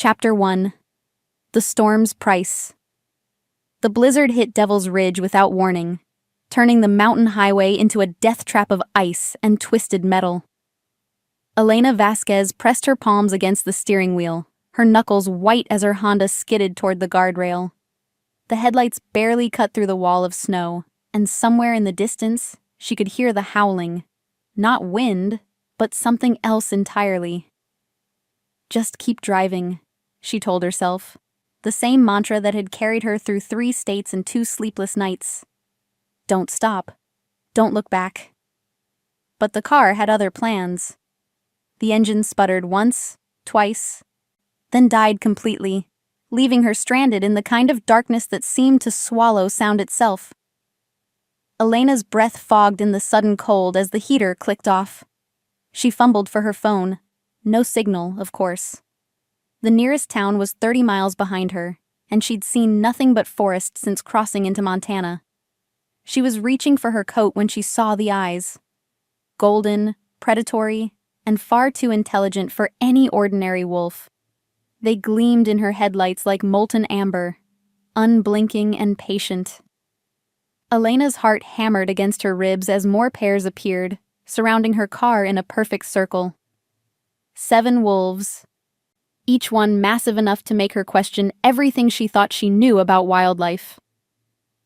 Chapter 1. The Storm's Price. The blizzard hit Devil's Ridge without warning, turning the mountain highway into a death trap of ice and twisted metal. Elena Vasquez pressed her palms against the steering wheel, her knuckles white as her Honda skidded toward the guardrail. The headlights barely cut through the wall of snow, and somewhere in the distance, she could hear the howling. Not wind, but something else entirely. Just keep driving, she told herself, the same mantra that had carried her through 3 states and 2 sleepless nights. Don't stop. Don't look back. But the car had other plans. The engine sputtered once, twice, then died completely, leaving her stranded in the kind of darkness that seemed to swallow sound itself. Elena's breath fogged in the sudden cold as the heater clicked off. She fumbled for her phone. No signal, of course. The nearest town was 30 miles behind her, and she'd seen nothing but forest since crossing into Montana. She was reaching for her coat when she saw the eyes. Golden, predatory, and far too intelligent for any ordinary wolf. They gleamed in her headlights like molten amber, unblinking and patient. Elena's heart hammered against her ribs as more pairs appeared, surrounding her car in a perfect circle. 7 wolves, each one massive enough to make her question everything she thought she knew about wildlife.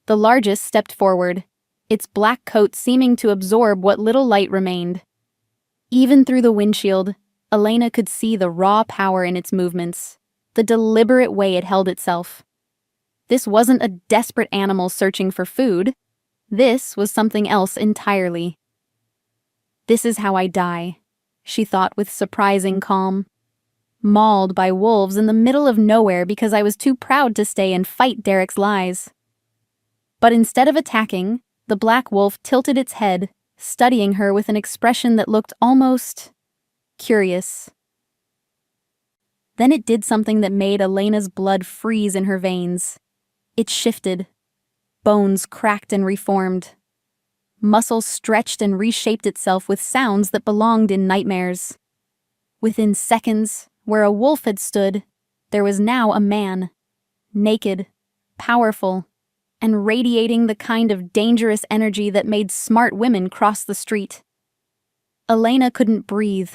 The largest stepped forward, its black coat seeming to absorb what little light remained. Even through the windshield, Elena could see the raw power in its movements, the deliberate way it held itself. This wasn't a desperate animal searching for food. This was something else entirely. This is how I die, she thought with surprising calm. Mauled by wolves in the middle of nowhere because I was too proud to stay and fight Derek's lies. But instead of attacking, the black wolf tilted its head, studying her with an expression that looked almost curious. Then it did something that made Elena's blood freeze in her veins. It shifted. Bones cracked and reformed. Muscle stretched and reshaped itself with sounds that belonged in nightmares. Within seconds, where a wolf had stood, there was now a man. Naked, powerful, and radiating the kind of dangerous energy that made smart women cross the street. Elena couldn't breathe,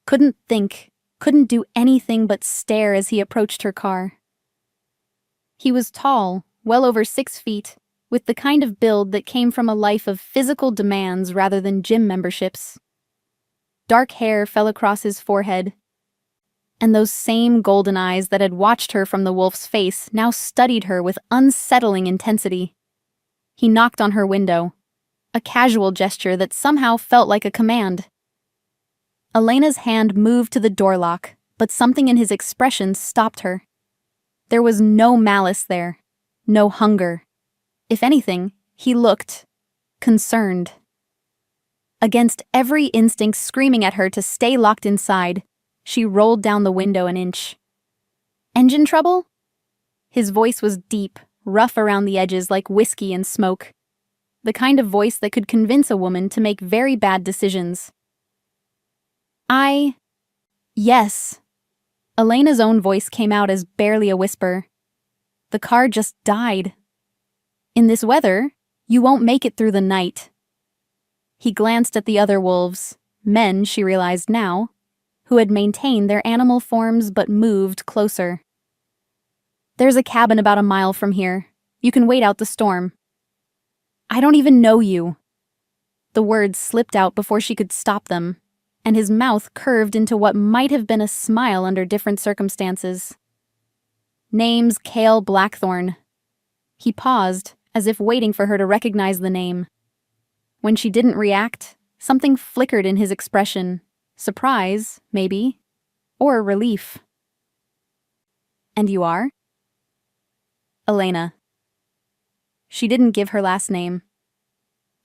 couldn't think, couldn't do anything but stare as he approached her car. He was tall, well over 6 feet, with the kind of build that came from a life of physical demands rather than gym memberships. Dark hair fell across his forehead, and those same golden eyes that had watched her from the wolf's face now studied her with unsettling intensity. He knocked on her window, a casual gesture that somehow felt like a command. Elena's hand moved to the door lock, but something in his expression stopped her. There was no malice there, no hunger. If anything, he looked concerned. Against every instinct screaming at her to stay locked inside, she rolled down the window an inch. Engine trouble? His voice was deep, rough around the edges like whiskey and smoke. The kind of voice that could convince a woman to make very bad decisions. Yes. Elena's own voice came out as barely a whisper. The car just died. In this weather, you won't make it through the night. He glanced at the other wolves, men, she realized now, who had maintained their animal forms but moved closer. There's a cabin about a mile from here. You can wait out the storm. I don't even know you. The words slipped out before she could stop them, and his mouth curved into what might have been a smile under different circumstances. Name's Cale Blackthorn. He paused, as if waiting for her to recognize the name. When she didn't react, something flickered in his expression. Surprise, maybe, or relief. And you are? Elena. She didn't give her last name.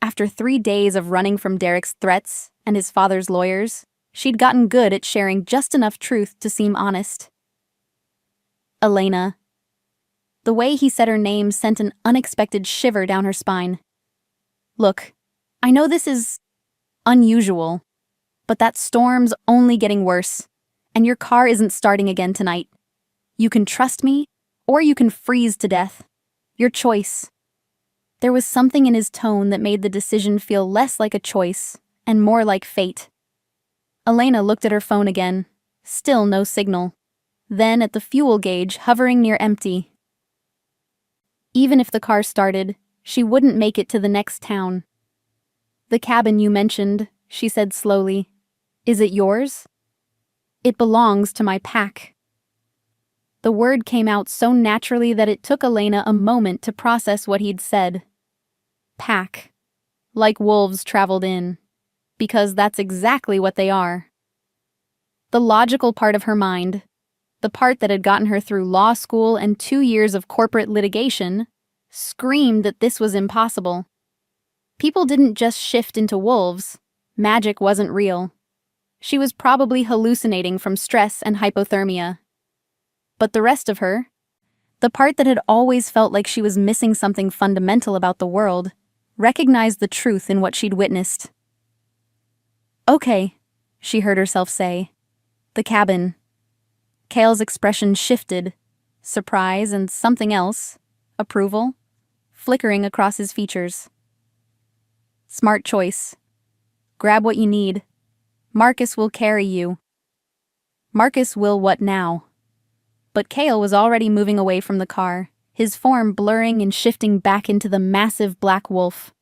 After 3 days of running from Derek's threats and his father's lawyers, she'd gotten good at sharing just enough truth to seem honest. Elena. The way he said her name sent an unexpected shiver down her spine. Look, I know this is unusual, but that storm's only getting worse, and your car isn't starting again tonight. You can trust me, or you can freeze to death. Your choice." There was something in his tone that made the decision feel less like a choice and more like fate. Elena looked at her phone again. Still no signal. Then at the fuel gauge hovering near empty. Even if the car started, she wouldn't make it to the next town. "The cabin you mentioned," she said slowly. "Is it yours?" "It belongs to my pack." The word came out so naturally that it took Elena a moment to process what he'd said. Pack. Like wolves traveled in. Because that's exactly what they are. The logical part of her mind, the part that had gotten her through law school and 2 years of corporate litigation, screamed that this was impossible. People didn't just shift into wolves. Magic wasn't real. She was probably hallucinating from stress and hypothermia. But the rest of her, the part that had always felt like she was missing something fundamental about the world, recognized the truth in what she'd witnessed. "Okay," she heard herself say. "The cabin." Cale's expression shifted, surprise and something else, approval, flickering across his features. "Smart choice. Grab what you need. Marcus will carry you." Marcus will what now? But Cale was already moving away from the car, his form blurring and shifting back into the massive black wolf.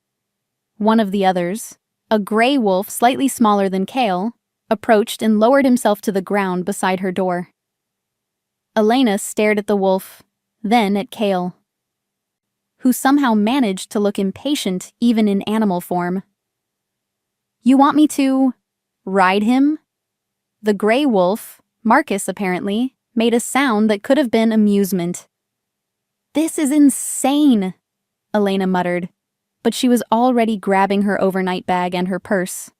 One of the others, a gray wolf slightly smaller than Cale, approached and lowered himself to the ground beside her door. Elena stared at the wolf, then at Cale, who somehow managed to look impatient even in animal form. "You want me to ride him?" The gray wolf, Marcus apparently, made a sound that could have been amusement. "This is insane," Elena muttered, but she was already grabbing her overnight bag and her purse.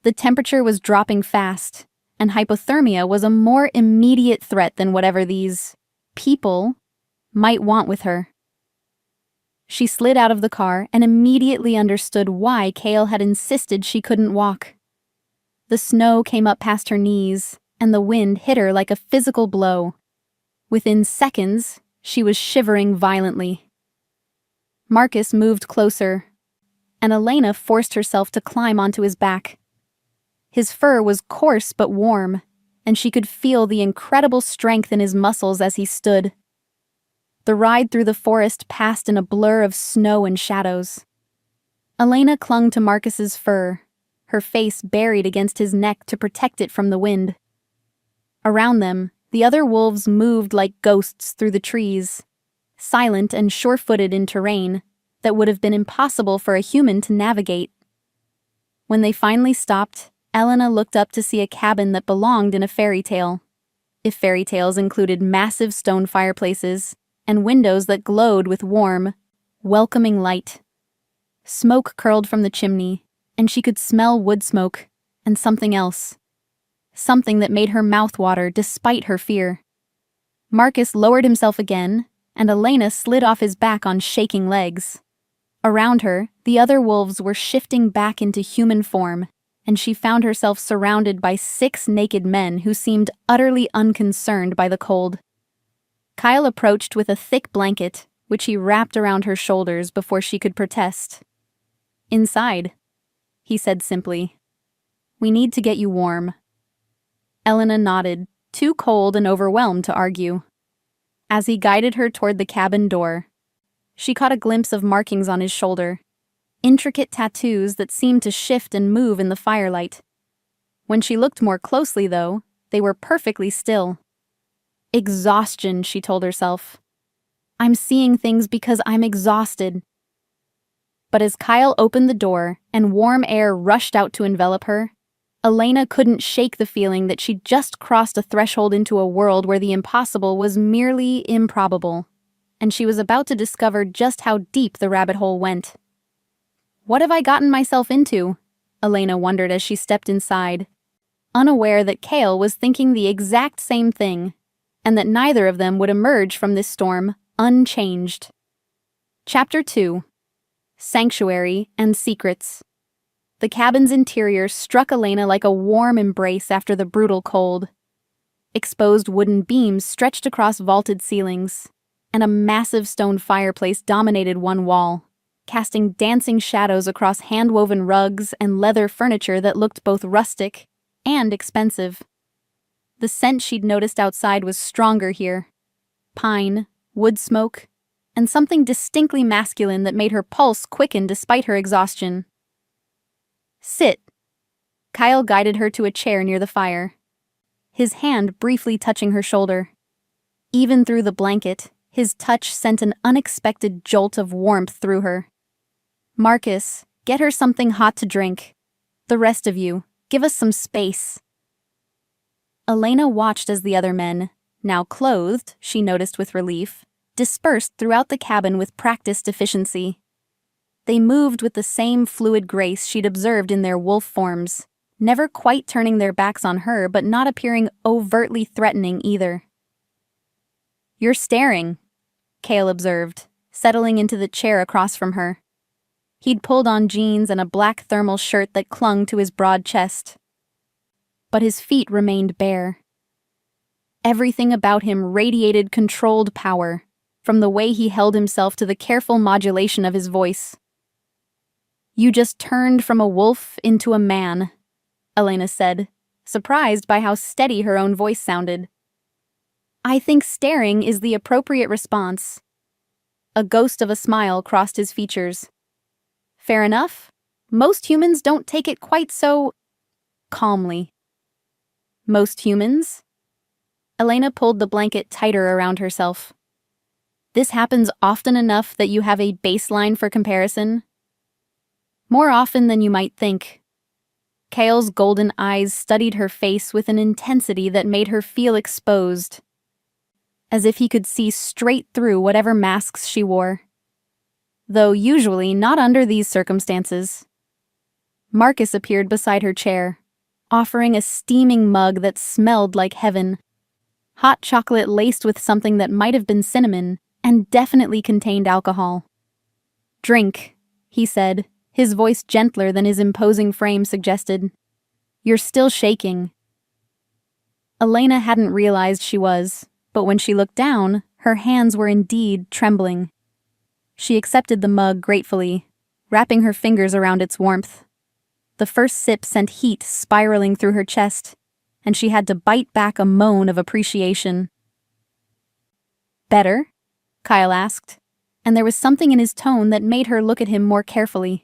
The temperature was dropping fast, and hypothermia was a more immediate threat than whatever these people might want with her. She slid out of the car and immediately understood why Cale had insisted she couldn't walk. The snow came up past her knees, and the wind hit her like a physical blow. Within seconds, she was shivering violently. Marcus moved closer, and Elena forced herself to climb onto his back. His fur was coarse but warm, and she could feel the incredible strength in his muscles as he stood. The ride through the forest passed in a blur of snow and shadows. Elena clung to Marcus's fur, her face buried against his neck to protect it from the wind. Around them, the other wolves moved like ghosts through the trees, silent and sure-footed in terrain that would have been impossible for a human to navigate. When they finally stopped, Elena looked up to see a cabin that belonged in a fairy tale, if fairy tales included massive stone fireplaces and windows that glowed with warm, welcoming light. Smoke curled from the chimney, and she could smell wood smoke and something else. Something that made her mouth water despite her fear. Marcus lowered himself again, and Elena slid off his back on shaking legs. Around her, the other wolves were shifting back into human form, and she found herself surrounded by 6 naked men who seemed utterly unconcerned by the cold. Kyle approached with a thick blanket, which he wrapped around her shoulders before she could protest. "Inside," he said simply. "We need to get you warm." Elena nodded, too cold and overwhelmed to argue. As he guided her toward the cabin door, she caught a glimpse of markings on his shoulder, intricate tattoos that seemed to shift and move in the firelight. When she looked more closely, though, they were perfectly still. Exhaustion, she told herself. "I'm seeing things because I'm exhausted." But as Kyle opened the door and warm air rushed out to envelop her, Elena couldn't shake the feeling that she'd just crossed a threshold into a world where the impossible was merely improbable, and she was about to discover just how deep the rabbit hole went. "What have I gotten myself into?" Elena wondered as she stepped inside, unaware that Cale was thinking the exact same thing, and that neither of them would emerge from this storm unchanged. Chapter 2. Sanctuary and Secrets. The cabin's interior struck Elena like a warm embrace after the brutal cold. Exposed wooden beams stretched across vaulted ceilings, and a massive stone fireplace dominated one wall, casting dancing shadows across hand-woven rugs and leather furniture that looked both rustic and expensive. The scent she'd noticed outside was stronger here. Pine, wood smoke, and something distinctly masculine that made her pulse quicken despite her exhaustion. "Sit." Kyle guided her to a chair near the fire, his hand briefly touching her shoulder. Even through the blanket, his touch sent an unexpected jolt of warmth through her. "Marcus, get her something hot to drink. The rest of you, give us some space." Elena watched as the other men, now clothed, she noticed with relief, dispersed throughout the cabin with practiced efficiency. They moved with the same fluid grace she'd observed in their wolf forms, never quite turning their backs on her but not appearing overtly threatening either. "You're staring," Cale observed, settling into the chair across from her. He'd pulled on jeans and a black thermal shirt that clung to his broad chest. But his feet remained bare. Everything about him radiated controlled power, from the way he held himself to the careful modulation of his voice. "You just turned from a wolf into a man," Elena said, surprised by how steady her own voice sounded. "I think staring is the appropriate response." A ghost of a smile crossed his features. "Fair enough. Most humans don't take it quite so calmly." "Most humans?" Elena pulled the blanket tighter around herself. "This happens often enough that you have a baseline for comparison?" "More often than you might think." Cale's golden eyes studied her face with an intensity that made her feel exposed, as if he could see straight through whatever masks she wore. Though usually not under these circumstances. Marcus appeared beside her chair, offering a steaming mug that smelled like heaven. Hot chocolate laced with something that might have been cinnamon and definitely contained alcohol. "Drink," he said, his voice gentler than his imposing frame suggested. "You're still shaking." Elena hadn't realized she was, but when she looked down, her hands were indeed trembling. She accepted the mug gratefully, wrapping her fingers around its warmth. The first sip sent heat spiraling through her chest, and she had to bite back a moan of appreciation. "Better?" Kyle asked, and there was something in his tone that made her look at him more carefully.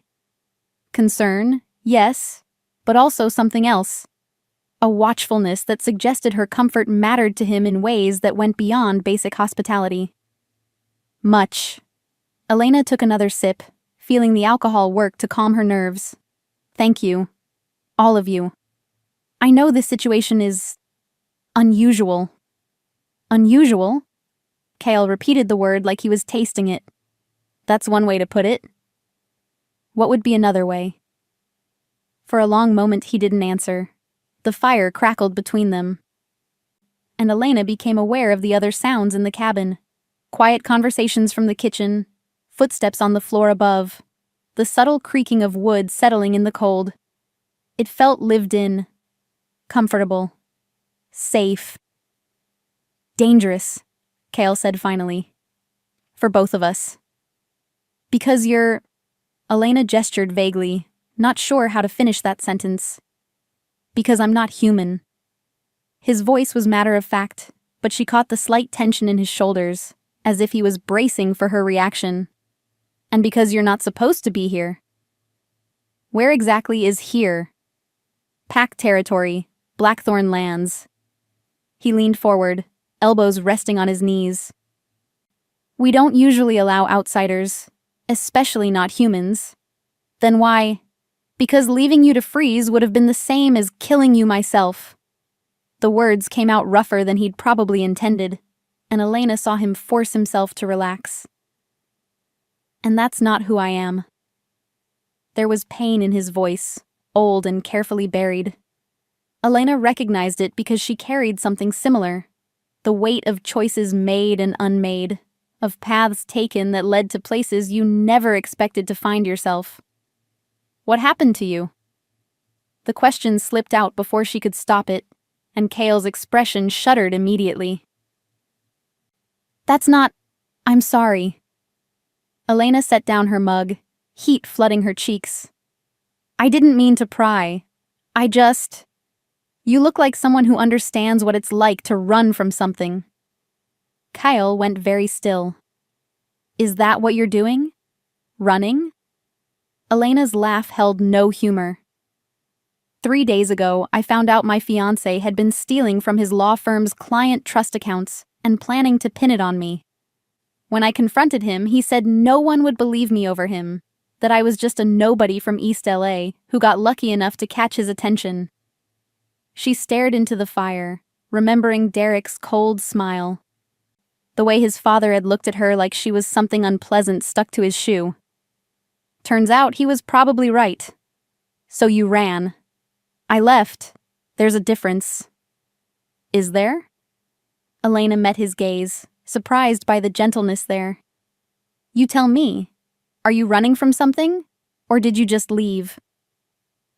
Concern, yes, but also something else. A watchfulness that suggested her comfort mattered to him in ways that went beyond basic hospitality. "Much." Elena took another sip, feeling the alcohol work to calm her nerves. "Thank you. All of you. I know this situation is unusual." "Unusual?" Cale repeated the word like he was tasting it. "That's one way to put it. What would be another way?" For a long moment he didn't answer. The fire crackled between them, and Elena became aware of the other sounds in the cabin. Quiet conversations from the kitchen, footsteps on the floor above, the subtle creaking of wood settling in the cold. It felt lived in, comfortable, safe. "Dangerous," Cale said finally. "For both of us." "Because you're..." Elena gestured vaguely, not sure how to finish that sentence. "Because I'm not human." His voice was matter of fact, but she caught the slight tension in his shoulders, as if he was bracing for her reaction. "And because you're not supposed to be here." "Where exactly is here?" "Pack territory, Blackthorn lands." He leaned forward, elbows resting on his knees. "We don't usually allow outsiders, especially not humans." "Then why?" "Because leaving you to freeze would have been the same as killing you myself." The words came out rougher than he'd probably intended, and Elena saw him force himself to relax. "And that's not who I am." There was pain in his voice, old and carefully buried. Elena recognized it because she carried something similar. The weight of choices made and unmade, of paths taken that led to places you never expected to find yourself. "What happened to you?" The question slipped out before she could stop it, and Kale's expression shuddered immediately. "That's not... I'm sorry." Elena set down her mug, heat flooding her cheeks. "I didn't mean to pry. I just... You look like someone who understands what it's like to run from something." Kyle went very still. "Is that what you're doing? Running?" Elena's laugh held no humor. 3 days ago, I found out my fiancé had been stealing from his law firm's client trust accounts and planning to pin it on me. When I confronted him, he said no one would believe me over him, that I was just a nobody from East LA who got lucky enough to catch his attention. She stared into the fire, remembering Derek's cold smile. The way his father had looked at her like she was something unpleasant stuck to his shoe. Turns out he was probably right. "So you ran." "I left. There's a difference." "Is there?" Elena met his gaze, surprised by the gentleness there. "You tell me. Are you running from something? Or did you just leave?"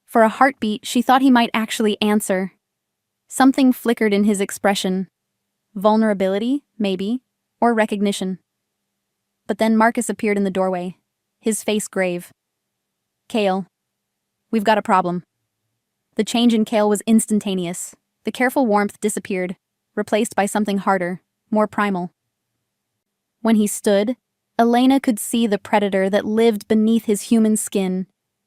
For a heartbeat, she thought he might actually answer. Something flickered in his expression. Vulnerability, maybe, or recognition. But then Marcus appeared in the doorway, his face grave. "Kale, we've got a problem." The change in Kale was instantaneous. The careful warmth disappeared, replaced by something harder, more primal. When he stood, Elena could see the predator that lived beneath his human skin,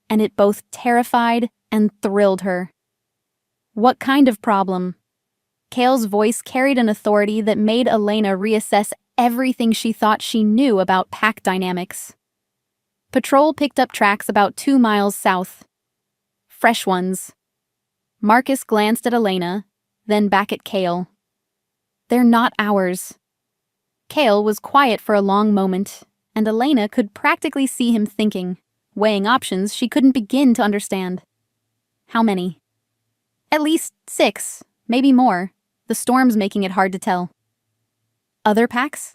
and it both terrified and thrilled her. "What kind of problem?" Kale's voice carried an authority that made Elena reassess everything she thought she knew about pack dynamics. Patrol picked up tracks about 2 miles south. Fresh ones. Marcus glanced at Elena, then back at Kale. "They're not ours." Kale was quiet for a long moment, and Elena could practically see him thinking, weighing options she couldn't begin to understand. "How many?" "At least 6, maybe more. The storm's making it hard to tell." "Other packs?"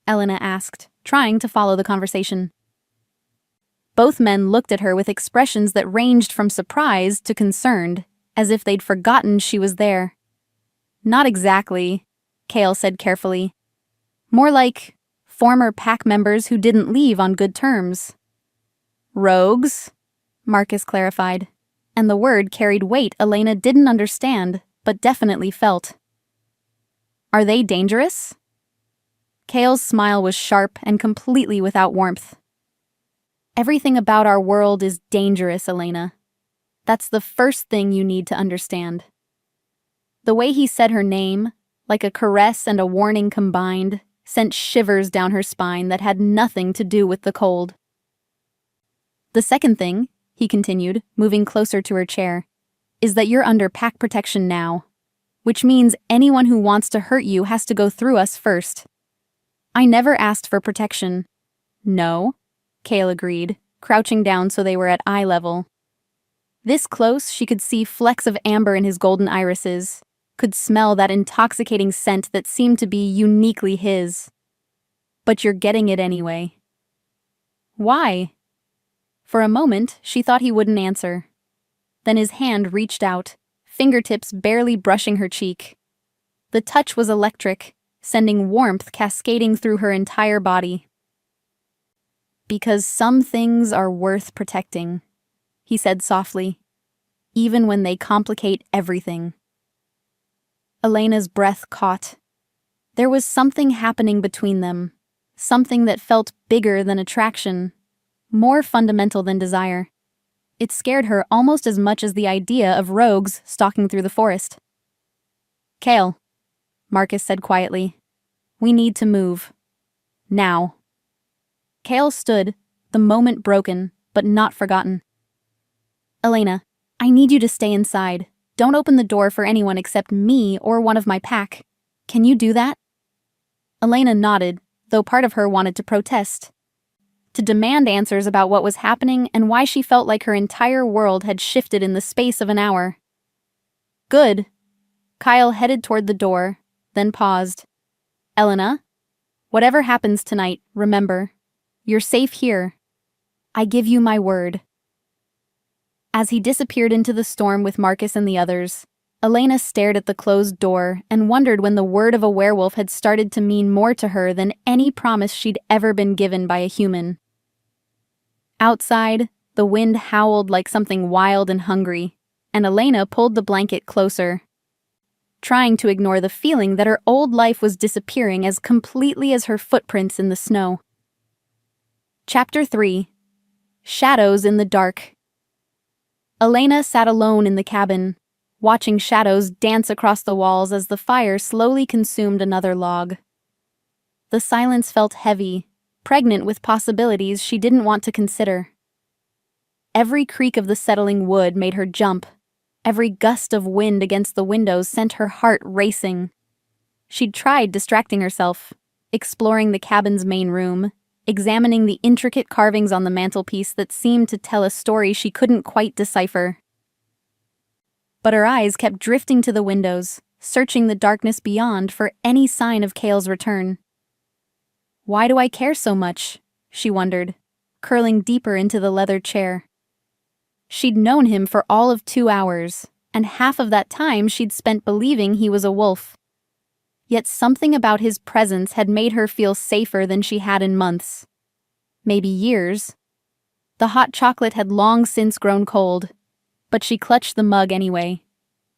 Elena asked, trying to follow the conversation. Both men looked at her with expressions that ranged from surprised to concerned, as if they'd forgotten she was there. "Not exactly," Kale said carefully. "More like former pack members who didn't leave on good terms." "Rogues?" Marcus clarified, and the word carried weight Elena didn't understand, but definitely felt. "Are they dangerous?" Kale's smile was sharp and completely without warmth. "Everything about our world is dangerous, Elena. That's the first thing you need to understand." The way he said her name, like a caress and a warning combined, sent shivers down her spine that had nothing to do with the cold. "The second thing," he continued, moving closer to her chair, "is that you're under pack protection now, which means anyone who wants to hurt you has to go through us first." "I never asked for protection." "No," Kale agreed, crouching down so they were at eye level. This close, she could see flecks of amber in his golden irises, could smell that intoxicating scent that seemed to be uniquely his. "But you're getting it anyway." "Why?" For a moment, she thought he wouldn't answer. Then his hand reached out, fingertips barely brushing her cheek. The touch was electric, sending warmth cascading through her entire body. "Because some things are worth protecting," he said softly, "even when they complicate everything." Elena's breath caught. There was something happening between them, something that felt bigger than attraction, more fundamental than desire. It scared her almost as much as the idea of rogues stalking through the forest. "Kale," Marcus said quietly, "we need to move. Now." Kale stood, the moment broken, but not forgotten. "Elena, I need you to stay inside. Don't open the door for anyone except me or one of my pack. Can you do that?" Elena nodded, though part of her wanted to protest. To demand answers about what was happening and why she felt like her entire world had shifted in the space of an hour. "Good." Kyle headed toward the door, then paused. "Elena, whatever happens tonight, remember, you're safe here. I give you my word." As he disappeared into the storm with Marcus and the others, Elena stared at the closed door and wondered when the word of a werewolf had started to mean more to her than any promise she'd ever been given by a human. Outside, the wind howled like something wild and hungry, and Elena pulled the blanket closer, trying to ignore the feeling that her old life was disappearing as completely as her footprints in the snow. Chapter 3. Shadows in the Dark. Elena sat alone in the cabin, watching shadows dance across the walls as the fire slowly consumed another log. The silence felt heavy, pregnant with possibilities she didn't want to consider. Every creak of the settling wood made her jump. Every gust of wind against the windows sent her heart racing. She'd tried distracting herself, exploring the cabin's main room, examining the intricate carvings on the mantelpiece that seemed to tell a story she couldn't quite decipher. But her eyes kept drifting to the windows, searching the darkness beyond for any sign of Cale's return. Why do I care so much? She wondered, curling deeper into the leather chair. She'd known him for all of 2 hours, and half of that time she'd spent believing he was a wolf. Yet something about his presence had made her feel safer than she had in months. Maybe years. The hot chocolate had long since grown cold, but she clutched the mug anyway,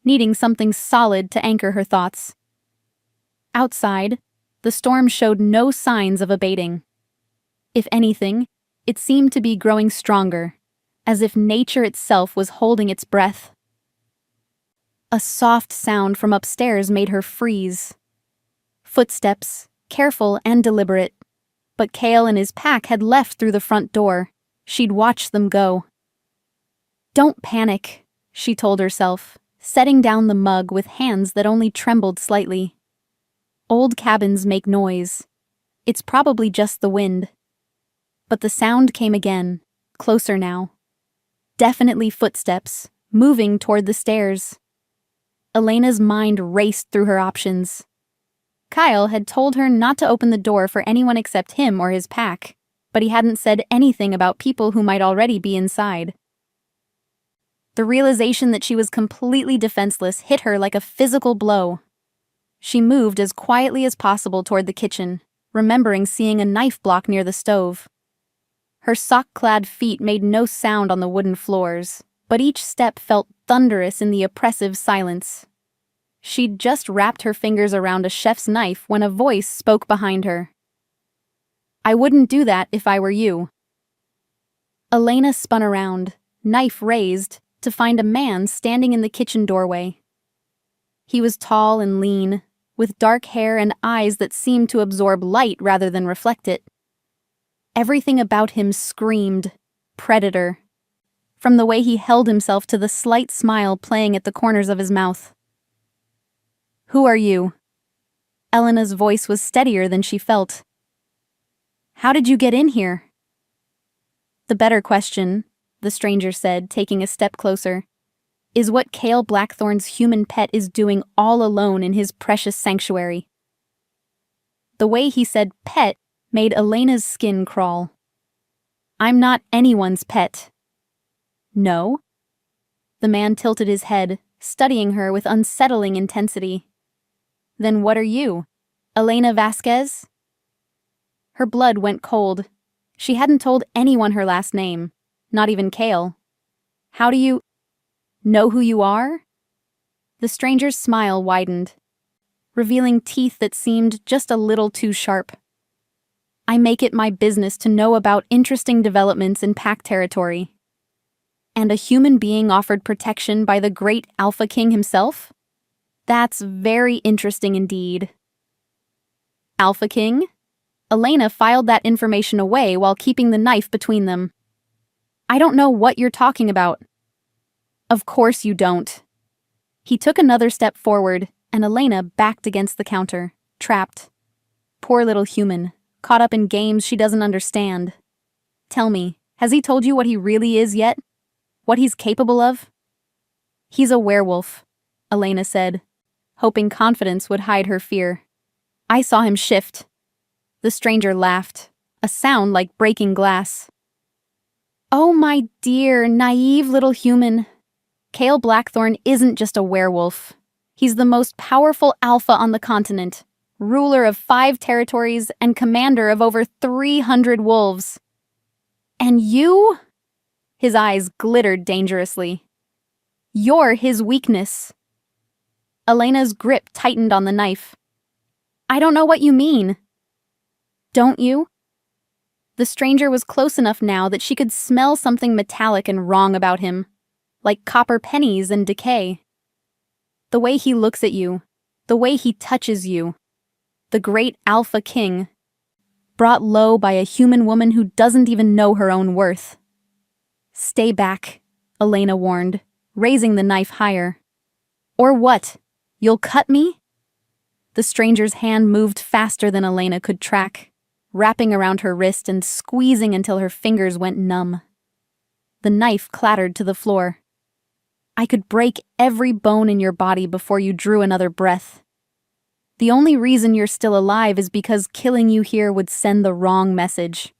needing something solid to anchor her thoughts. Outside, the storm showed no signs of abating. If anything, it seemed to be growing stronger, as if nature itself was holding its breath. A soft sound from upstairs made her freeze. Footsteps, careful and deliberate. But Cale and his pack had left through the front door. She'd watched them go. Don't panic, she told herself, setting down the mug with hands that only trembled slightly. Old cabins make noise. It's probably just the wind. But the sound came again, closer now. Definitely footsteps, moving toward the stairs. Elena's mind raced through her options. Kyle had told her not to open the door for anyone except him or his pack, but he hadn't said anything about people who might already be inside. The realization that she was completely defenseless hit her like a physical blow. She moved as quietly as possible toward the kitchen, remembering seeing a knife block near the stove. Her sock-clad feet made no sound on the wooden floors, but each step felt thunderous in the oppressive silence. She'd just wrapped her fingers around a chef's knife when a voice spoke behind her. "I wouldn't do that if I were you." Elena spun around, knife raised, to find a man standing in the kitchen doorway. He was tall and lean, with dark hair and eyes that seemed to absorb light rather than reflect it. Everything about him screamed predator, from the way he held himself to the slight smile playing at the corners of his mouth. "Who are you?" Elena's voice was steadier than she felt. "How did you get in here?" "The better question," the stranger said, taking a step closer, "is what Cale Blackthorn's human pet is doing all alone in his precious sanctuary." The way he said pet made Elena's skin crawl. "I'm not anyone's pet." "No?" The man tilted his head, studying her with unsettling intensity. "Then what are you? Elena Vasquez?" Her blood went cold. She hadn't told anyone her last name, not even Cale. "How do you know who you are?" The stranger's smile widened, revealing teeth that seemed just a little too sharp. "I make it my business to know about interesting developments in pack territory." "And a human being offered protection by the great Alpha King himself? That's very interesting indeed." "Alpha King?" Elena filed that information away while keeping the knife between them. "I don't know what you're talking about." "Of course you don't." He took another step forward, and Elena backed against the counter, trapped. Poor little human, caught up in games she doesn't understand. "Tell me, has he told you what he really is yet? What he's capable of?" "He's a werewolf," Elena said, hoping confidence would hide her fear. "I saw him shift." The stranger laughed, a sound like breaking glass. "Oh, my dear, naive little human. Kale Blackthorn isn't just a werewolf. He's the most powerful alpha on the continent, ruler of 5 territories and commander of over 300 wolves. And you? His eyes glittered dangerously. You're his weakness. Elena's grip tightened on the knife. I don't know what you mean. Don't you? The stranger was close enough now that she could smell something metallic and wrong about him, like copper pennies and decay. The way he looks at you, the way he touches you, the great Alpha King, brought low by a human woman who doesn't even know her own worth. Stay back, Elena warned, raising the knife higher. Or what? You'll cut me? The stranger's hand moved faster than Elena could track, wrapping around her wrist and squeezing until her fingers went numb. The knife clattered to the floor. I could break every bone in your body before you drew another breath. The only reason you're still alive is because killing you here would send the wrong message.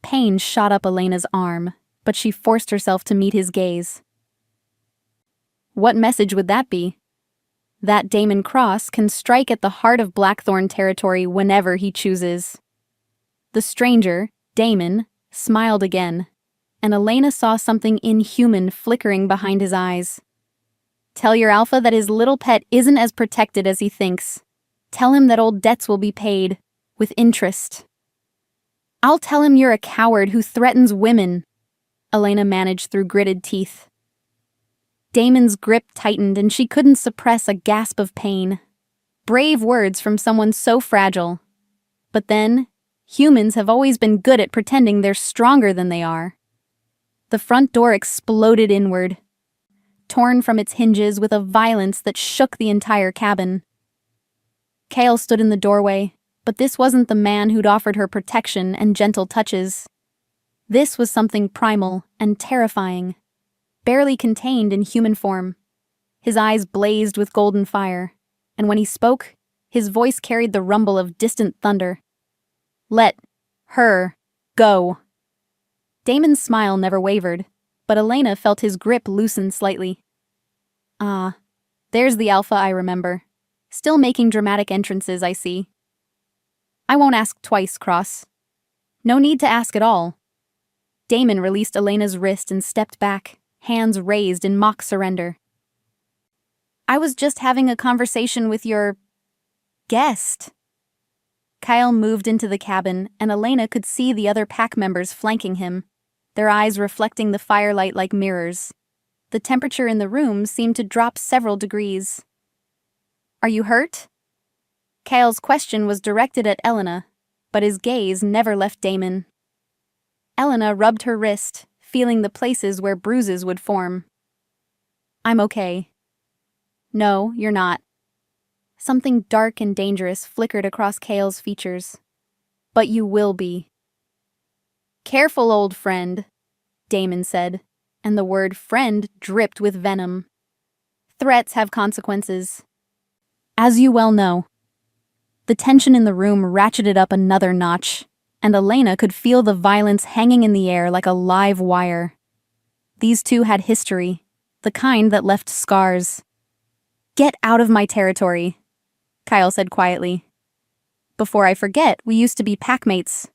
Pain shot up Elena's arm, but she forced herself to meet his gaze. What message would that be? That Damon Cross can strike at the heart of Blackthorn territory whenever he chooses. The stranger, Damon, smiled again, and Elena saw something inhuman flickering behind his eyes. Tell your alpha that his little pet isn't as protected as he thinks. Tell him that old debts will be paid, with interest. I'll tell him you're a coward who threatens women, Elena managed through gritted teeth. Damon's grip tightened and she couldn't suppress a gasp of pain. Brave words from someone so fragile. But then, humans have always been good at pretending they're stronger than they are. The front door exploded inward, torn from its hinges with a violence that shook the entire cabin. Kale stood in the doorway, but this wasn't the man who'd offered her protection and gentle touches. This was something primal and terrifying, barely contained in human form. His eyes blazed with golden fire, and when he spoke, his voice carried the rumble of distant thunder. Let her go. Damon's smile never wavered, but Elena felt his grip loosen slightly. Ah, there's the alpha I remember. Still making dramatic entrances, I see. I won't ask twice, Cross. No need to ask at all. Damon released Elena's wrist and stepped back, hands raised in mock surrender. I was just having a conversation with your guest. Kyle moved into the cabin, and Elena could see the other pack members flanking him, their eyes reflecting the firelight like mirrors. The temperature in the room seemed to drop several degrees. Are you hurt? Kyle's question was directed at Elena, but his gaze never left Damon. Elena rubbed her wrist, feeling the places where bruises would form. I'm okay. No, you're not. Something dark and dangerous flickered across Kale's features. But you will be. Careful, old friend, Damon said, and the word friend dripped with venom. Threats have consequences. As you well know. The tension in the room ratcheted up another notch, and Elena could feel the violence hanging in the air like a live wire. These two had history, the kind that left scars. Get out of my territory, Kyle said quietly. Before I forget, we used to be packmates.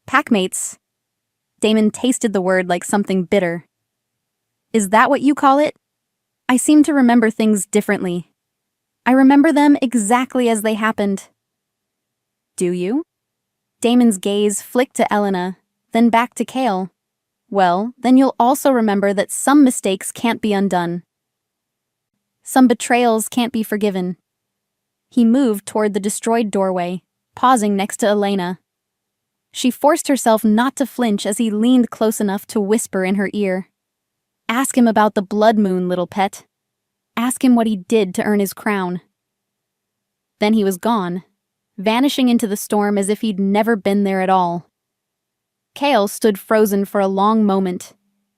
Packmates? Damon tasted the word like something bitter. Is that what you call it? I seem to remember things differently. I remember them exactly as they happened. Do you? Damon's gaze flicked to Elena, then back to Kale. Well, then you'll also remember that some mistakes can't be undone. Some betrayals can't be forgiven. He moved toward the destroyed doorway, pausing next to Elena. She forced herself not to flinch as he leaned close enough to whisper in her ear. Ask him about the blood moon, little pet. Ask him what he did to earn his crown. Then he was gone, vanishing into the storm as if he'd never been there at all. Kale stood frozen for a long moment,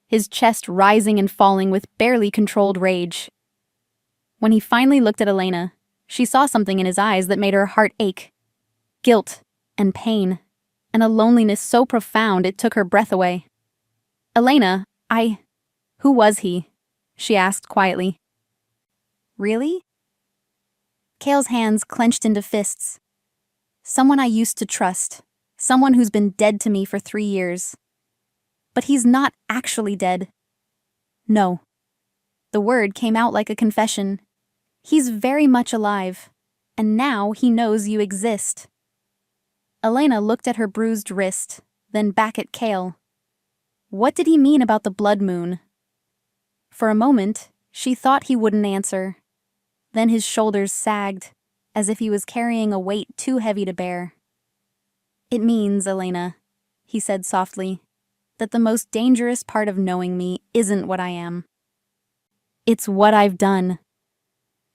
his chest rising and falling with barely controlled rage. When he finally looked at Elena, she saw something in his eyes that made her heart ache. Guilt and pain, and a loneliness so profound it took her breath away. Elena, Who was he? she asked quietly. Really? Kale's hands clenched into fists. Someone I used to trust. Someone who's been dead to me for 3 years. But he's not actually dead. No. The word came out like a confession. He's very much alive, and now he knows you exist. Elena looked at her bruised wrist, then back at Kale. What did he mean about the blood moon? For a moment, she thought he wouldn't answer. Then his shoulders sagged, as if he was carrying a weight too heavy to bear. It means, Elena, he said softly, that the most dangerous part of knowing me isn't what I am. It's what I've done.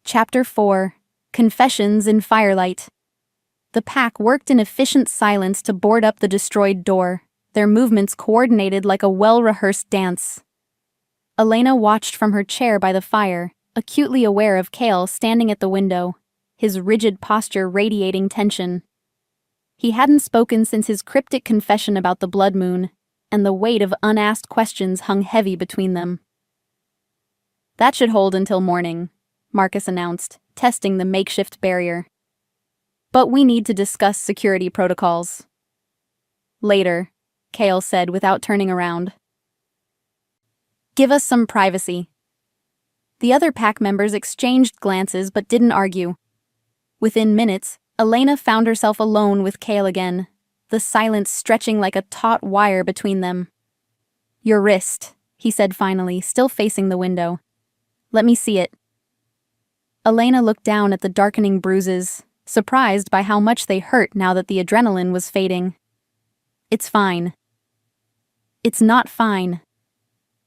Chapter 4: Confessions in Firelight. The pack worked in efficient silence to board up the destroyed door, their movements coordinated like a well-rehearsed dance. Elena watched from her chair by the fire, acutely aware of Kale standing at the window, his rigid posture radiating tension. He hadn't spoken since his cryptic confession about the blood moon, and the weight of unasked questions hung heavy between them. That should hold until morning, Marcus announced, testing the makeshift barrier. But we need to discuss security protocols. Later, Kale said without turning around. Give us some privacy. The other pack members exchanged glances but didn't argue. Within minutes, Elena found herself alone with Kale again, the silence stretching like a taut wire between them. Your wrist, he said finally, still facing the window. Let me see it. Elena looked down at the darkening bruises, surprised by how much they hurt now that the adrenaline was fading. It's fine. It's not fine.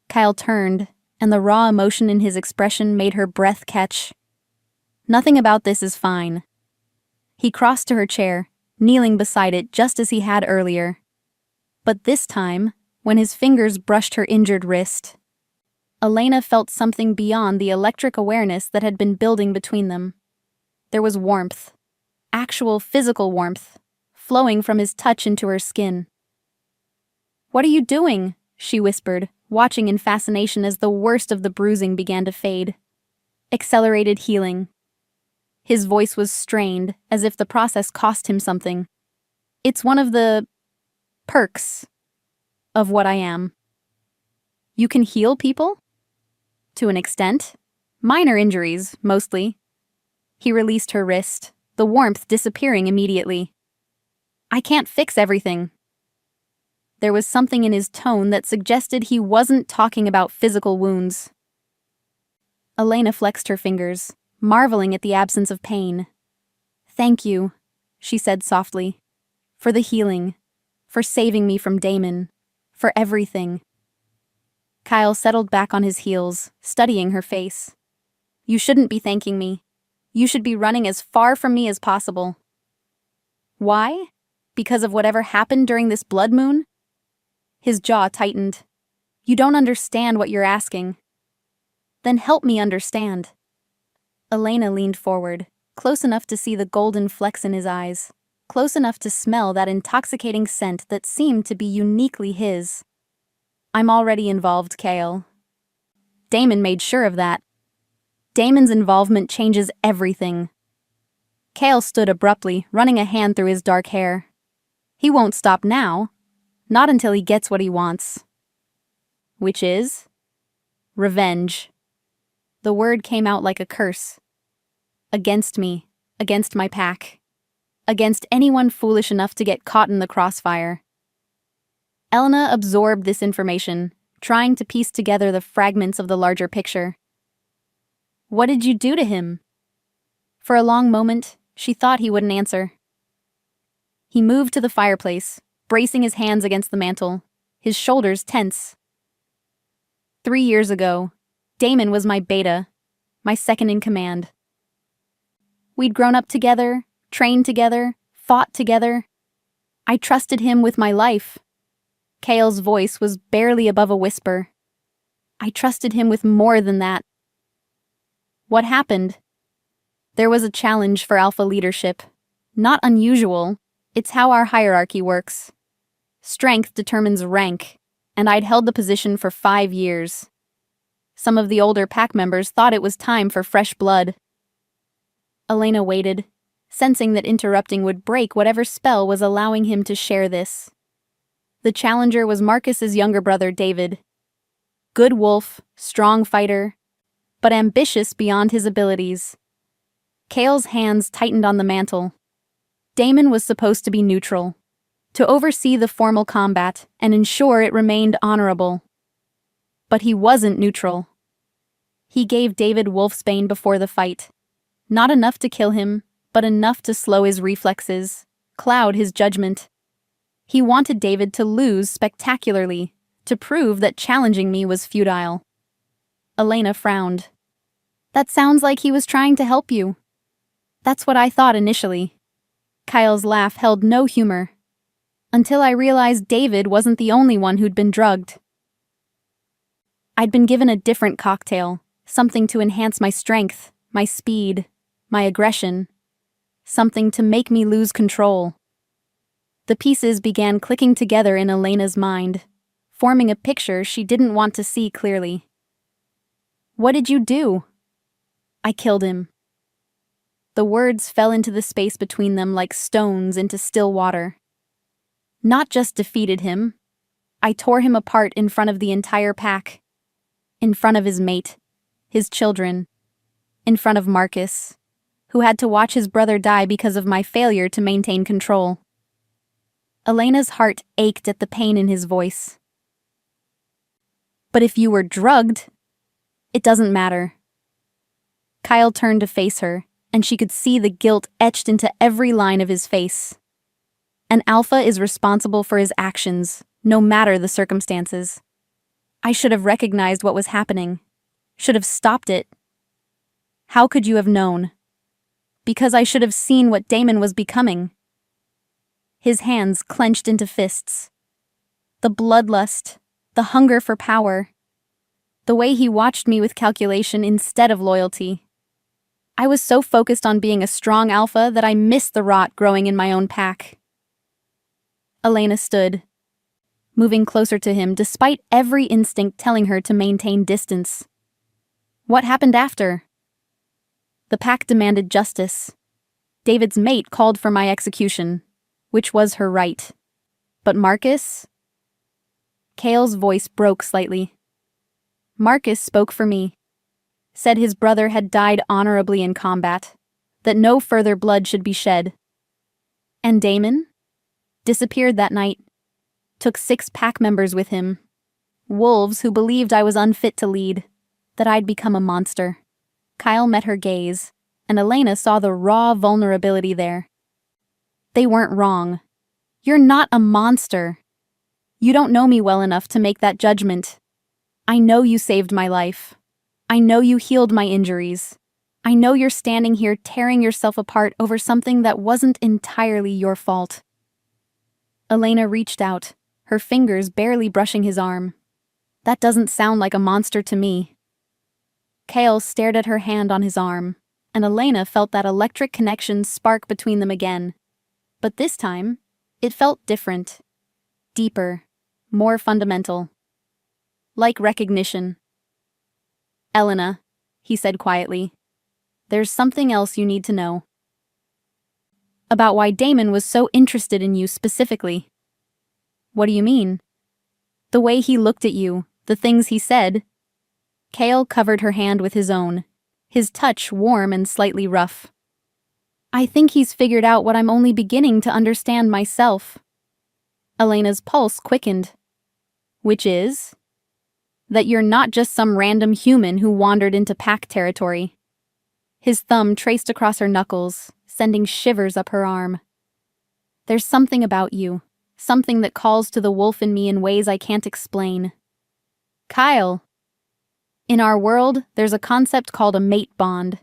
Kyle turned, and the raw emotion in his expression made her breath catch. Nothing about this is fine. He crossed to her chair, kneeling beside it just as he had earlier. But this time, when his fingers brushed her injured wrist, Elena felt something beyond the electric awareness that had been building between them. There was warmth, actual physical warmth, flowing from his touch into her skin. What are you doing? She whispered, watching in fascination as the worst of the bruising began to fade. Accelerated healing. His voice was strained, as if the process cost him something. It's one of the perks of what I am. You can heal people? To an extent. Minor injuries, mostly. He released her wrist, the warmth disappearing immediately. I can't fix everything. There was something in his tone that suggested he wasn't talking about physical wounds. Elena flexed her fingers, marveling at the absence of pain. Thank you, she said softly, for the healing, for saving me from Damon, for everything. Kyle settled back on his heels, studying her face. You shouldn't be thanking me. You should be running as far from me as possible. Why? Because of whatever happened during this blood moon? His jaw tightened. You don't understand what you're asking. Then help me understand. Elena leaned forward, close enough to see the golden flecks in his eyes, close enough to smell that intoxicating scent that seemed to be uniquely his. I'm already involved, Kale. Damon made sure of that. Damon's involvement changes everything. Kale stood abruptly, running a hand through his dark hair. He won't stop now. Not until he gets what he wants. Which is? Revenge. The word came out like a curse. Against me, against my pack, against anyone foolish enough to get caught in the crossfire. Elena absorbed this information, trying to piece together the fragments of the larger picture. What did you do to him? For a long moment, she thought he wouldn't answer. He moved to the fireplace, bracing his hands against the mantel, his shoulders tense. 3 years ago, Damon was my beta, my second in command. We'd grown up together, trained together, fought together. I trusted him with my life. Kale's voice was barely above a whisper. I trusted him with more than that. What happened? There was a challenge for alpha leadership. Not unusual. It's how our hierarchy works. Strength determines rank, and I'd held the position for 5 years. Some of the older pack members thought it was time for fresh blood. Elena waited, sensing that interrupting would break whatever spell was allowing him to share this. The challenger was Marcus's younger brother, David. Good wolf, strong fighter, but ambitious beyond his abilities. Cale's hands tightened on the mantle. Damon was supposed to be neutral, to oversee the formal combat and ensure it remained honorable. But he wasn't neutral. He gave David wolfsbane before the fight. Not enough to kill him, but enough to slow his reflexes, cloud his judgment. He wanted David to lose spectacularly, to prove that challenging me was futile. Elena frowned. That sounds like he was trying to help you. That's what I thought initially. Kyle's laugh held no humor. Until I realized David wasn't the only one who'd been drugged. I'd been given a different cocktail, something to enhance my strength, my speed, my aggression, something to make me lose control. The pieces began clicking together in Elena's mind, forming a picture she didn't want to see clearly. What did you do? I killed him. The words fell into the space between them like stones into still water. Not just defeated him, I tore him apart in front of the entire pack. In front of his mate, his children, in front of Marcus, who had to watch his brother die because of my failure to maintain control. Elena's heart ached at the pain in his voice. But if you were drugged, it doesn't matter. Kyle turned to face her, and she could see the guilt etched into every line of his face. An alpha is responsible for his actions, no matter the circumstances. I should have recognized what was happening, should have stopped it. How could you have known? Because I should have seen what Damon was becoming. His hands clenched into fists. The bloodlust, the hunger for power. The way he watched me with calculation instead of loyalty. I was so focused on being a strong alpha that I missed the rot growing in my own pack. Elena stood, moving closer to him despite every instinct telling her to maintain distance. What happened after? The pack demanded justice. David's mate called for my execution, which was her right. But Marcus? Cale's voice broke slightly. Marcus spoke for me, said his brother had died honorably in combat, that no further blood should be shed. And Damon? Disappeared that night, took 6 pack members with him, wolves who believed I was unfit to lead, that I'd become a monster. Kyle met her gaze, and Elena saw the raw vulnerability there. They weren't wrong. You're not a monster. You don't know me well enough to make that judgment. I know you saved my life. I know you healed my injuries. I know you're standing here tearing yourself apart over something that wasn't entirely your fault. Elena reached out, her fingers barely brushing his arm. That doesn't sound like a monster to me. Kale stared at her hand on his arm, and Elena felt that electric connection spark between them again. But this time, it felt different. Deeper, more fundamental. Like recognition. Elena, he said quietly, there's something else you need to know. About why Damon was so interested in you specifically. What do you mean? The way he looked at you, the things he said. Kale covered her hand with his own, his touch warm and slightly rough. I think he's figured out what I'm only beginning to understand myself. Elena's pulse quickened. Which is? That you're not just some random human who wandered into pack territory. His thumb traced across her knuckles, sending shivers up her arm. There's something about you, something that calls to the wolf in me in ways I can't explain. Kyle. In our world, there's a concept called a mate bond.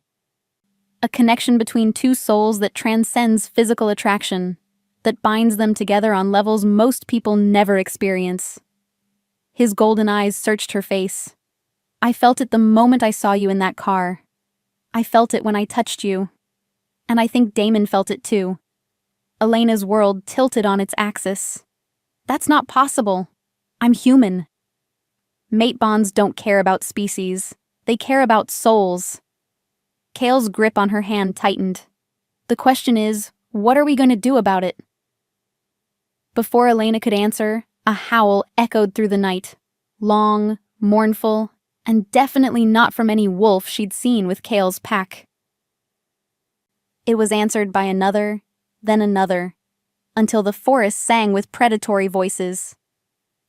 A connection between 2 souls that transcends physical attraction, that binds them together on levels most people never experience. His golden eyes searched her face. I felt it the moment I saw you in that car. I felt it when I touched you. And I think Damon felt it too. Elena's world tilted on its axis. That's not possible. I'm human. Mate bonds don't care about species. They care about souls. Kale's grip on her hand tightened. The question is, what are we going to do about it? Before Elena could answer, a howl echoed through the night. Long, mournful, and definitely not from any wolf she'd seen with Kale's pack. It was answered by another, then another, until the forest sang with predatory voices.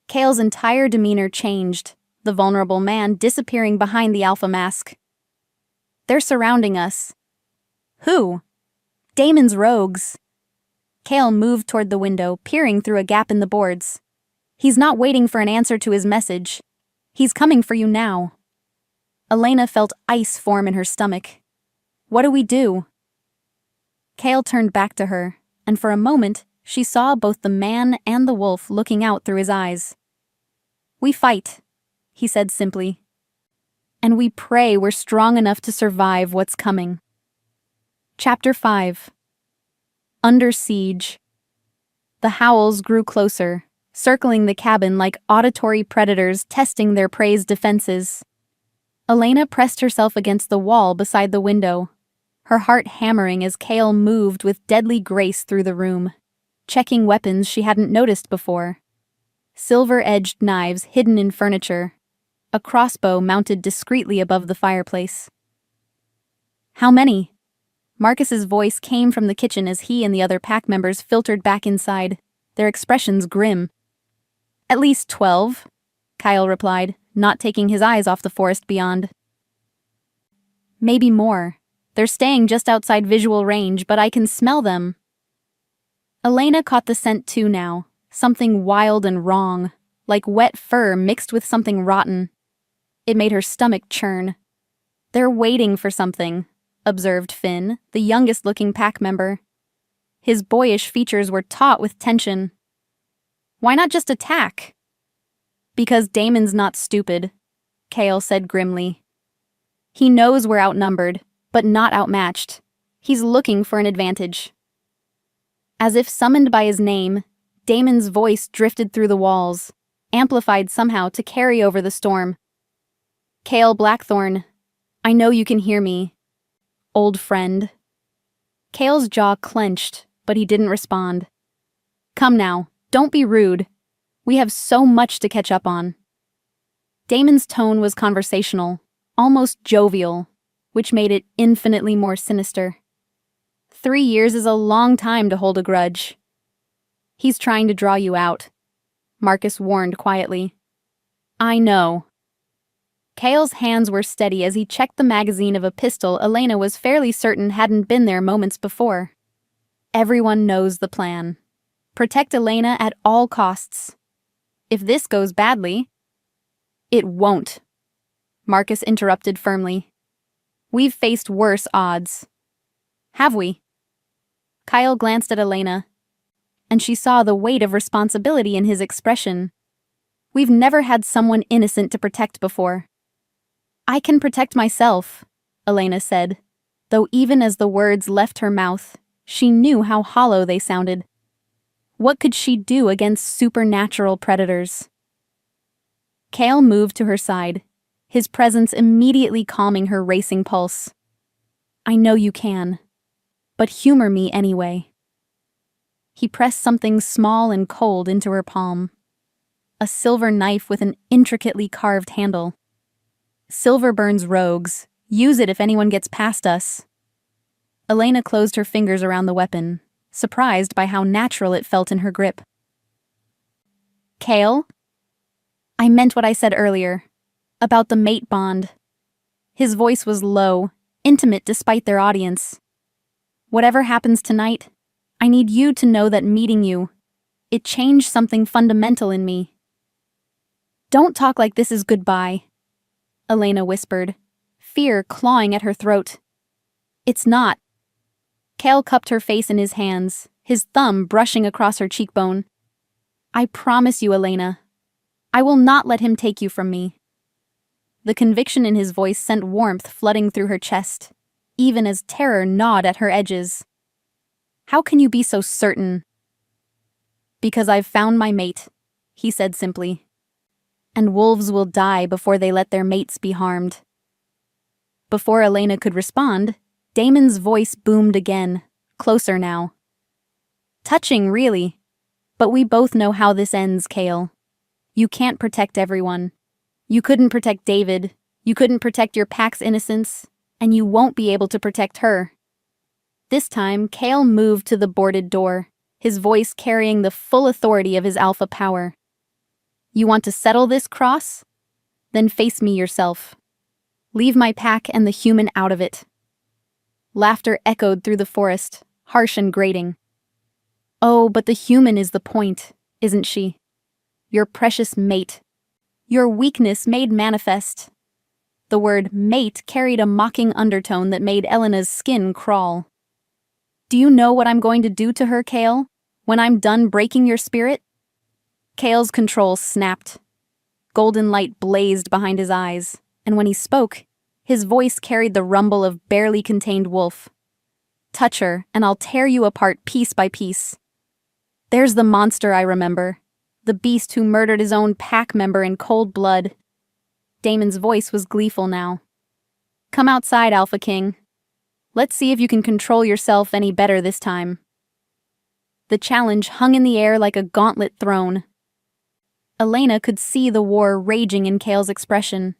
Kale's entire demeanor changed, the vulnerable man disappearing behind the alpha mask. They're surrounding us. Who? Damon's rogues. Kale moved toward the window, peering through a gap in the boards. He's not waiting for an answer to his message. He's coming for you now. Elena felt ice form in her stomach. What do we do? Kale turned back to her, and for a moment, she saw both the man and the wolf looking out through his eyes. We fight, he said simply. And we pray we're strong enough to survive what's coming. Chapter 5. Under Siege. The howls grew closer, circling the cabin like auditory predators testing their prey's defenses. Elena pressed herself against the wall beside the window, her heart hammering as Kale moved with deadly grace through the room, checking weapons she hadn't noticed before. Silver-edged knives hidden in furniture, a crossbow mounted discreetly above the fireplace. How many? Marcus's voice came from the kitchen as he and the other pack members filtered back inside, their expressions grim. At least 12, Kyle replied, not taking his eyes off the forest beyond. Maybe more. They're staying just outside visual range, but I can smell them. Elena caught the scent too now, something wild and wrong, like wet fur mixed with something rotten. It made her stomach churn. They're waiting for something, observed Finn, the youngest-looking pack member. His boyish features were taut with tension. Why not just attack? Because Damon's not stupid, Kale said grimly. He knows we're outnumbered, but not outmatched. He's looking for an advantage. As if summoned by his name, Damon's voice drifted through the walls, amplified somehow to carry over the storm. Kale Blackthorn, I know you can hear me. Old friend. Kale's jaw clenched, but he didn't respond. Come now, don't be rude. We have so much to catch up on. Damon's tone was conversational, almost jovial, which made it infinitely more sinister. 3 years is a long time to hold a grudge. He's trying to draw you out, Marcus warned quietly. I know. Kale's hands were steady as he checked the magazine of a pistol Elena was fairly certain hadn't been there moments before. Everyone knows the plan. Protect Elena at all costs. If this goes badly... It won't, Marcus interrupted firmly. We've faced worse odds. Have we? Kyle glanced at Elena, and she saw the weight of responsibility in his expression. We've never had someone innocent to protect before. I can protect myself, Elena said, though even as the words left her mouth, she knew how hollow they sounded. What could she do against supernatural predators? Kale moved to her side, his presence immediately calming her racing pulse. I know you can, but humor me anyway. He pressed something small and cold into her palm. A silver knife with an intricately carved handle. Silver burns rogues. Use it if anyone gets past us. Elena closed her fingers around the weapon, surprised by how natural it felt in her grip. Kale? I meant what I said earlier, about the mate bond. His voice was low, intimate despite their audience. Whatever happens tonight, I need you to know that meeting you, it changed something fundamental in me. Don't talk like this is goodbye, Elena whispered, fear clawing at her throat. It's not. Kale cupped her face in his hands, his thumb brushing across her cheekbone. I promise you, Elena, I will not let him take you from me. The conviction in his voice sent warmth flooding through her chest, even as terror gnawed at her edges. How can you be so certain? Because I've found my mate, he said simply. and wolves will die before they let their mates be harmed. Before Elena could respond, Damon's voice boomed again, closer now. Touching, really. But we both know how this ends, Kale. You can't protect everyone. You couldn't protect David, you couldn't protect your pack's innocence, and you won't be able to protect her. This time, Kale moved to the boarded door, his voice carrying the full authority of his alpha power. You want to settle this, Cross? Then face me yourself. Leave my pack and the human out of it. Laughter echoed through the forest, harsh and grating. Oh, but the human is the point, isn't she? Your precious mate. Your weakness made manifest. The word mate carried a mocking undertone that made Elena's skin crawl. Do you know what I'm going to do to her, Kale, when I'm done breaking your spirit? Kale's control snapped. Golden light blazed behind his eyes, and when he spoke, his voice carried the rumble of barely contained wolf. Touch her, and I'll tear you apart piece by piece. There's the monster I remember, the beast who murdered his own pack member in cold blood. Damon's voice was gleeful now. Come outside, Alpha King. Let's see if you can control yourself any better this time. The challenge hung in the air like a gauntlet thrown. Elena could see the war raging in Kale's expression,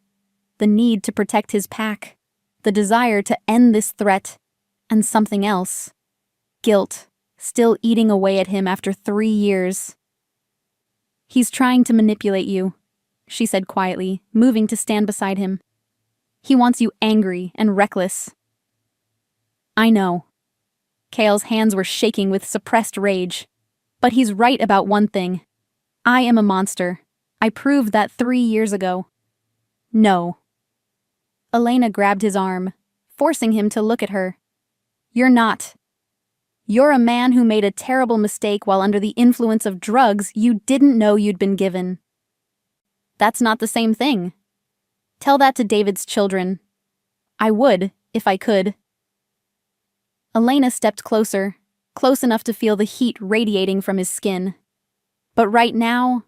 the need to protect his pack, the desire to end this threat, and something else. Guilt, still eating away at him after 3 years. He's trying to manipulate you, she said quietly, moving to stand beside him. He wants you angry and reckless. I know. Kale's hands were shaking with suppressed rage. But he's right about one thing. I am a monster. I proved that 3 years ago. No. Elena grabbed his arm, forcing him to look at her. You're not. You're a man who made a terrible mistake while under the influence of drugs you didn't know you'd been given. That's not the same thing. Tell that to David's children. I would, if I could. Elena stepped closer, close enough to feel the heat radiating from his skin. But right now,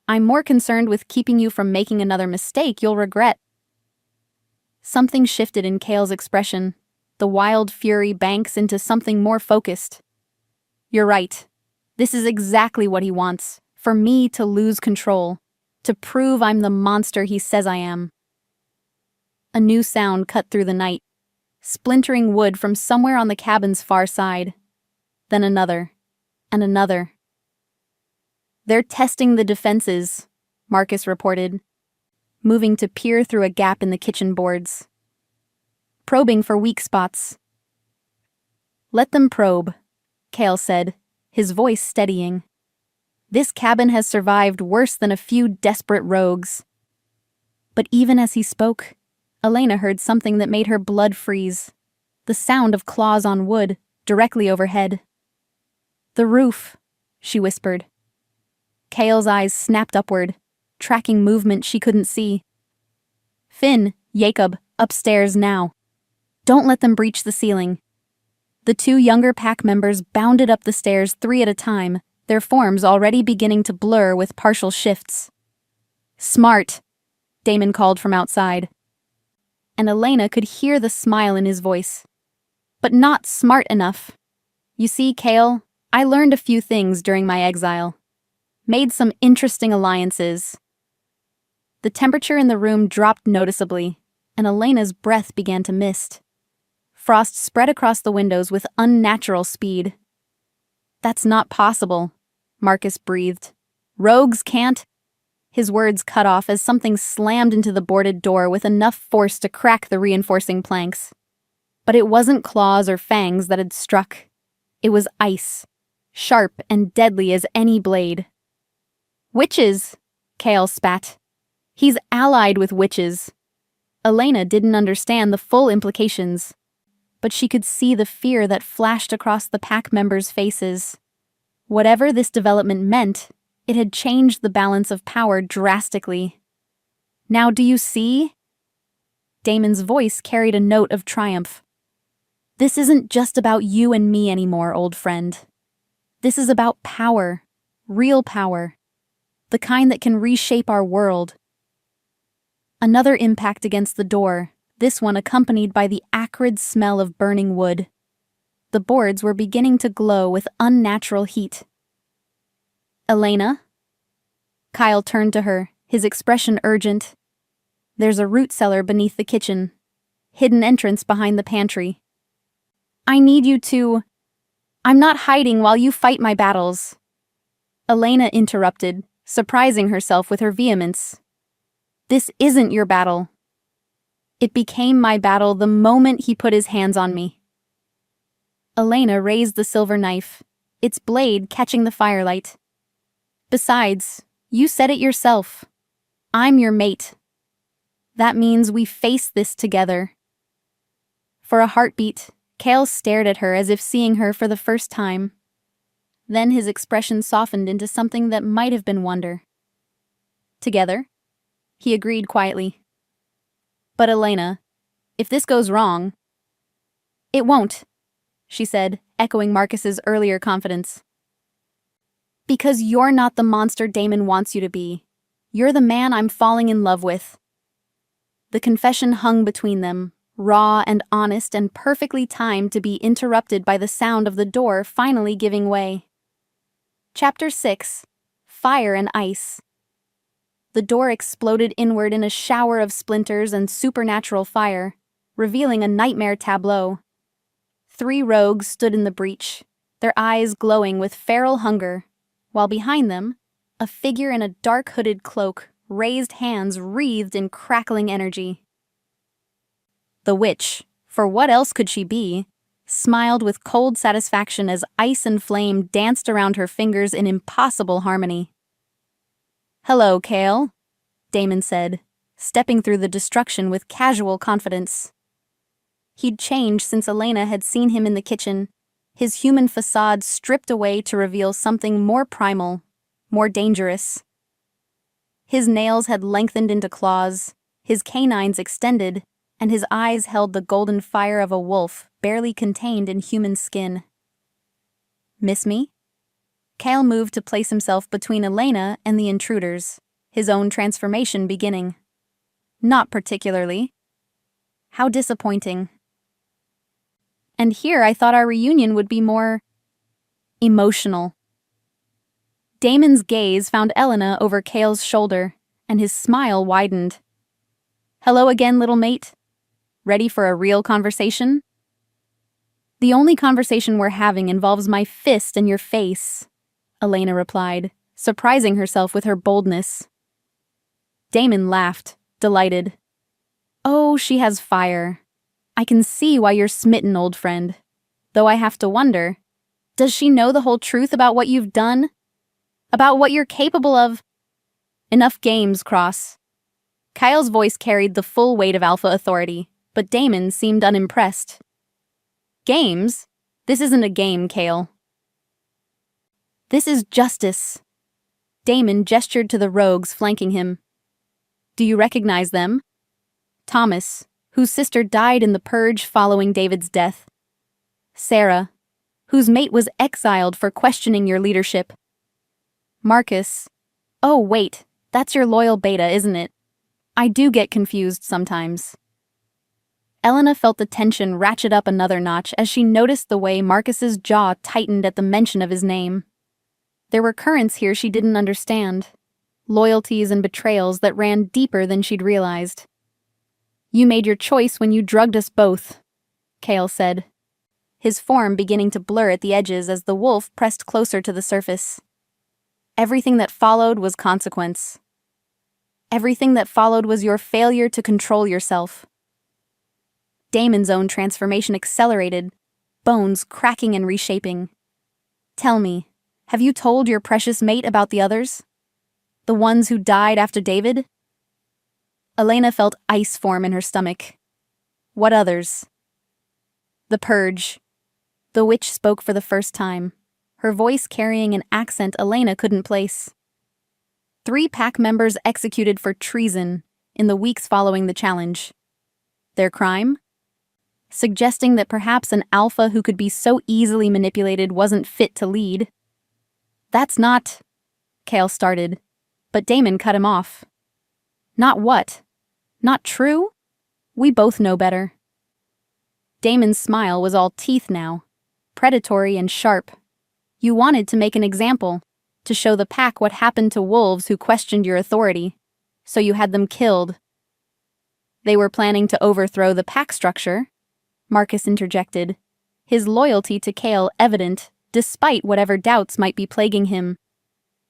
I'm more concerned with keeping you from making another mistake you'll regret. Something shifted in Kale's expression. The wild fury banks into something more focused. You're right. This is exactly what he wants, for me to lose control, to prove I'm the monster he says I am. A new sound cut through the night, splintering wood from somewhere on the cabin's far side. Then another, and another. They're testing the defenses, Marcus reported, moving to peer through a gap in the kitchen boards. Probing for weak spots. Let them probe, Kale said, his voice steadying. This cabin has survived worse than a few desperate rogues. But even as he spoke, Elena heard something that made her blood freeze. The sound of claws on wood, directly overhead. The roof, she whispered. Kale's eyes snapped upward, tracking movement she couldn't see. Finn, Jacob, upstairs now. Don't let them breach the ceiling. The 2 younger pack members bounded up the stairs 3 at a time, their forms already beginning to blur with partial shifts. Smart, Damon called from outside. And Elena could hear the smile in his voice. But not smart enough. You see, Kale, I learned a few things during my exile. Made some interesting alliances. The temperature in the room dropped noticeably, and Elena's breath began to mist. Frost spread across the windows with unnatural speed. That's not possible, Marcus breathed. Rogues can't. His words cut off as something slammed into the boarded door with enough force to crack the reinforcing planks. But it wasn't claws or fangs that had struck. It was ice, sharp and deadly as any blade. Witches, Kale spat. He's allied with witches. Elena didn't understand the full implications, but she could see the fear that flashed across the pack members' faces. Whatever this development meant, it had changed the balance of power drastically. Now do you see? Damon's voice carried a note of triumph. This isn't just about you and me anymore, old friend. This is about power, real power. The kind that can reshape our world, Another impact against the door, this one accompanied by the acrid smell of burning wood. The boards were beginning to glow with unnatural heat. "Elena?" Kyle turned to her, his expression urgent. "There's a root cellar beneath the kitchen. Hidden entrance behind the pantry. I need you to... I'm not hiding while you fight my battles." Elena interrupted, surprising herself with her vehemence. "This isn't your battle. It became my battle the moment he put his hands on me." Elena raised the silver knife, its blade catching the firelight. "Besides, you said it yourself. I'm your mate. That means we face this together." For a heartbeat, Kale stared at her as if seeing her for the first time. Then his expression softened into something that might have been wonder. "Together?" he agreed quietly. "But Elena, if this goes wrong..." "It won't," she said, echoing Marcus's earlier confidence. "Because you're not the monster Damon wants you to be. You're the man I'm falling in love with." The confession hung between them, raw and honest and perfectly timed to be interrupted by the sound of the door finally giving way. Chapter 6: Fire and Ice. The door exploded inward in a shower of splinters and supernatural fire, revealing a nightmare tableau. 3 rogues stood in the breach, their eyes glowing with feral hunger, while behind them, a figure in a dark hooded cloak, raised hands wreathed in crackling energy. The witch, for what else could she be, smiled with cold satisfaction as ice and flame danced around her fingers in impossible harmony. "Hello, Kale," Damon said, stepping through the destruction with casual confidence. He'd changed since Elena had seen him in the kitchen, his human facade stripped away to reveal something more primal, more dangerous. His nails had lengthened into claws, his canines extended, and his eyes held the golden fire of a wolf barely contained in human skin. "Miss me?" Kale moved to place himself between Elena and the intruders, his own transformation beginning. "Not particularly." "How disappointing." "And here I thought our reunion would be more... emotional." Damon's gaze found Elena over Kale's shoulder, and his smile widened. "Hello again, little mate. Ready for a real conversation?" "The only conversation we're having involves my fist and your face," Elena replied, surprising herself with her boldness. Damon laughed, delighted. "Oh, she has fire. I can see why you're smitten, old friend. Though I have to wonder, does she know the whole truth about what you've done? About what you're capable of?" "Enough games, Cross." Kyle's voice carried the full weight of alpha authority, but Damon seemed unimpressed. "Games? This isn't a game, Kale." "This is justice." Damon gestured to the rogues flanking him. "Do you recognize them?" "Thomas, whose sister died in the purge following David's death. Sarah, whose mate was exiled for questioning your leadership. Marcus. Oh, wait, that's your loyal beta, isn't it? I do get confused sometimes." Elena felt the tension ratchet up another notch as she noticed the way Marcus's jaw tightened at the mention of his name. There were currents here she didn't understand, loyalties and betrayals that ran deeper than she'd realized. "You made your choice when you drugged us both," Kale said, his form beginning to blur at the edges as the wolf pressed closer to the surface. "Everything that followed was consequence. Everything that followed was your failure to control yourself." Damon's own transformation accelerated, bones cracking and reshaping. "Tell me, have you told your precious mate about the others? The ones who died after David?" Elena felt ice form in her stomach. "What others?" "The purge." The witch spoke for the first time, her voice carrying an accent Elena couldn't place. 3 pack members executed for treason in the weeks following the challenge. Their crime? Suggesting that perhaps an alpha who could be so easily manipulated wasn't fit to lead. "That's not..." Kale started, but Damon cut him off. "Not what?" Not true? We both know better. Damon's smile was all teeth now, predatory and sharp. You wanted to make an example, to show the pack what happened to wolves who questioned your authority, so you had them killed. They were planning to overthrow the pack structure, Marcus interjected, his loyalty to Kale evident despite whatever doubts might be plaguing him.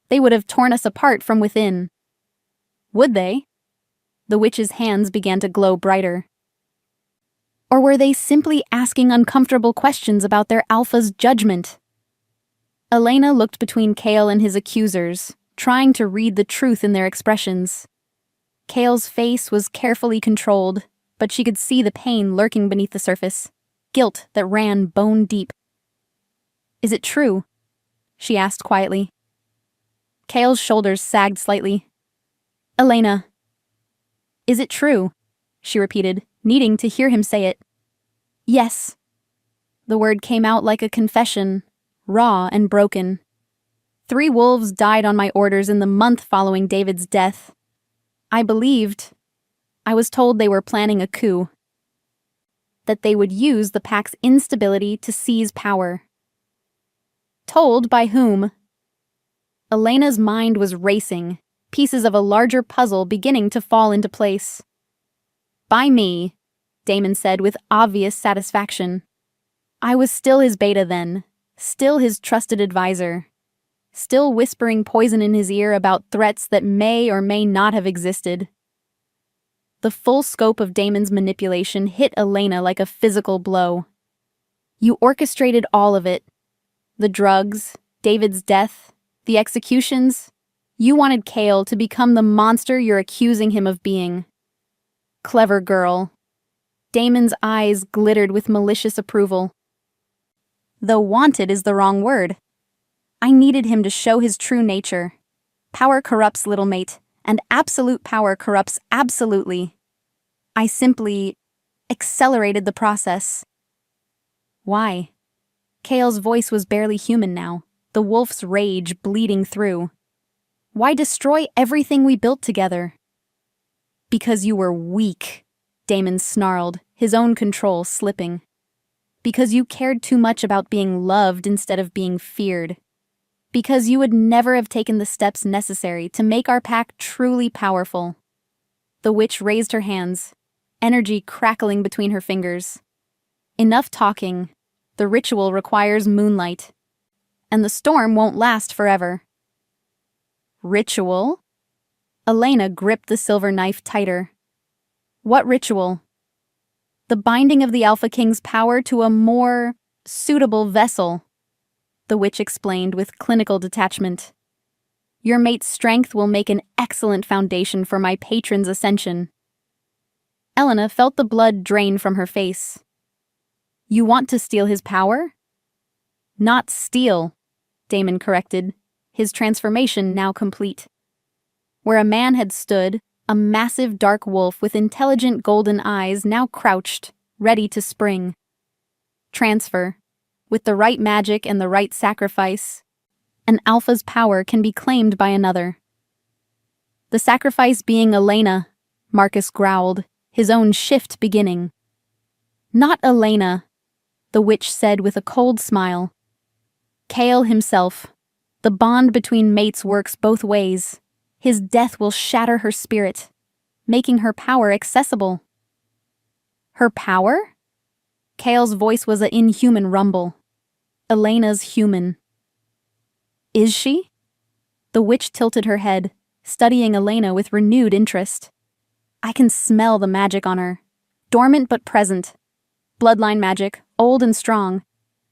They would have torn us apart from within. Would they? The witch's hands began to glow brighter. Or were they simply asking uncomfortable questions about their alpha's judgment? Elena looked between Kale and his accusers, trying to read the truth in their expressions. Kale's face was carefully controlled, but she could see the pain lurking beneath the surface, guilt that ran bone deep. Is it true? She asked quietly. Kale's shoulders sagged slightly. Elena. Is it true? She repeated, needing to hear him say it. Yes. The word came out like a confession, raw and broken. 3 wolves died on my orders in the month following David's death. I believed. I was told they were planning a coup. That they would use the pack's instability to seize power. Told by whom? Elena's mind was racing, pieces of a larger puzzle beginning to fall into place. By me, Damon said with obvious satisfaction. I was still his beta then, still his trusted advisor, still whispering poison in his ear about threats that may or may not have existed. The full scope of Damon's manipulation hit Elena like a physical blow. You orchestrated all of it. The drugs, David's death, the executions. You wanted Kale to become the monster you're accusing him of being. Clever girl. Damon's eyes glittered with malicious approval. Though wanted is the wrong word. I needed him to show his true nature. Power corrupts, little mate, and absolute power corrupts absolutely. I simply accelerated the process. Why? Kale's voice was barely human now, the wolf's rage bleeding through. Why destroy everything we built together? Because you were weak, Damon snarled, his own control slipping. Because you cared too much about being loved instead of being feared. Because you would never have taken the steps necessary to make our pack truly powerful. The witch raised her hands, energy crackling between her fingers. Enough talking. The ritual requires moonlight. And the storm won't last forever. Ritual? Elena gripped the silver knife tighter. What ritual? The binding of the Alpha King's power to a more suitable vessel, the witch explained with clinical detachment. Your mate's strength will make an excellent foundation for my patron's ascension. Elena felt the blood drain from her face. You want to steal his power? Not steal, Damon corrected, his transformation now complete. Where a man had stood, a massive dark wolf with intelligent golden eyes now crouched, ready to spring. Transfer. With the right magic and the right sacrifice, an alpha's power can be claimed by another. The sacrifice being Elena, Marcus growled, his own shift beginning. Not Elena, the witch said with a cold smile. Kale himself. The bond between mates works both ways. His death will shatter her spirit, making her power accessible. Her power? Kale's voice was an inhuman rumble. Elena's human. Is she? The witch tilted her head, studying Elena with renewed interest. I can smell the magic on her. Dormant but present. Bloodline magic, old and strong.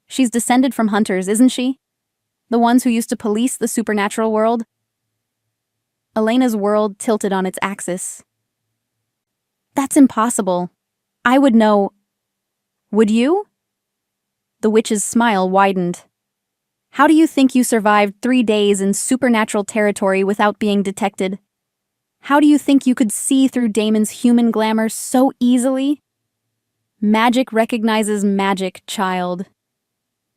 She's descended from hunters, isn't she? The ones who used to police the supernatural world? Elena's world tilted on its axis. That's impossible. I would know. Would you? The witch's smile widened. How do you think you survived 3 days in supernatural territory without being detected? How do you think you could see through Damon's human glamour so easily? Magic recognizes magic, child.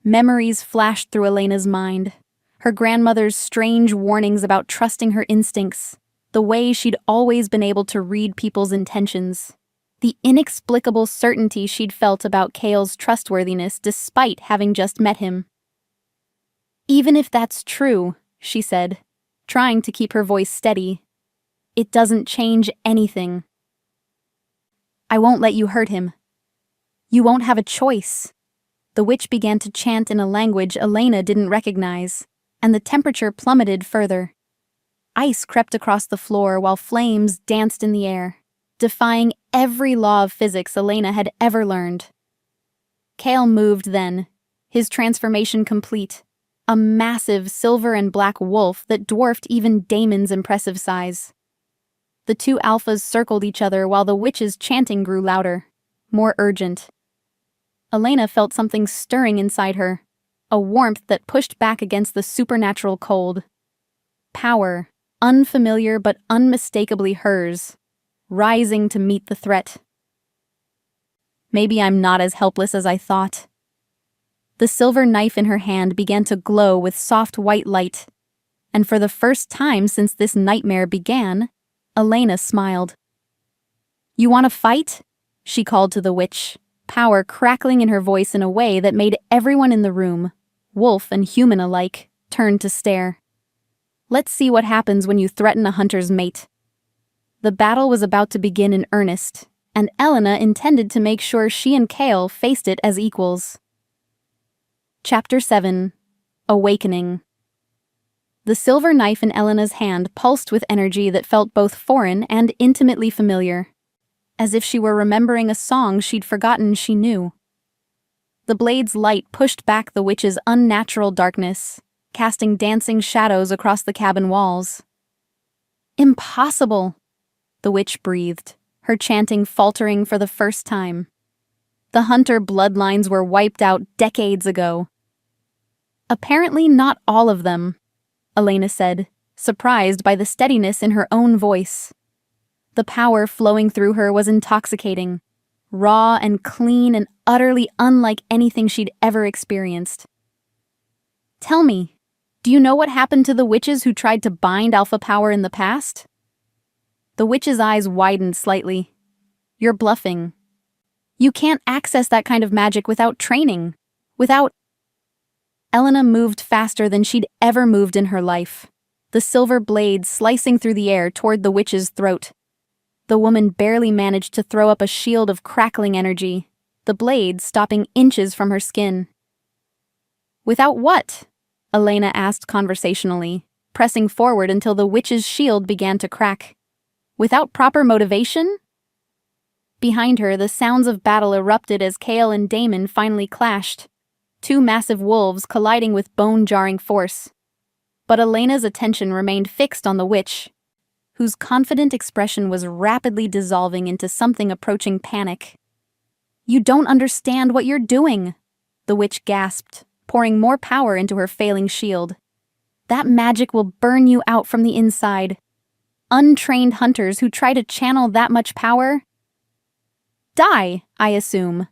Memories flashed through Elena's mind. Her grandmother's strange warnings about trusting her instincts. The way she'd always been able to read people's intentions. The inexplicable certainty she'd felt about Kale's trustworthiness despite having just met him. "Even if that's true," she said, trying to keep her voice steady, "it doesn't change anything. I won't let you hurt him. You won't have a choice." The witch began to chant in a language Elena didn't recognize, and the temperature plummeted further. Ice crept across the floor while flames danced in the air, defying every law of physics Elena had ever learned. Kale moved then, his transformation complete, a massive silver and black wolf that dwarfed even Damon's impressive size. The two alphas circled each other while the witch's chanting grew louder, more urgent. Elena felt something stirring inside her, a warmth that pushed back against the supernatural cold. Power, unfamiliar but unmistakably hers, rising to meet the threat. Maybe I'm not as helpless as I thought. The silver knife in her hand began to glow with soft white light, and for the first time since this nightmare began, Elena smiled. "You want to fight?" she called to the witch, power crackling in her voice in a way that made everyone in the room, wolf and human alike, turn to stare. "Let's see what happens when you threaten a hunter's mate." The battle was about to begin in earnest, and Elena intended to make sure she and Kale faced it as equals. Chapter 7. Awakening. The silver knife in Elena's hand pulsed with energy that felt both foreign and intimately familiar, as if she were remembering a song she'd forgotten she knew. The blade's light pushed back the witch's unnatural darkness, casting dancing shadows across the cabin walls. "Impossible!" the witch breathed, her chanting faltering for the first time. The hunter bloodlines were wiped out decades ago. "Apparently not all of them," Elena said, surprised by the steadiness in her own voice. The power flowing through her was intoxicating, raw and clean and utterly unlike anything she'd ever experienced. "Tell me, do you know what happened to the witches who tried to bind alpha power in the past?" The witch's eyes widened slightly. "You're bluffing. You can't access that kind of magic without training, without—" Elena moved faster than she'd ever moved in her life, the silver blade slicing through the air toward the witch's throat. The woman barely managed to throw up a shield of crackling energy, the blade stopping inches from her skin. "Without what?" Elena asked conversationally, pressing forward until the witch's shield began to crack. "Without proper motivation?" Behind her, the sounds of battle erupted as Kale and Damon finally clashed, two massive wolves colliding with bone-jarring force. But Elena's attention remained fixed on the witch, whose confident expression was rapidly dissolving into something approaching panic. "You don't understand what you're doing," the witch gasped, pouring more power into her failing shield. "That magic will burn you out from the inside. Untrained hunters who try to channel that much power die, I assume."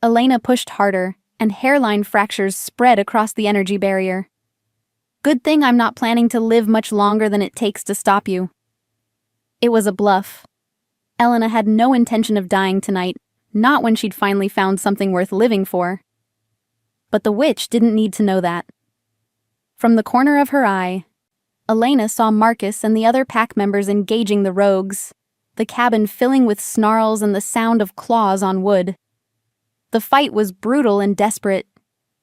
Elena pushed harder, and hairline fractures spread across the energy barrier. "Good thing I'm not planning to live much longer than it takes to stop you." It was a bluff. Elena had no intention of dying tonight, not when she'd finally found something worth living for. But the witch didn't need to know that. From the corner of her eye, Elena saw Marcus and the other pack members engaging the rogues, the cabin filling with snarls and the sound of claws on wood. The fight was brutal and desperate,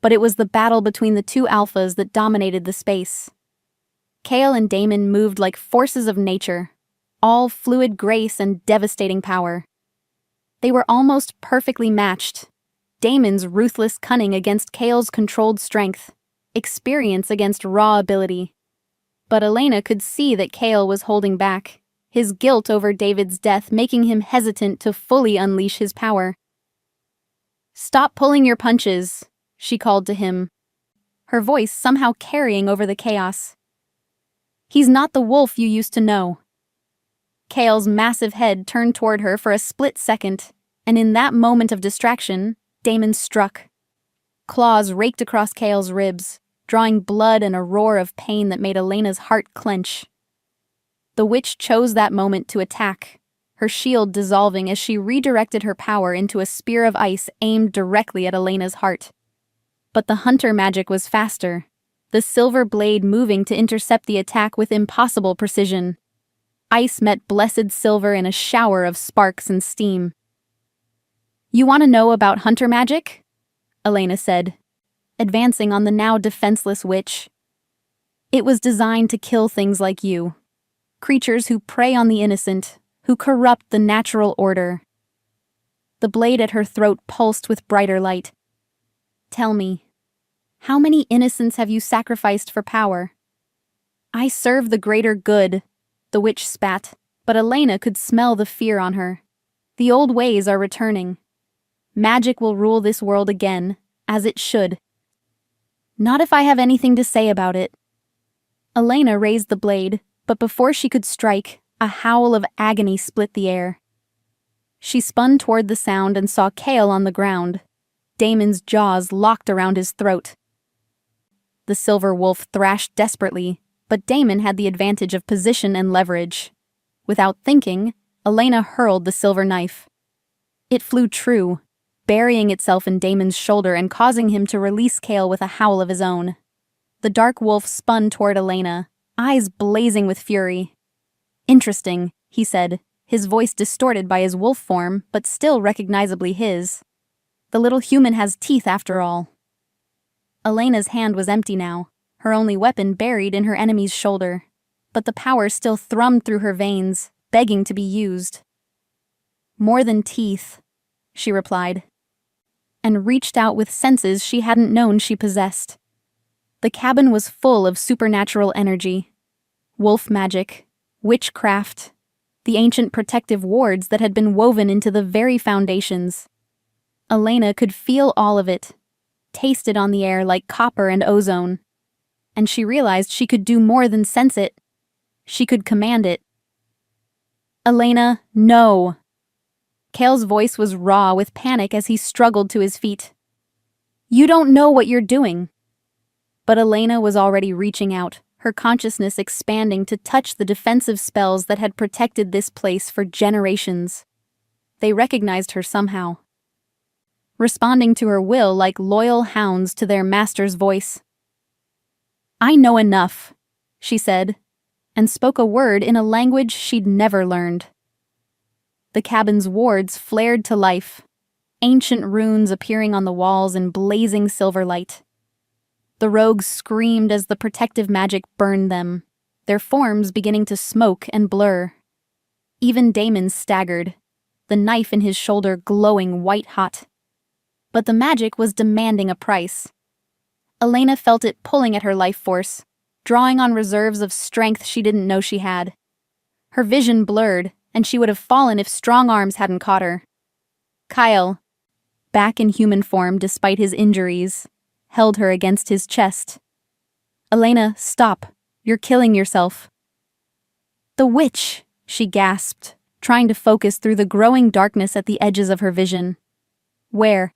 but it was the battle between the two alphas that dominated the space. Kale and Damon moved like forces of nature, all fluid grace and devastating power. They were almost perfectly matched, Damon's ruthless cunning against Kale's controlled strength, experience against raw ability. But Elena could see that Kale was holding back, his guilt over David's death making him hesitant to fully unleash his power. "Stop pulling your punches," she called to him, her voice somehow carrying over the chaos. "He's not the wolf you used to know." Kale's massive head turned toward her for a split second, and in that moment of distraction, Damon struck. Claws raked across Kale's ribs, drawing blood and a roar of pain that made Elena's heart clench. The witch chose that moment to attack, her shield dissolving as she redirected her power into a spear of ice aimed directly at Elena's heart. But the hunter magic was faster, the silver blade moving to intercept the attack with impossible precision. Ice met blessed silver in a shower of sparks and steam. "You want to know about hunter magic?" Elena said, advancing on the now defenseless witch. "It was designed to kill things like you. Creatures who prey on the innocent, who corrupt the natural order." The blade at her throat pulsed with brighter light. "Tell me, how many innocents have you sacrificed for power?" "I serve the greater good," the witch spat, but Elena could smell the fear on her. "The old ways are returning. Magic will rule this world again, as it should." "Not if I have anything to say about it." Elena raised the blade, but before she could strike, a howl of agony split the air. She spun toward the sound and saw Kale on the ground, Damon's jaws locked around his throat. The silver wolf thrashed desperately, but Damon had the advantage of position and leverage. Without thinking, Elena hurled the silver knife. It flew true, burying itself in Damon's shoulder and causing him to release Kale with a howl of his own. The dark wolf spun toward Elena, eyes blazing with fury. "Interesting," he said, his voice distorted by his wolf form, but still recognizably his. "The little human has teeth after all." Elena's hand was empty now, her only weapon buried in her enemy's shoulder. But the power still thrummed through her veins, begging to be used. "More than teeth," she replied, and reached out with senses she hadn't known she possessed. The cabin was full of supernatural energy. Wolf magic, witchcraft, the ancient protective wards that had been woven into the very foundations. Elena could feel all of it, taste it on the air like copper and ozone. And she realized she could do more than sense it. She could command it. "Elena, no!" Kale's voice was raw with panic as he struggled to his feet. "You don't know what you're doing." But Elena was already reaching out, her consciousness expanding to touch the defensive spells that had protected this place for generations. They recognized her somehow, responding to her will like loyal hounds to their master's voice. "I know enough," she said, and spoke a word in a language she'd never learned. The cabin's wards flared to life, ancient runes appearing on the walls in blazing silver light. The rogues screamed as the protective magic burned them, their forms beginning to smoke and blur. Even Damon staggered, the knife in his shoulder glowing white-hot. But the magic was demanding a price. Elena felt it pulling at her life force, drawing on reserves of strength she didn't know she had. Her vision blurred, and she would have fallen if strong arms hadn't caught her. Kyle, back in human form despite his injuries, held her against his chest. "Elena, stop. You're killing yourself." "The witch," she gasped, trying to focus through the growing darkness at the edges of her vision. "Where?"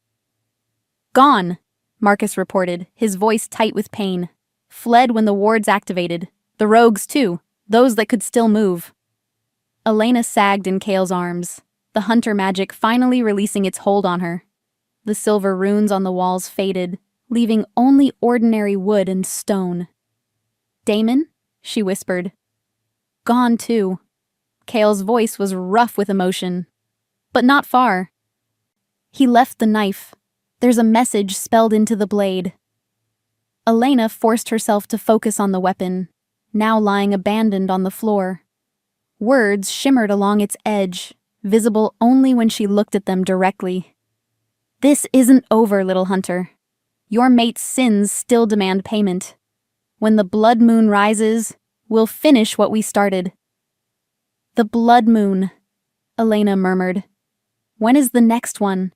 "Gone," Marcus reported, his voice tight with pain. "Fled when the wards activated. The rogues, too, those that could still move." Elena sagged in Kale's arms, the hunter magic finally releasing its hold on her. The silver runes on the walls faded, leaving only ordinary wood and stone. "Damon?" she whispered. "Gone, too." Kale's voice was rough with emotion. "But not far. He left the knife. There's a message spelled into the blade." Elena forced herself to focus on the weapon, now lying abandoned on the floor. Words shimmered along its edge, visible only when she looked at them directly. "This isn't over, little hunter. Your mate's sins still demand payment. When the blood moon rises, we'll finish what we started." "The blood moon," Elena murmured. "When is the next one?"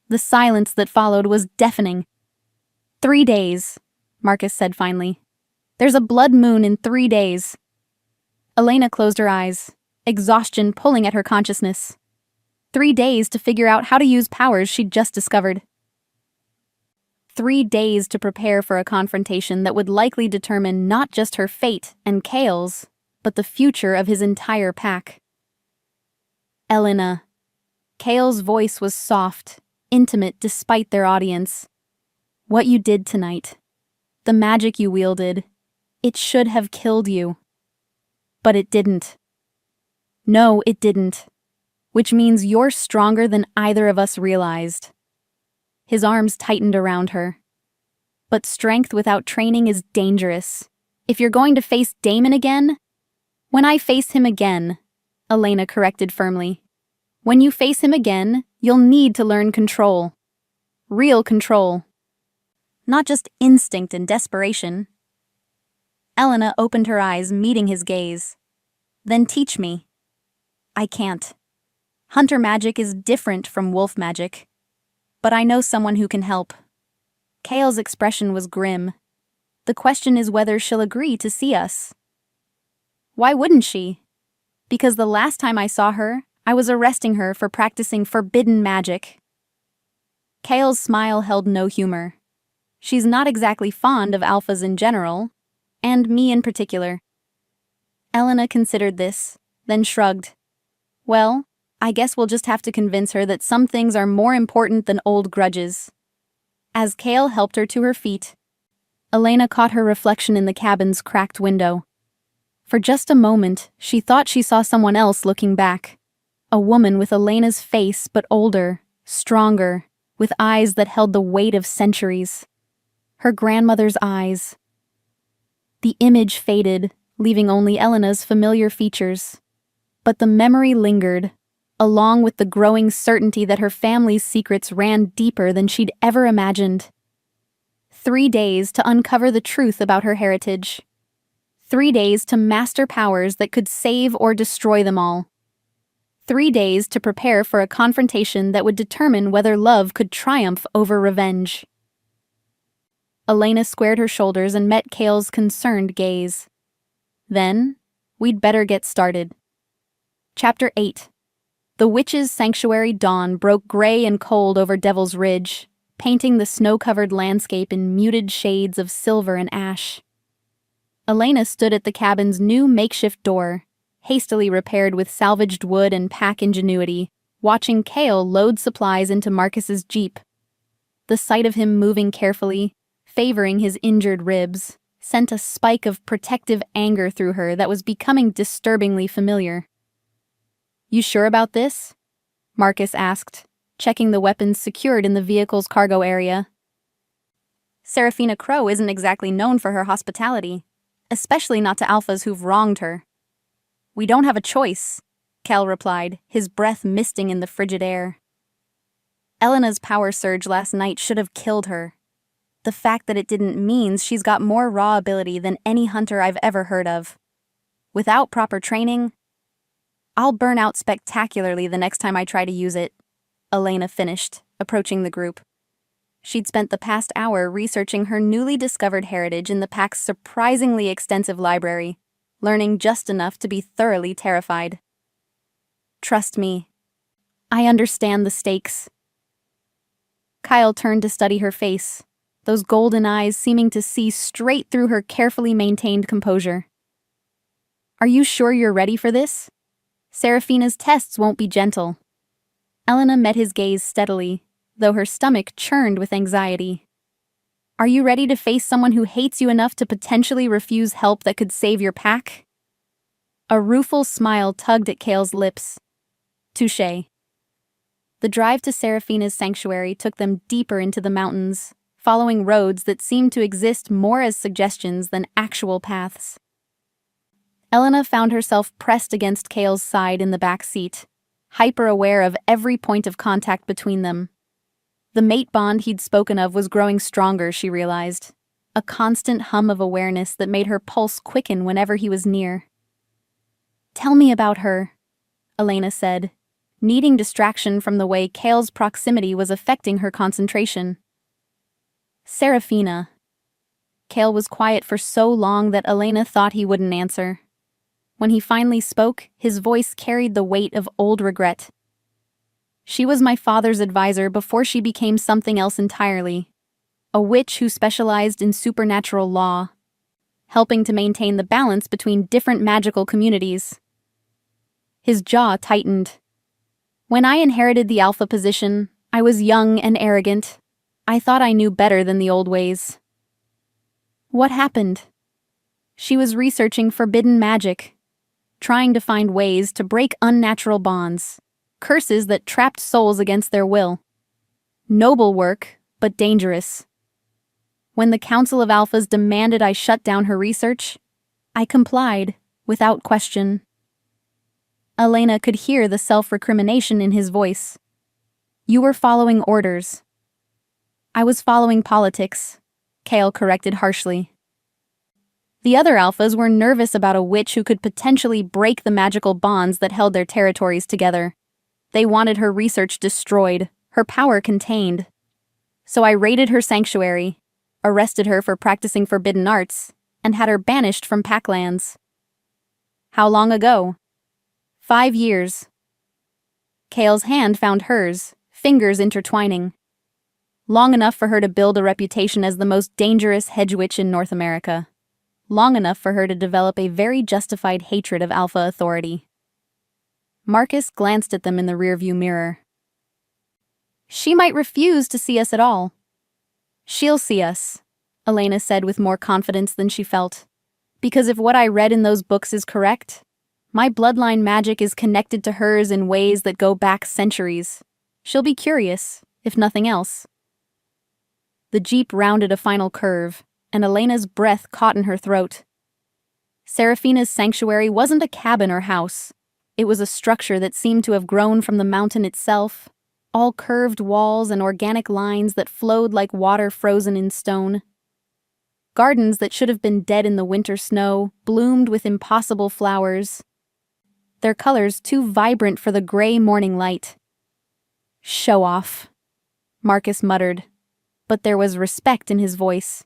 The silence that followed was deafening. 3 days, Marcus said finally. "There's a blood moon in 3 days." Elena closed her eyes, exhaustion pulling at her consciousness. 3 days to figure out how to use powers she'd just discovered. 3 days to prepare for a confrontation that would likely determine not just her fate and Kale's, but the future of his entire pack. Elena. Kale's voice was soft, intimate despite their audience. What you did tonight, the magic you wielded, it should have killed you. But it didn't. No, it didn't. Which means you're stronger than either of us realized. His arms tightened around her. But strength without training is dangerous. If you're going to face Damon again... When I face him again, Elena corrected firmly. When you face him again, you'll need to learn control. Real control. Not just instinct and desperation. Elena opened her eyes, meeting his gaze. Then teach me. I can't. Hunter magic is different from wolf magic. But I know someone who can help. Kale's expression was grim. The question is whether she'll agree to see us. Why wouldn't she? Because the last time I saw her, I was arresting her for practicing forbidden magic. Kale's smile held no humor. She's not exactly fond of alphas in general, and me in particular. Elena considered this, then shrugged. Well, I guess we'll just have to convince her that some things are more important than old grudges. As Kale helped her to her feet, Elena caught her reflection in the cabin's cracked window. For just a moment, she thought she saw someone else looking back. A woman with Elena's face, but older, stronger, with eyes that held the weight of centuries. Her grandmother's eyes. The image faded, leaving only Elena's familiar features. But the memory lingered, along with the growing certainty that her family's secrets ran deeper than she'd ever imagined. 3 days to uncover the truth about her heritage. 3 days to master powers that could save or destroy them all. 3 days to prepare for a confrontation that would determine whether love could triumph over revenge. Elena squared her shoulders and met Kale's concerned gaze. Then, we'd better get started. Chapter 8. The witch's sanctuary dawn broke gray and cold over Devil's Ridge, painting the snow-covered landscape in muted shades of silver and ash. Elena stood at the cabin's new makeshift door, hastily repaired with salvaged wood and pack ingenuity, watching Kale load supplies into Marcus's jeep. The sight of him moving carefully, favoring his injured ribs, sent a spike of protective anger through her that was becoming disturbingly familiar. You sure about this? Marcus asked, checking the weapons secured in the vehicle's cargo area. Seraphina Crow isn't exactly known for her hospitality, especially not to alphas who've wronged her. We don't have a choice, Kel replied, his breath misting in the frigid air. Elena's power surge last night should have killed her. The fact that it didn't means she's got more raw ability than any hunter I've ever heard of. Without proper training, I'll burn out spectacularly the next time I try to use it, Elena finished, approaching the group. She'd spent the past hour researching her newly discovered heritage in the pack's surprisingly extensive library, learning just enough to be thoroughly terrified. Trust me, I understand the stakes. Kyle turned to study her face, those golden eyes seeming to see straight through her carefully maintained composure. Are you sure you're ready for this? Seraphina's tests won't be gentle. Elena met his gaze steadily, though her stomach churned with anxiety. Are you ready to face someone who hates you enough to potentially refuse help that could save your pack? A rueful smile tugged at Kale's lips. Touché. The drive to Seraphina's sanctuary took them deeper into the mountains, following roads that seemed to exist more as suggestions than actual paths. Elena found herself pressed against Kale's side in the back seat, hyper-aware of every point of contact between them. The mate bond he'd spoken of was growing stronger, she realized, a constant hum of awareness that made her pulse quicken whenever he was near. Tell me about her, Elena said, needing distraction from the way Kale's proximity was affecting her concentration. Seraphina. Kale was quiet for so long that Elena thought he wouldn't answer. When he finally spoke, his voice carried the weight of old regret. She was my father's advisor before she became something else entirely. A witch who specialized in supernatural law. helping to maintain the balance between different magical communities. His jaw tightened. When I inherited the alpha position, I was young and arrogant. I thought I knew better than the old ways. What happened? She was researching forbidden magic, trying to find ways to break unnatural bonds, curses that trapped souls against their will. Noble work, but dangerous. When the Council of Alphas demanded I shut down her research, I complied, without question. Elena could hear the self-recrimination in his voice. You were following orders. I was following politics, Kale corrected harshly. The other alphas were nervous about a witch who could potentially break the magical bonds that held their territories together. They wanted her research destroyed, her power contained. So I raided her sanctuary, arrested her for practicing forbidden arts, and had her banished from Packlands. How long ago? 5 years. Kale's hand found hers, fingers intertwining. Long enough for her to build a reputation as the most dangerous hedge witch in North America. Long enough for her to develop a very justified hatred of alpha authority. Marcus glanced at them in the rearview mirror. She might refuse to see us at all. She'll see us, Elena said with more confidence than she felt. Because if what I read in those books is correct, my bloodline magic is connected to hers in ways that go back centuries. She'll be curious, if nothing else. The jeep rounded a final curve, and Elena's breath caught in her throat. Seraphina's sanctuary wasn't a cabin or house. It was a structure that seemed to have grown from the mountain itself, all curved walls and organic lines that flowed like water frozen in stone. Gardens that should have been dead in the winter snow bloomed with impossible flowers, their colors too vibrant for the gray morning light. Show off, Marcus muttered, but there was respect in his voice.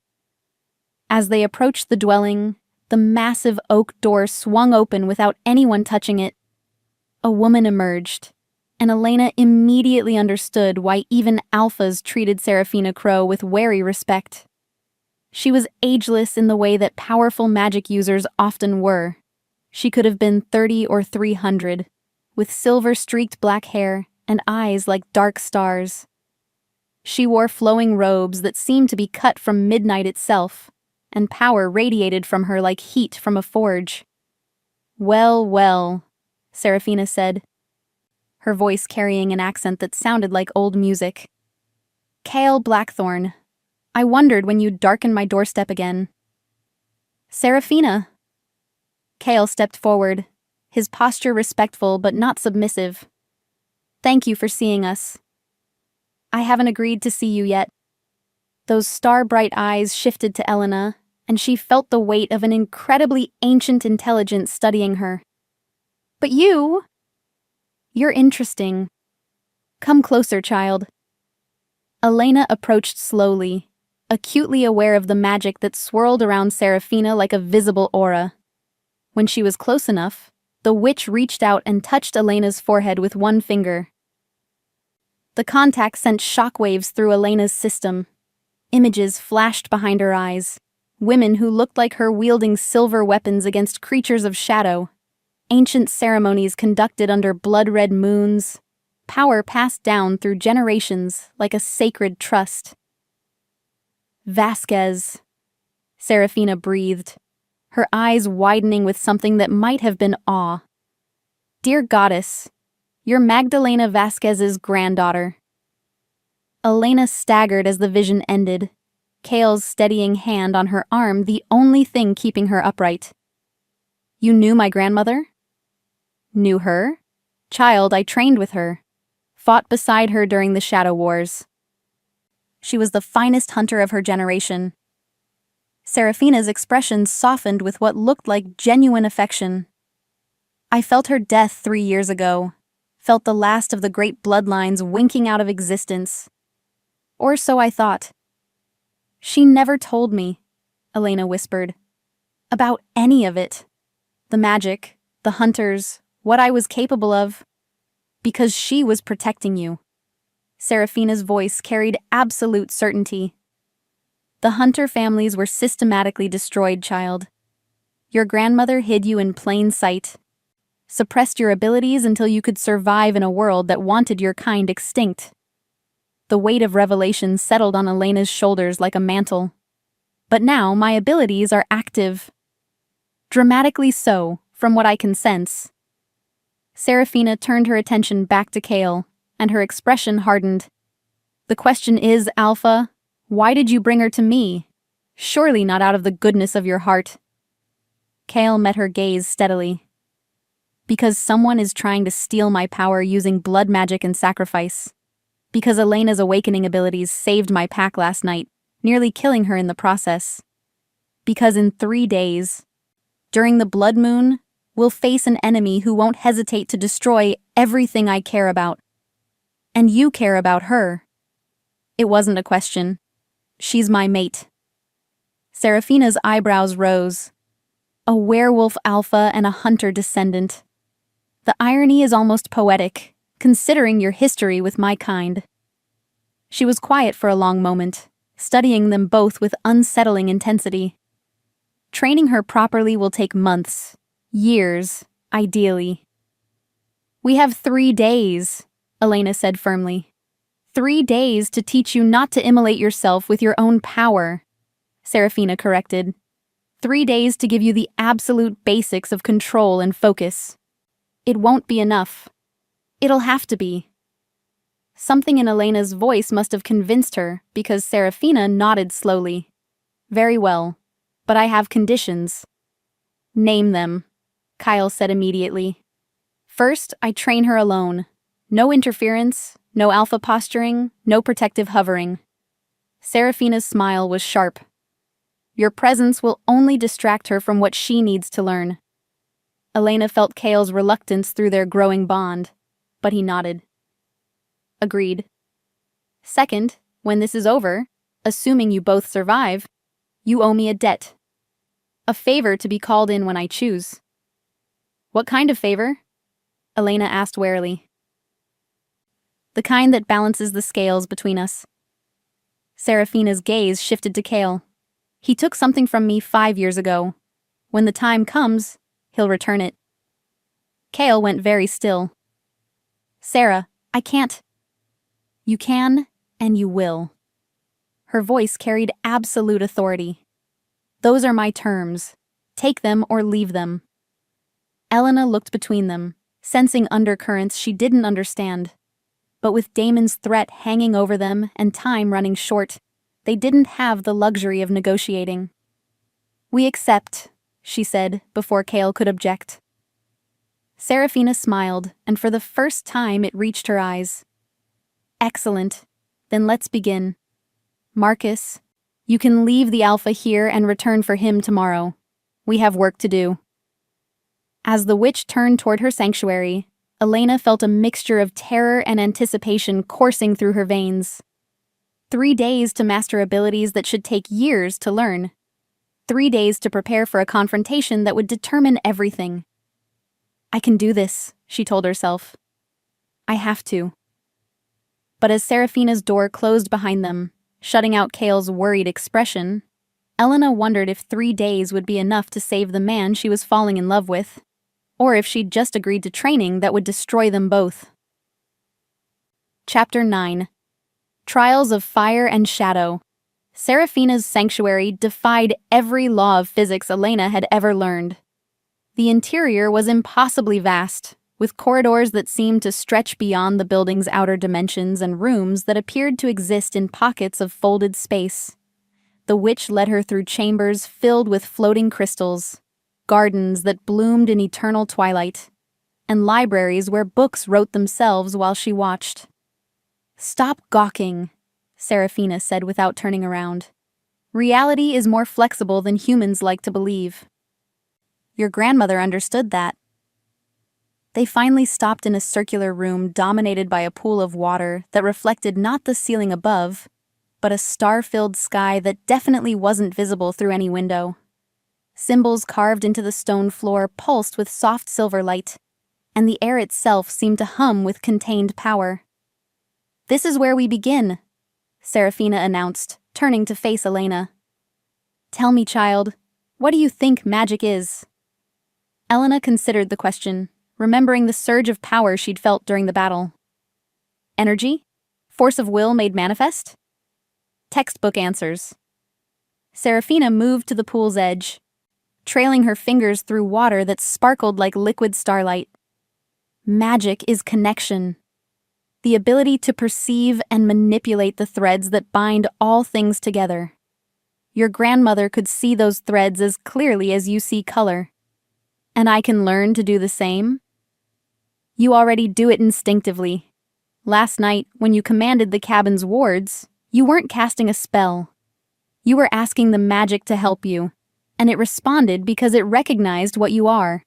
As they approached the dwelling, the massive oak door swung open without anyone touching it. A woman emerged, and Elena immediately understood why even alphas treated Seraphina Crow with wary respect. She was ageless in the way that powerful magic users often were. She could have been 30 or 300, with silver-streaked black hair and eyes like dark stars. She wore flowing robes that seemed to be cut from midnight itself, and power radiated from her like heat from a forge. Well, well, Seraphina said, her voice carrying an accent that sounded like old music. Kale Blackthorn, I wondered when you'd darken my doorstep again. Seraphina. Kale stepped forward, his posture respectful but not submissive. Thank you for seeing us. I haven't agreed to see you yet. Those star-bright eyes shifted to Elena, and she felt the weight of an incredibly ancient intelligence studying her. But you're interesting. Come closer, child. Elena approached slowly, acutely aware of the magic that swirled around Seraphina like a visible aura. When she was close enough, the witch reached out and touched Elena's forehead with one finger. The contact sent shockwaves through Elena's system. Images flashed behind her eyes. Women who looked like her wielding silver weapons against creatures of shadow. Ancient ceremonies conducted under blood-red moons. Power passed down through generations like a sacred trust. Vasquez, Seraphina breathed, her eyes widening with something that might have been awe. Dear goddess, you're Magdalena Vasquez's granddaughter. Elena staggered as the vision ended, Kale's steadying hand on her arm the only thing keeping her upright. You knew my grandmother? Knew her? Child, I trained with her. Fought beside her during the Shadow Wars. She was the finest hunter of her generation. Seraphina's expression softened with what looked like genuine affection. I felt her death 3 years ago, felt the last of the great bloodlines winking out of existence. Or so I thought. She never told me, Elena whispered, about any of it. The magic, the hunters, what I was capable of. Because she was protecting you. Seraphina's voice carried absolute certainty. The hunter families were systematically destroyed, child. Your grandmother hid you in plain sight, suppressed your abilities until you could survive in a world that wanted your kind extinct. The weight of revelation settled on Elena's shoulders like a mantle. But now my abilities are active. Dramatically so, from what I can sense. Serafina turned her attention back to Kale, and her expression hardened. The question is, Alpha, why did you bring her to me? Surely not out of the goodness of your heart. Kale met her gaze steadily. Because someone is trying to steal my power using blood magic and sacrifice. Because Elena's awakening abilities saved my pack last night, nearly killing her in the process. Because in 3 days, during the blood moon, we'll face an enemy who won't hesitate to destroy everything I care about. And you care about her. It wasn't a question. She's my mate. Serafina's eyebrows rose. A werewolf alpha and a hunter descendant. The irony is almost poetic, considering your history with my kind. She was quiet for a long moment, studying them both with unsettling intensity. Training her properly will take months, years, ideally. We have 3 days, Elena said firmly. 3 days to teach you not to immolate yourself with your own power, Serafina corrected. 3 days to give you the absolute basics of control and focus. It won't be enough. It'll have to be. Something in Elena's voice must have convinced her, because Serafina nodded slowly. Very well, but I have conditions. Name them, Kyle said immediately. First, I train her alone. No interference, no alpha posturing, no protective hovering. Serafina's smile was sharp. Your presence will only distract her from what she needs to learn. Elena felt Kale's reluctance through their growing bond, but he nodded. Agreed. Second, when this is over, assuming you both survive, you owe me a debt. A favor to be called in when I choose. What kind of favor? Elena asked warily. The kind that balances the scales between us. Serafina's gaze shifted to Kale. He took something from me 5 years ago. When the time comes, he'll return it. Kale went very still. Sarah, I can't. You can, and you will. Her voice carried absolute authority. Those are my terms. Take them or leave them. Elena looked between them, sensing undercurrents she didn't understand. But with Damon's threat hanging over them and time running short, they didn't have the luxury of negotiating. We accept, she said, before Kale could object. Serafina smiled, and for the first time it reached her eyes. Excellent. Then let's begin. Marcus, you can leave the Alpha here and return for him tomorrow. We have work to do. As the witch turned toward her sanctuary, Elena felt a mixture of terror and anticipation coursing through her veins. 3 days to master abilities that should take years to learn. 3 days to prepare for a confrontation that would determine everything. I can do this, she told herself. I have to. But as Serafina's door closed behind them, shutting out Kale's worried expression, Elena wondered if 3 days would be enough to save the man she was falling in love with, or if she'd just agreed to training that would destroy them both. Chapter 9. Trials of Fire and Shadow. Serafina's sanctuary defied every law of physics Elena had ever learned. The interior was impossibly vast, with corridors that seemed to stretch beyond the building's outer dimensions and rooms that appeared to exist in pockets of folded space. The witch led her through chambers filled with floating crystals, gardens that bloomed in eternal twilight, and libraries where books wrote themselves while she watched. Stop gawking, Serafina said without turning around. Reality is more flexible than humans like to believe. Your grandmother understood that. They finally stopped in a circular room dominated by a pool of water that reflected not the ceiling above, but a star-filled sky that definitely wasn't visible through any window. Symbols carved into the stone floor pulsed with soft silver light, and the air itself seemed to hum with contained power. This is where we begin, Serafina announced, turning to face Elena. Tell me, child, What do you think magic is? Elena considered the question, remembering the surge of power she'd felt during the battle. Energy? Force of will made manifest? Textbook answers. Serafina moved to the pool's edge, trailing her fingers through water that sparkled like liquid starlight. Magic is connection. The ability to perceive and manipulate the threads that bind all things together. Your grandmother could see those threads as clearly as you see color. And I can learn to do the same? You already do it instinctively. Last night, when you commanded the cabin's wards, you weren't casting a spell. You were asking the magic to help you, and it responded because it recognized what you are.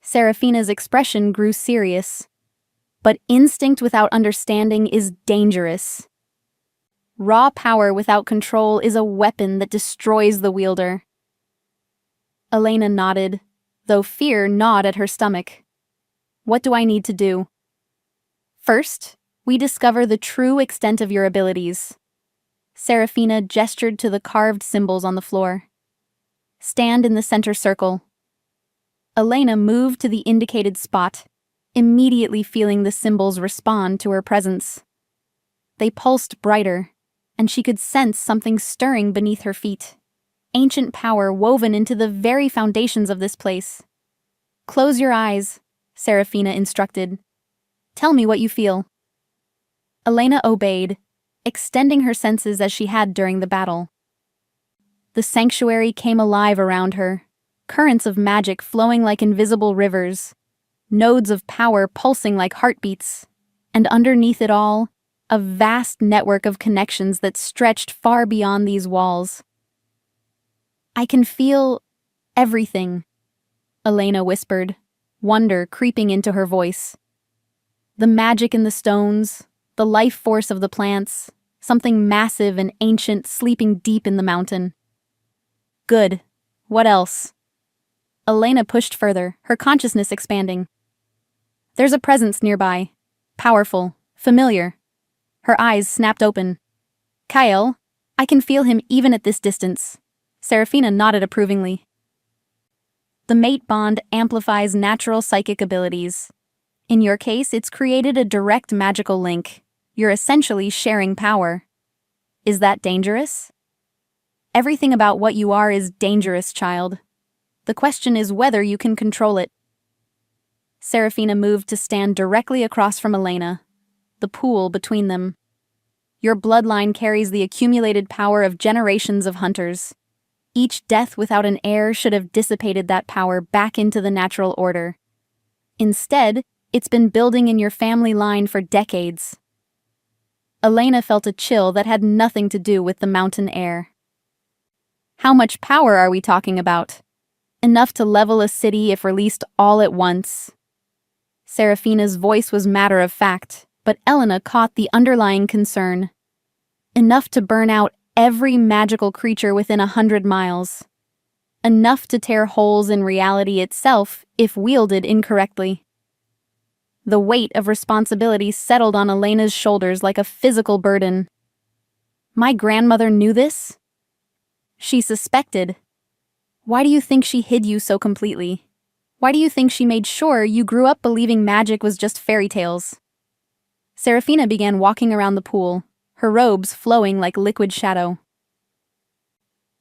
Serafina's expression grew serious. But instinct without understanding is dangerous. Raw power without control is a weapon that destroys the wielder. Elena nodded, though fear gnawed at her stomach. What do I need to do? First, we discover the true extent of your abilities. Serafina gestured to the carved symbols on the floor. Stand in the center circle. Elena moved to the indicated spot, immediately feeling the symbols respond to her presence. They pulsed brighter, and she could sense something stirring beneath her feet. Ancient power woven into the very foundations of this place. Close your eyes, Serafina instructed. Tell me what you feel. Elena obeyed, extending her senses as she had during the battle. The sanctuary came alive around her, currents of magic flowing like invisible rivers, nodes of power pulsing like heartbeats, and underneath it all, a vast network of connections that stretched far beyond these walls. I can feel everything, Elena whispered, wonder creeping into her voice. The magic in the stones, the life force of the plants, something massive and ancient sleeping deep in the mountain. Good. What else? Elena pushed further, her consciousness expanding. There's a presence nearby. Powerful. Familiar. Her eyes snapped open. Kyle, I can feel him even at this distance. Serafina nodded approvingly. The mate bond amplifies natural psychic abilities. In your case, it's created a direct magical link. You're essentially sharing power. Is that dangerous? Everything about what you are is dangerous, child. The question is whether you can control it. Serafina moved to stand directly across from Elena, the pool between them. Your bloodline carries the accumulated power of generations of hunters. Each death without an heir should have dissipated that power back into the natural order. Instead, it's been building in your family line for decades. Elena felt a chill that had nothing to do with the mountain air. How much power are we talking about? Enough to level a city if released all at once. Serafina's voice was matter of fact, but Elena caught the underlying concern. Enough to burn out every magical creature within 100 miles. Enough to tear holes in reality itself if wielded incorrectly. The weight of responsibility settled on Elena's shoulders like a physical burden. My grandmother knew this? She suspected. Why do you think she hid you so completely? Why do you think she made sure you grew up believing magic was just fairy tales? Serafina began walking around the pool, her robes flowing like liquid shadow.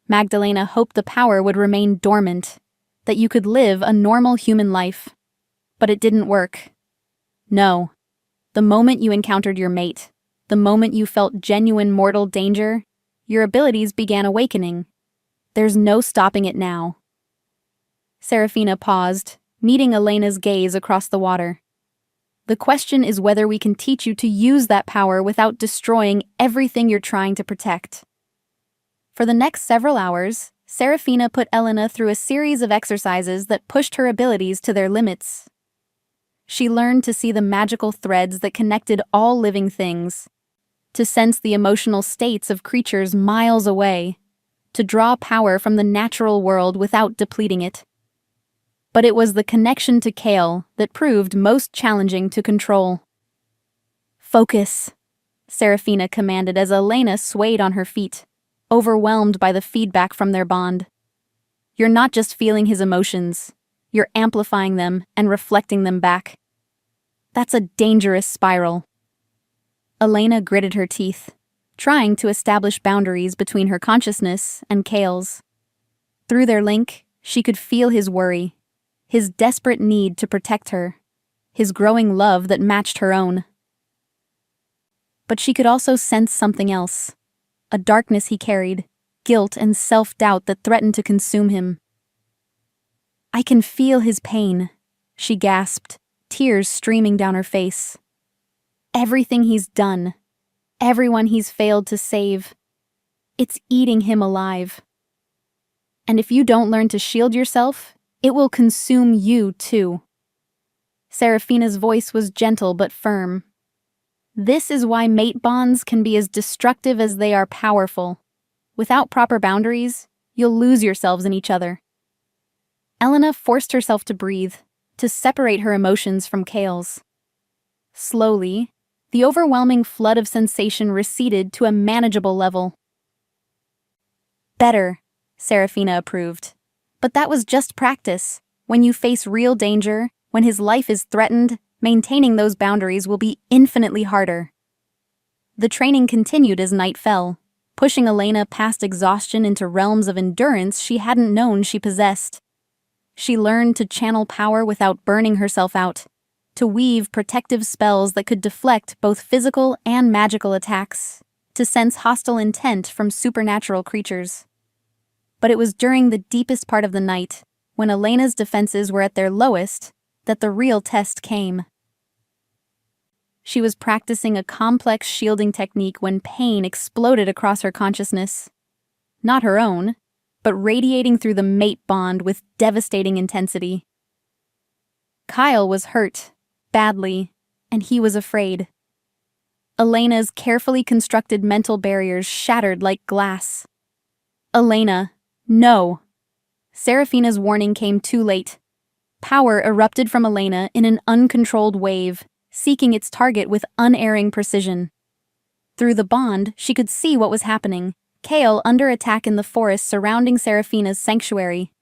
Magdalena hoped the power would remain dormant, that you could live a normal human life. But it didn't work. No. The moment you encountered your mate, the moment you felt genuine mortal danger, your abilities began awakening. There's no stopping it now. Serafina paused, meeting Elena's gaze across the water. The question is whether we can teach you to use that power without destroying everything you're trying to protect. For the next several hours, Serafina put Elena through a series of exercises that pushed her abilities to their limits. She learned to see the magical threads that connected all living things, to sense the emotional states of creatures miles away, to draw power from the natural world without depleting it. But it was the connection to Kale that proved most challenging to control. Focus, Serafina commanded as Elena swayed on her feet, overwhelmed by the feedback from their bond. You're not just feeling his emotions, you're amplifying them and reflecting them back. That's a dangerous spiral. Elena gritted her teeth, trying to establish boundaries between her consciousness and Kale's. Through their link, she could feel his worry, his desperate need to protect her, his growing love that matched her own. But she could also sense something else, a darkness he carried, guilt and self-doubt that threatened to consume him. "I can feel his pain," she gasped, tears streaming down her face. "Everything he's done, everyone he's failed to save, it's eating him alive. And if you don't learn to shield yourself, it will consume you too." Serafina's voice was gentle but firm. This is why mate bonds can be as destructive as they are powerful. Without proper boundaries, you'll lose yourselves in each other. Elena forced herself to breathe, to separate her emotions from Kale's. Slowly, the overwhelming flood of sensation receded to a manageable level. "Better," Serafina approved. "But that was just practice. When you face real danger, when his life is threatened, maintaining those boundaries will be infinitely harder." The training continued as night fell, pushing Elena past exhaustion into realms of endurance she hadn't known she possessed. She learned to channel power without burning herself out, to weave protective spells that could deflect both physical and magical attacks, to sense hostile intent from supernatural creatures. But it was during the deepest part of the night, when Elena's defenses were at their lowest, that the real test came. She was practicing a complex shielding technique when pain exploded across her consciousness. Not her own, but radiating through the mate bond with devastating intensity. Kyle was hurt, badly, and he was afraid. Elena's carefully constructed mental barriers shattered like glass. "Elena, no!" Serafina's warning came too late. Power erupted from Elena in an uncontrolled wave, seeking its target with unerring precision. Through the bond, she could see what was happening. Kale under attack in the forest surrounding Serafina's sanctuary.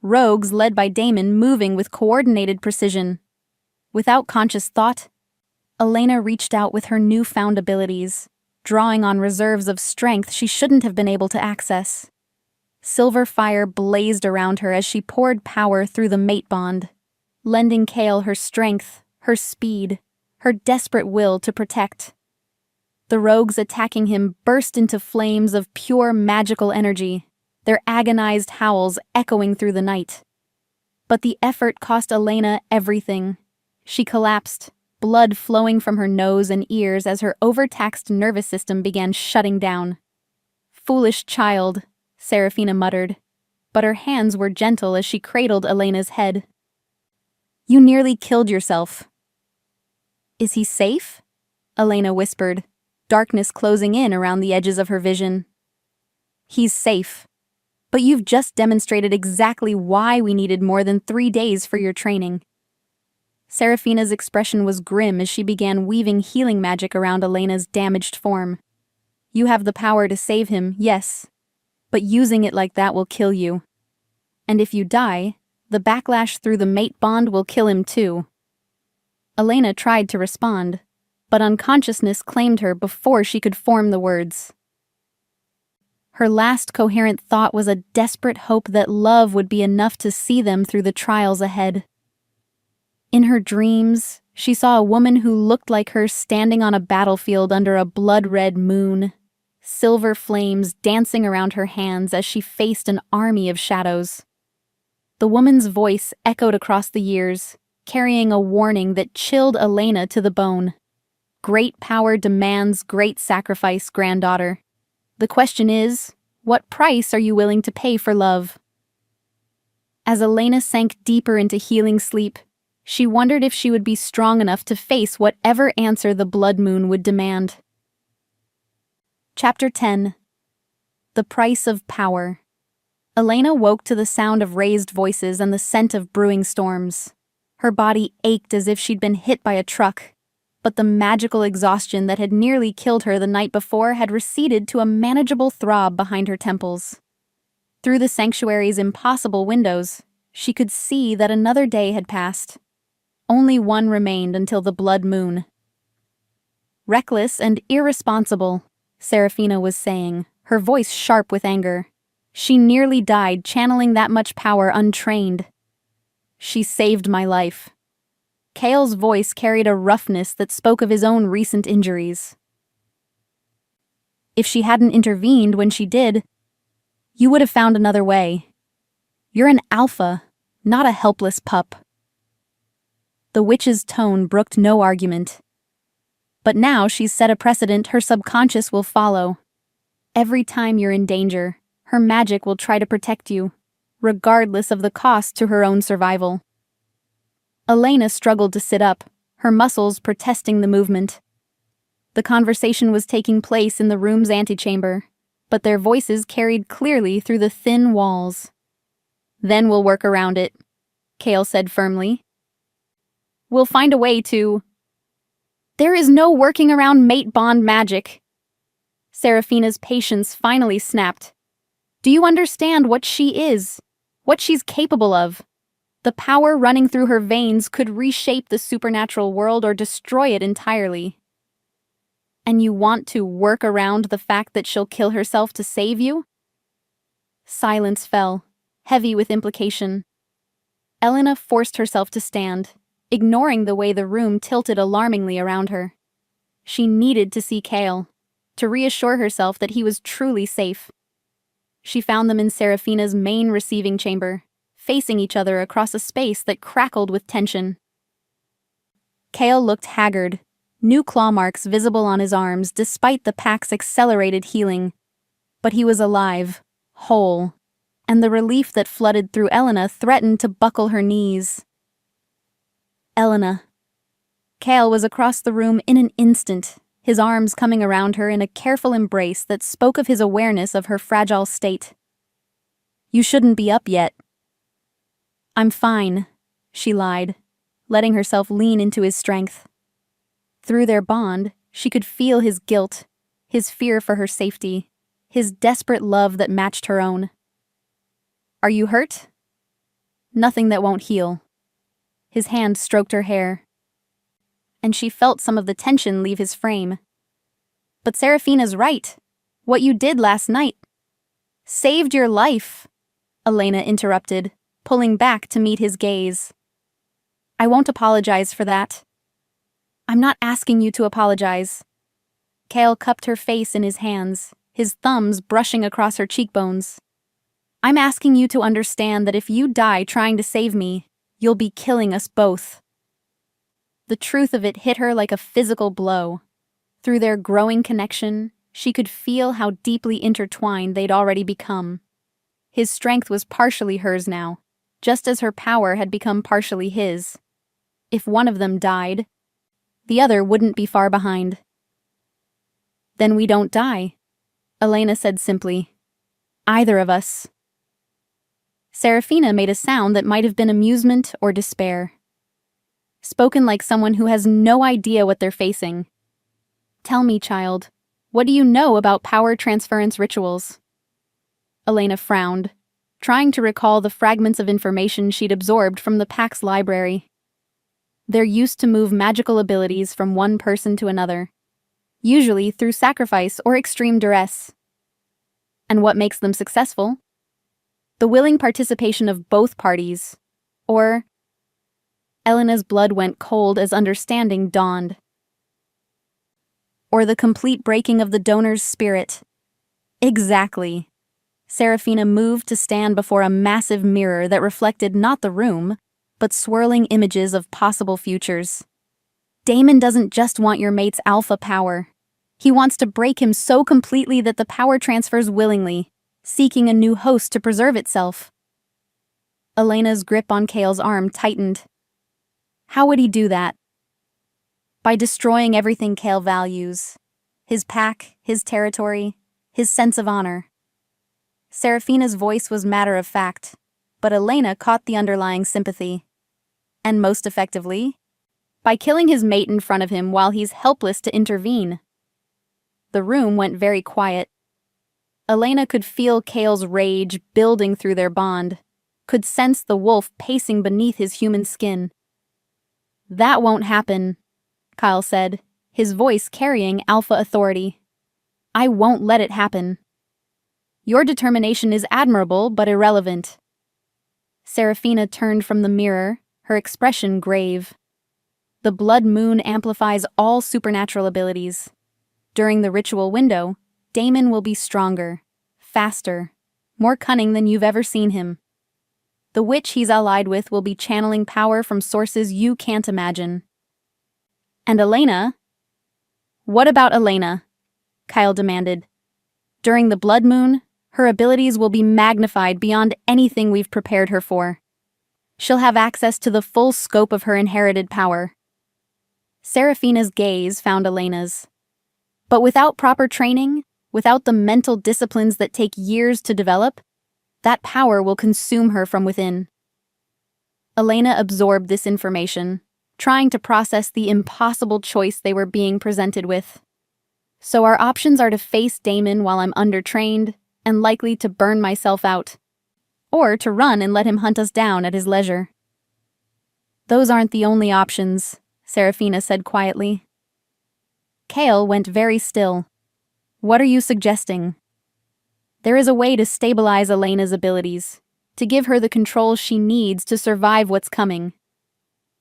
Rogues led by Damon moving with coordinated precision. Without conscious thought, Elena reached out with her newfound abilities, drawing on reserves of strength she shouldn't have been able to access. Silver fire blazed around her as she poured power through the mate bond, lending Kale her strength, her speed, her desperate will to protect. The rogues attacking him burst into flames of pure magical energy, their agonized howls echoing through the night. But the effort cost Elena everything. She collapsed, blood flowing from her nose and ears as her overtaxed nervous system began shutting down. "Foolish child," Serafina muttered, but her hands were gentle as she cradled Elena's head. "You nearly killed yourself." "Is he safe?" Elena whispered, darkness closing in around the edges of her vision. "He's safe. But you've just demonstrated exactly why we needed more than 3 days for your training." Serafina's expression was grim as she began weaving healing magic around Elena's damaged form. "You have the power to save him, yes, but using it like that will kill you. And if you die, the backlash through the mate bond will kill him too." Elena tried to respond, but unconsciousness claimed her before she could form the words. Her last coherent thought was a desperate hope that love would be enough to see them through the trials ahead. In her dreams, she saw a woman who looked like her standing on a battlefield under a blood-red moon, silver flames dancing around her hands as she faced an army of shadows. The woman's voice echoed across the years, carrying a warning that chilled Elena to the bone. "Great power demands great sacrifice, granddaughter. The question is, what price are you willing to pay for love?" As Elena sank deeper into healing sleep, she wondered if she would be strong enough to face whatever answer the blood moon would demand. Chapter 10. The Price of Power. Elena woke to the sound of raised voices and the scent of brewing storms. Her body ached as if she'd been hit by a truck, but the magical exhaustion that had nearly killed her the night before had receded to a manageable throb behind her temples. Through the sanctuary's impossible windows, she could see that another day had passed. Only one remained until the blood moon. Reckless and irresponsible, Seraphina was saying, her voice sharp with anger. She nearly died channeling that much power untrained. She saved my life. Cale's voice carried a roughness that spoke of his own recent injuries. If she hadn't intervened when she did, you would have found another way. You're an alpha, not a helpless pup. The witch's tone brooked no argument. But now she's set a precedent her subconscious will follow. Every time you're in danger, her magic will try to protect you, regardless of the cost to her own survival. Elena struggled to sit up, her muscles protesting the movement. The conversation was taking place in the room's antechamber, but their voices carried clearly through the thin walls. Then we'll work around it, Cale said firmly. We'll find a way to... There is no working around mate bond magic. Seraphina's patience finally snapped. Do you understand what she is? What she's capable of? The power running through her veins could reshape the supernatural world or destroy it entirely. And you want to work around the fact that she'll kill herself to save you? Silence fell, heavy with implication. Elena forced herself to stand, ignoring the way the room tilted alarmingly around her. She needed to see Cale, to reassure herself that he was truly safe. She found them in Seraphina's main receiving chamber, facing each other across a space that crackled with tension. Cale looked haggard, new claw marks visible on his arms despite the pack's accelerated healing. But he was alive, whole, and the relief that flooded through Elena threatened to buckle her knees. Elena. Cale was across the room in an instant, his arms coming around her in a careful embrace that spoke of his awareness of her fragile state. You shouldn't be up yet. I'm fine, she lied, letting herself lean into his strength. Through their bond, she could feel his guilt, his fear for her safety, his desperate love that matched her own. Are you hurt? Nothing that won't heal. His hand stroked her hair, and she felt some of the tension leave his frame. But Seraphina's right. What you did last night saved your life, Elena interrupted, pulling back to meet his gaze. I won't apologize for that. I'm not asking you to apologize. Cale cupped her face in his hands, his thumbs brushing across her cheekbones. I'm asking you to understand that if you die trying to save me, you'll be killing us both. The truth of it hit her like a physical blow. Through their growing connection, she could feel how deeply intertwined they'd already become. His strength was partially hers now, just as her power had become partially his. If one of them died, the other wouldn't be far behind. Then we don't die, Elena said simply. Either of us. Seraphina made a sound that might have been amusement or despair. Spoken like someone who has no idea what they're facing. Tell me, child, what do you know about power transference rituals? Elena frowned, trying to recall the fragments of information she'd absorbed from the Pax library. They're used to move magical abilities from one person to another, usually through sacrifice or extreme duress. And what makes them successful? The willing participation of both parties, or... Elena's blood went cold as understanding dawned. Or the complete breaking of the donor's spirit. Exactly. Seraphina moved to stand before a massive mirror that reflected not the room, but swirling images of possible futures. Damon doesn't just want your mate's alpha power. He wants to break him so completely that the power transfers willingly, seeking a new host to preserve itself. Elena's grip on Cale's arm tightened. How would he do that? By destroying everything Cale values. His pack, his territory, his sense of honor. Seraphina's voice was matter of fact, but Elena caught the underlying sympathy. And most effectively, by killing his mate in front of him while he's helpless to intervene. The room went very quiet. Elena could feel Kale's rage building through their bond, could sense the wolf pacing beneath his human skin. "That won't happen," Kyle said, his voice carrying alpha authority. "I won't let it happen." "Your determination is admirable but irrelevant." Serafina turned from the mirror, her expression grave. The blood moon amplifies all supernatural abilities. During the ritual window, Damon will be stronger, faster, more cunning than you've ever seen him. The witch he's allied with will be channeling power from sources you can't imagine. And Elena? What about Elena? Kyle demanded. During the blood moon, her abilities will be magnified beyond anything we've prepared her for. She'll have access to the full scope of her inherited power. Serafina's gaze found Elena's. But without proper training, without the mental disciplines that take years to develop, that power will consume her from within. Elena absorbed this information, trying to process the impossible choice they were being presented with. So our options are to face Damon while I'm undertrained and likely to burn myself out, or to run and let him hunt us down at his leisure. Those aren't the only options, Serafina said quietly. Kale went very still. What are you suggesting? There is a way to stabilize Elena's abilities, to give her the control she needs to survive what's coming.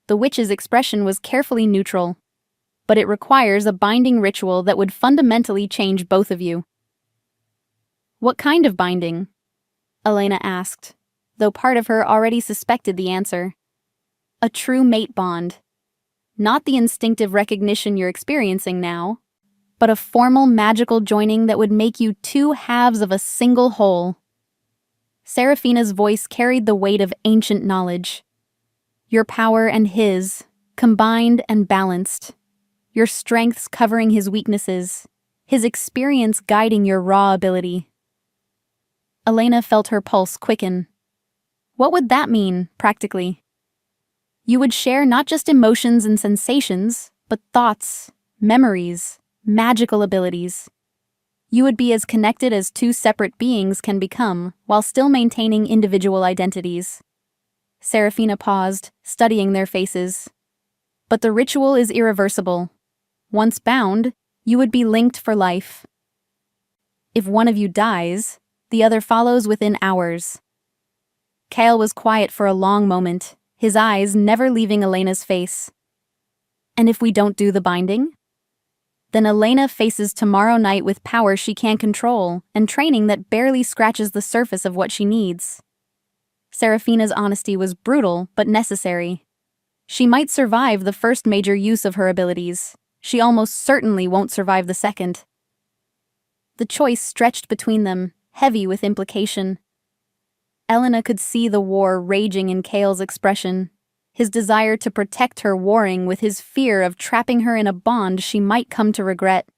The witch's expression was carefully neutral, but it requires a binding ritual that would fundamentally change both of you. What kind of binding? Elena asked, though part of her already suspected the answer. A true mate bond. Not the instinctive recognition you're experiencing now, but a formal magical joining that would make you two halves of a single whole. Serafina's voice carried the weight of ancient knowledge. Your power and his, combined and balanced. Your strengths covering his weaknesses, his experience guiding your raw ability. Elena felt her pulse quicken. What would that mean, practically? You would share not just emotions and sensations, but thoughts, memories, magical abilities. You would be as connected as two separate beings can become, while still maintaining individual identities. Serafina paused, studying their faces. But the ritual is irreversible. Once bound, you would be linked for life. If one of you dies, the other follows within hours. Kale was quiet for a long moment, his eyes never leaving Elena's face. And if we don't do the binding? Then Elena faces tomorrow night with power she can't control and training that barely scratches the surface of what she needs. Serafina's honesty was brutal but necessary. She might survive the first major use of her abilities. She almost certainly won't survive the second. The choice stretched between them, heavy with implication. Elena could see the war raging in Kale's expression, his desire to protect her warring with his fear of trapping her in a bond she might come to regret.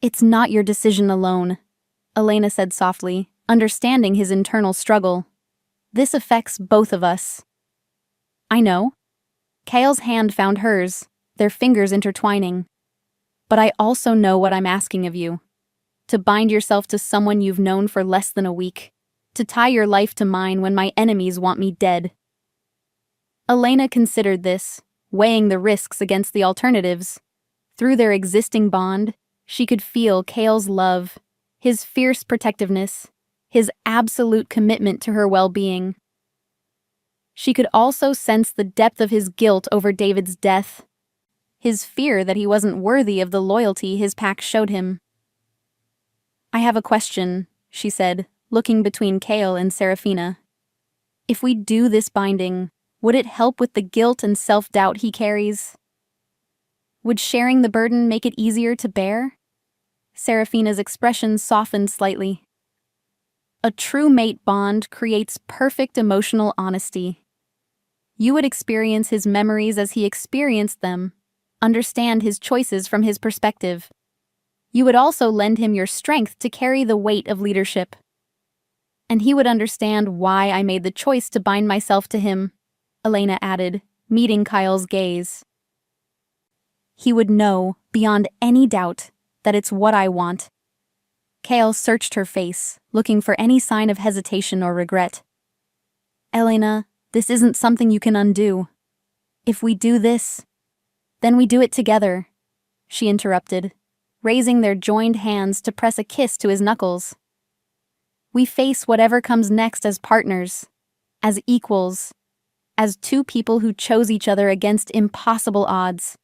It's not your decision alone, Elena said softly, understanding his internal struggle. This affects both of us. I know. Kale's hand found hers, their fingers intertwining. But I also know what I'm asking of you. To bind yourself to someone you've known for less than a week. To tie your life to mine when my enemies want me dead. Elena considered this, weighing the risks against the alternatives. Through their existing bond, she could feel Kale's love, his fierce protectiveness, his absolute commitment to her well-being. She could also sense the depth of his guilt over David's death, his fear that he wasn't worthy of the loyalty his pack showed him. I have a question, she said, looking between Kale and Serafina. If we do this binding, would it help with the guilt and self-doubt he carries? Would sharing the burden make it easier to bear? Serafina's expression softened slightly. A true mate bond creates perfect emotional honesty. You would experience his memories as he experienced them, understand his choices from his perspective. You would also lend him your strength to carry the weight of leadership. And he would understand why I made the choice to bind myself to him, Elena added, meeting Kyle's gaze. He would know, beyond any doubt, that it's what I want. Kale searched her face, looking for any sign of hesitation or regret. Elena, this isn't something you can undo. If we do this, then we do it together, she interrupted, raising their joined hands to press a kiss to his knuckles. We face whatever comes next as partners, as equals, as two people who chose each other against impossible odds.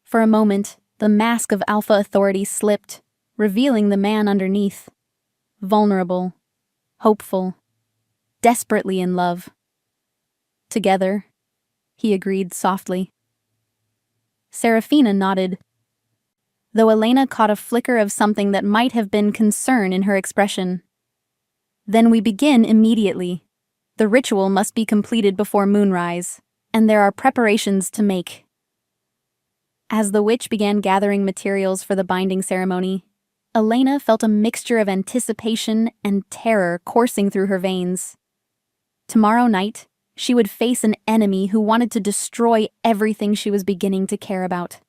For a moment, the mask of alpha authority slipped, revealing the man underneath. Vulnerable, hopeful, desperately in love. Together, he agreed softly. Serafina nodded, though Elena caught a flicker of something that might have been concern in her expression. Then we begin immediately. The ritual must be completed before moonrise, and there are preparations to make. As the witch began gathering materials for the binding ceremony, Elena felt a mixture of anticipation and terror coursing through her veins. Tomorrow night, she would face an enemy who wanted to destroy everything she was beginning to care about.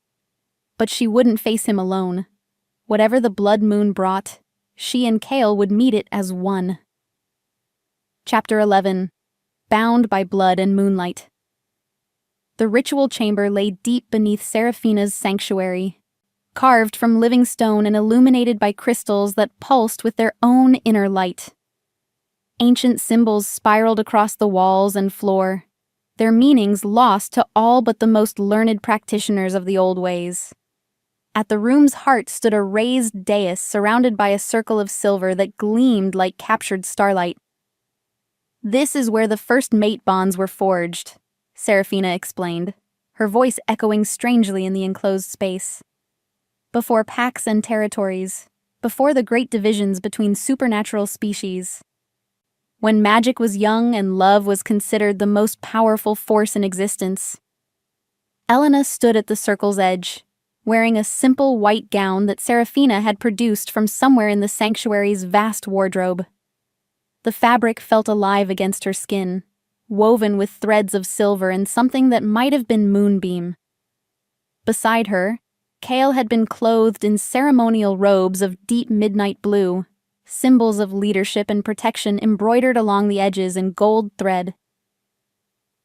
But she wouldn't face him alone. Whatever the blood moon brought, she and Kale would meet it as one. Chapter 11. Bound by Blood and Moonlight. The ritual chamber lay deep beneath Serafina's sanctuary, carved from living stone and illuminated by crystals that pulsed with their own inner light. Ancient symbols spiraled across the walls and floor, their meanings lost to all but the most learned practitioners of the old ways. At the room's heart stood a raised dais surrounded by a circle of silver that gleamed like captured starlight. This is where the first mate bonds were forged, Serafina explained, her voice echoing strangely in the enclosed space. Before packs and territories, before the great divisions between supernatural species. When magic was young and love was considered the most powerful force in existence. Elena stood at the circle's edge, wearing a simple white gown that Serafina had produced from somewhere in the sanctuary's vast wardrobe. The fabric felt alive against her skin, woven with threads of silver and something that might have been moonbeam. Beside her, Kale had been clothed in ceremonial robes of deep midnight blue, symbols of leadership and protection embroidered along the edges in gold thread.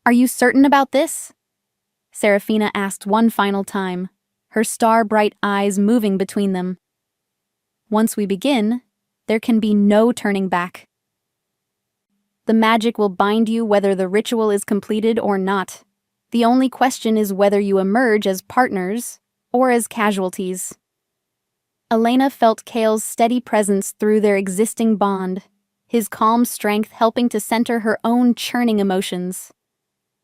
"Are you certain about this?" Serafina asked one final time, her star-bright eyes moving between them. "Once we begin, there can be no turning back. The magic will bind you whether the ritual is completed or not. The only question is whether you emerge as partners or as casualties." Elena felt Kale's steady presence through their existing bond, his calm strength helping to center her own churning emotions.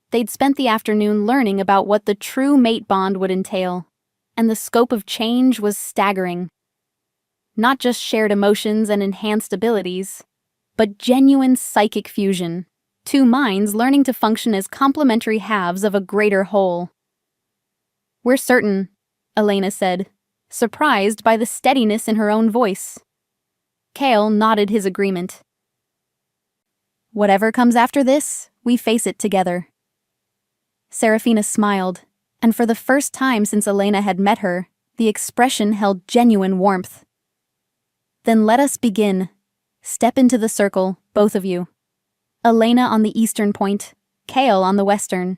They'd spent the afternoon learning about what the true mate bond would entail, and the scope of change was staggering. Not just shared emotions and enhanced abilities, but genuine psychic fusion, two minds learning to function as complementary halves of a greater whole. "We're certain," Elena said, surprised by the steadiness in her own voice. Kale nodded his agreement. "Whatever comes after this, we face it together." Serafina smiled, and for the first time since Elena had met her, the expression held genuine warmth. "Then let us begin. Step into the circle, both of you. Elena on the eastern point, Kale on the western."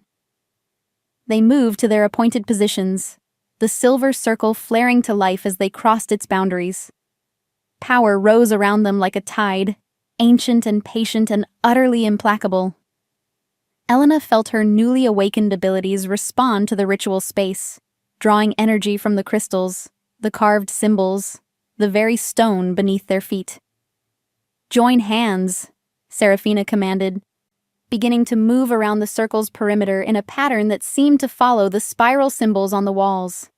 They moved to their appointed positions, the silver circle flaring to life as they crossed its boundaries. Power rose around them like a tide, ancient and patient and utterly implacable. Elena felt her newly awakened abilities respond to the ritual space, drawing energy from the crystals, the carved symbols, the very stone beneath their feet. "Join hands," Serafina commanded, beginning to move around the circle's perimeter in a pattern that seemed to follow the spiral symbols on the walls.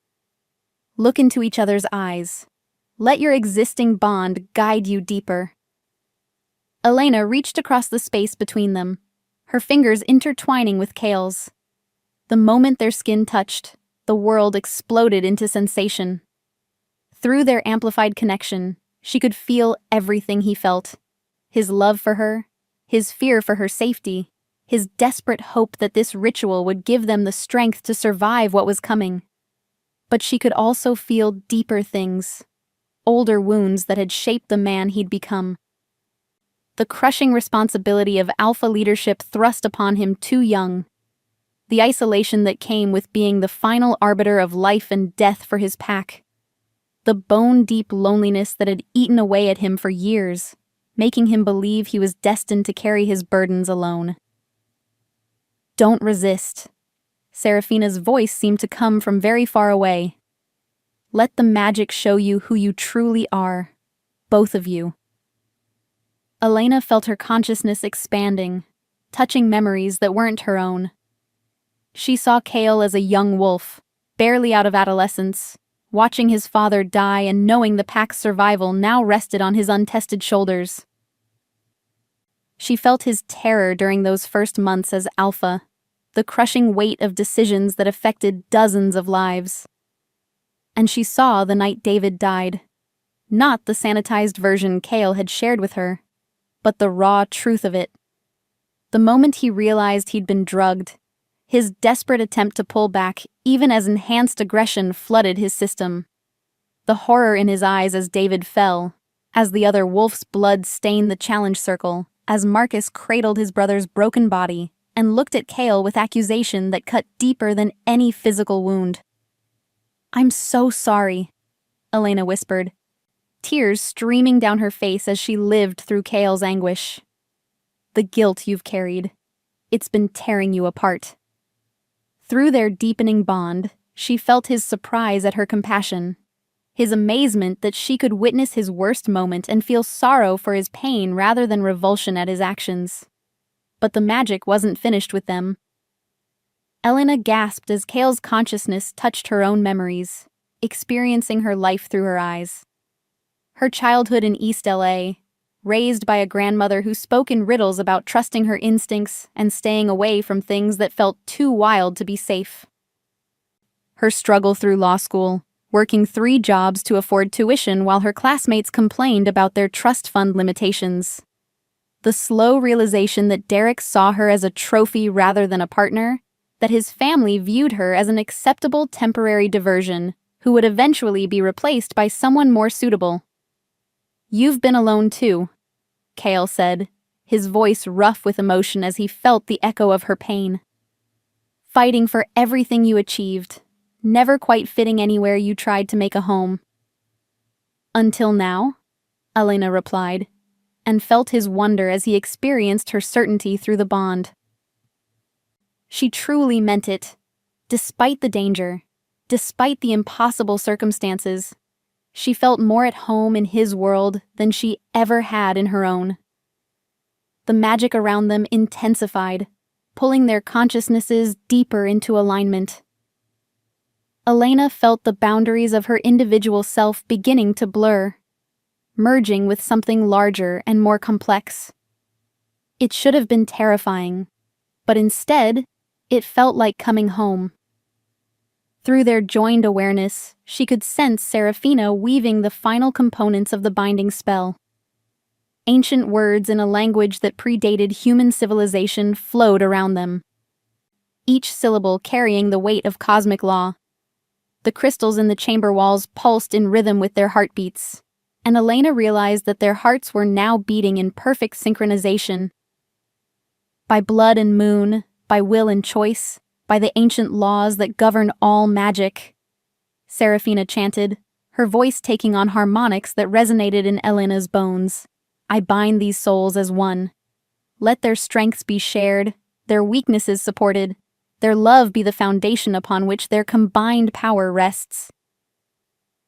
"Look into each other's eyes. Let your existing bond guide you deeper." Elena reached across the space between them, her fingers intertwining with Kale's. The moment their skin touched, the world exploded into sensation. Through their amplified connection, she could feel everything he felt. His love for her, his fear for her safety, his desperate hope that this ritual would give them the strength to survive what was coming. But she could also feel deeper things. older wounds that had shaped the man he'd become. The crushing responsibility of alpha leadership thrust upon him too young. The isolation that came with being the final arbiter of life and death for his pack. The bone-deep loneliness that had eaten away at him for years, making him believe he was destined to carry his burdens alone. "Don't resist." Serafina's voice seemed to come from very far away. "Let the magic show you who you truly are, both of you." Elena felt her consciousness expanding, touching memories that weren't her own. She saw Kale as a young wolf, barely out of adolescence, watching his father die and knowing the pack's survival now rested on his untested shoulders. She felt his terror during those first months as alpha, the crushing weight of decisions that affected dozens of lives. And she saw the night David died. Not the sanitized version Kale had shared with her, but the raw truth of it. The moment he realized he'd been drugged, his desperate attempt to pull back, even as enhanced aggression flooded his system. The horror in his eyes as David fell, as the other wolf's blood stained the challenge circle, as Marcus cradled his brother's broken body and looked at Kale with accusation that cut deeper than any physical wound. "I'm so sorry," Elena whispered, tears streaming down her face as she lived through Kale's anguish. "The guilt you've carried, it's been tearing you apart." Through their deepening bond, she felt his surprise at her compassion, his amazement that she could witness his worst moment and feel sorrow for his pain rather than revulsion at his actions. But the magic wasn't finished with them. Elena gasped as Kale's consciousness touched her own memories, experiencing her life through her eyes. Her childhood in East LA, raised by a grandmother who spoke in riddles about trusting her instincts and staying away from things that felt too wild to be safe. Her struggle through law school, working 3 jobs to afford tuition while her classmates complained about their trust fund limitations. The slow realization that Derek saw her as a trophy rather than a partner, that his family viewed her as an acceptable temporary diversion who would eventually be replaced by someone more suitable. "You've been alone too," Kale said, his voice rough with emotion as he felt the echo of her pain. "Fighting for everything you achieved, never quite fitting anywhere you tried to make a home." "Until now," Elena replied, and felt his wonder as he experienced her certainty through the bond. She truly meant it, despite the danger, despite the impossible circumstances. She felt more at home in his world than she ever had in her own. The magic around them intensified, pulling their consciousnesses deeper into alignment. Elena felt the boundaries of her individual self beginning to blur, merging with something larger and more complex. It should have been terrifying, but instead, it felt like coming home. Through their joined awareness, she could sense Serafina weaving the final components of the binding spell. Ancient words in a language that predated human civilization flowed around them, each syllable carrying the weight of cosmic law. The crystals in the chamber walls pulsed in rhythm with their heartbeats, and Elena realized that their hearts were now beating in perfect synchronization. By blood and moon, by will and choice, by the ancient laws that govern all magic, Serafina chanted, her voice taking on harmonics that resonated in Elena's bones. "I bind these souls as one. Let their strengths be shared, their weaknesses supported, their love be the foundation upon which their combined power rests."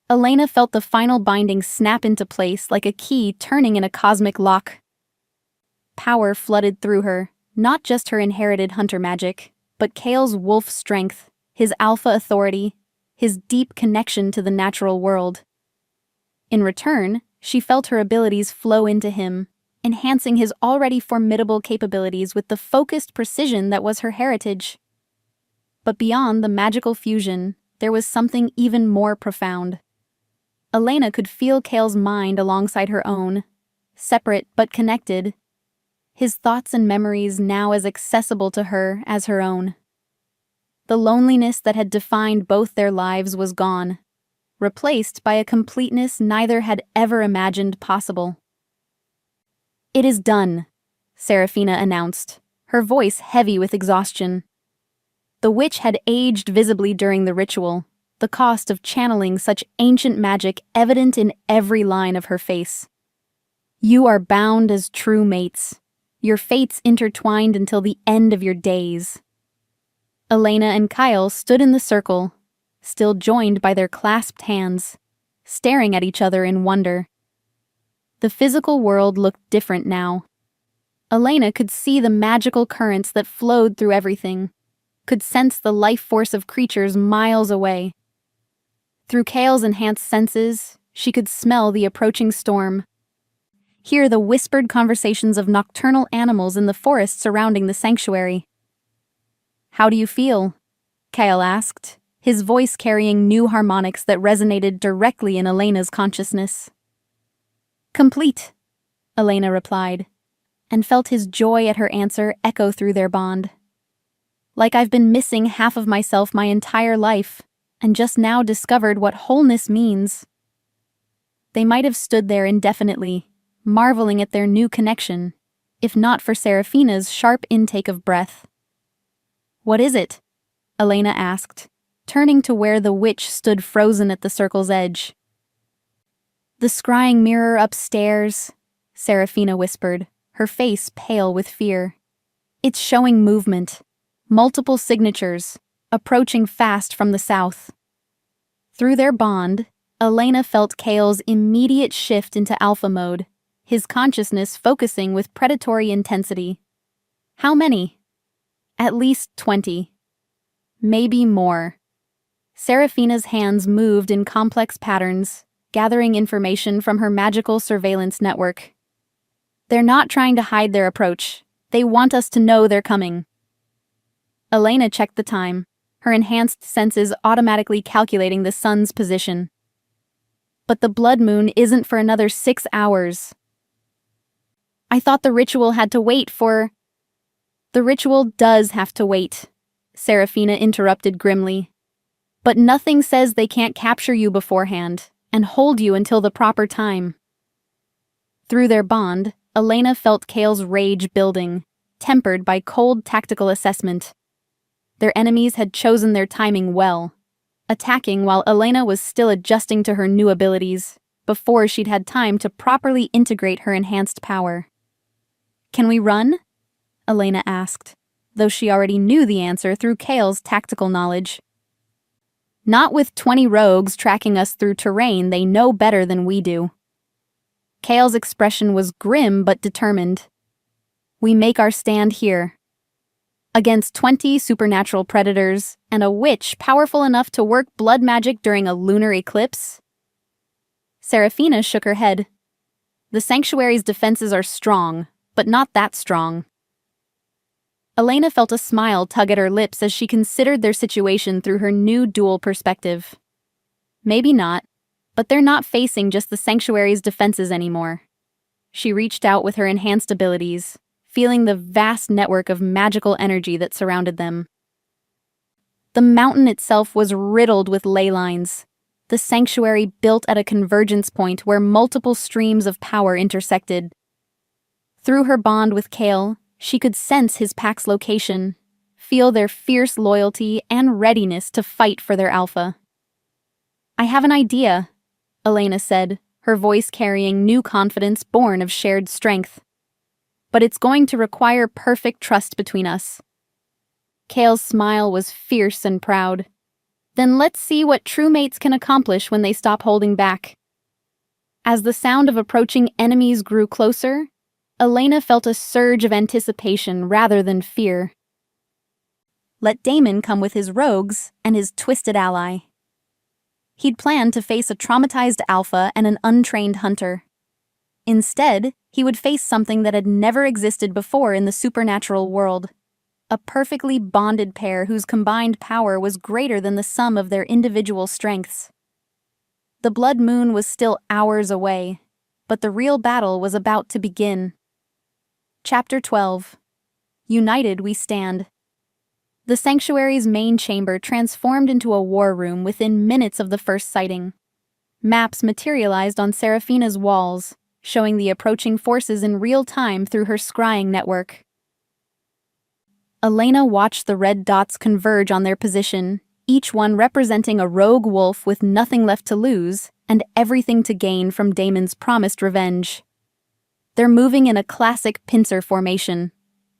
Elena felt the final binding snap into place like a key turning in a cosmic lock. Power flooded through her, not just her inherited hunter magic, but Kale's wolf strength, his alpha authority, his deep connection to the natural world. In return, she felt her abilities flow into him, enhancing his already formidable capabilities with the focused precision that was her heritage. But beyond the magical fusion, there was something even more profound. Elena could feel Kale's mind alongside her own, separate but connected, his thoughts and memories now as accessible to her as her own. The loneliness that had defined both their lives was gone. replaced by a completeness neither had ever imagined possible. "It is done," Serafina announced, her voice heavy with exhaustion. The witch had aged visibly during the ritual, the cost of channeling such ancient magic evident in every line of her face. "You are bound as true mates, your fates intertwined until the end of your days." Elena and Kyle stood in the circle, still joined by their clasped hands, staring at each other in wonder. The physical world looked different now. Elena could see the magical currents that flowed through everything, could sense the life force of creatures miles away. Through Kale's enhanced senses, she could smell the approaching storm, hear the whispered conversations of nocturnal animals in the forest surrounding the sanctuary. "How do you feel?" Kale asked, his voice carrying new harmonics that resonated directly in Elena's consciousness. "Complete," Elena replied, and felt his joy at her answer echo through their bond. "Like I've been missing half of myself my entire life, and just now discovered what wholeness means." They might have stood there indefinitely, marveling at their new connection, if not for Serafina's sharp intake of breath. "What is it?" Elena asked, turning to where the witch stood frozen at the circle's edge. "The scrying mirror upstairs," Serafina whispered, her face pale with fear. "It's showing movement, multiple signatures, approaching fast from the south." Through their bond, Elena felt Kale's immediate shift into alpha mode, his consciousness focusing with predatory intensity. How many? At least 20. Maybe more. Serafina's hands moved in complex patterns, gathering information from her magical surveillance network. "They're not trying to hide their approach. They want us to know they're coming." Elena checked the time, her enhanced senses automatically calculating the sun's position. "But the blood moon isn't for another 6 hours. I thought the ritual had to wait for—" "The ritual does have to wait," Serafina interrupted grimly. "But nothing says they can't capture you beforehand and hold you until the proper time." Through their bond, Elena felt Kale's rage building, tempered by cold tactical assessment. Their enemies had chosen their timing well, attacking while Elena was still adjusting to her new abilities, before she'd had time to properly integrate her enhanced power. "Can we run?" Elena asked, though she already knew the answer through Kale's tactical knowledge. "Not with 20 rogues tracking us through terrain they know better than we do." Kale's expression was grim but determined. "We make our stand here. Against 20 supernatural predators and a witch powerful enough to work blood magic during a lunar eclipse?" Serafina shook her head. "The sanctuary's defenses are strong, but not that strong." Elena felt a smile tug at her lips as she considered their situation through her new dual perspective. Maybe not, but they're not facing just the sanctuary's defenses anymore. She reached out with her enhanced abilities, feeling the vast network of magical energy that surrounded them. The mountain itself was riddled with ley lines, the sanctuary built at a convergence point where multiple streams of power intersected. Through her bond with Kale, she could sense his pack's location, feel their fierce loyalty and readiness to fight for their alpha. "I have an idea," Elena said, her voice carrying new confidence born of shared strength. "But it's going to require perfect trust between us." Kale's smile was fierce and proud. "Then let's see what true mates can accomplish when they stop holding back." As the sound of approaching enemies grew closer, Elena felt a surge of anticipation rather than fear. Let Damon come with his rogues and his twisted ally. He'd planned to face a traumatized alpha and an untrained hunter. Instead, he would face something that had never existed before in the supernatural world. A perfectly bonded pair whose combined power was greater than the sum of their individual strengths. The blood moon was still hours away, but the real battle was about to begin. Chapter 12. United We Stand. The sanctuary's main chamber transformed into a war room within minutes of the first sighting, Maps materialized on Serafina's walls, showing the approaching forces in real time through her scrying network. Elena watched the red dots converge on their position, each one representing a rogue wolf with nothing left to lose and everything to gain from Damon's promised revenge. "They're moving in a classic pincer formation,"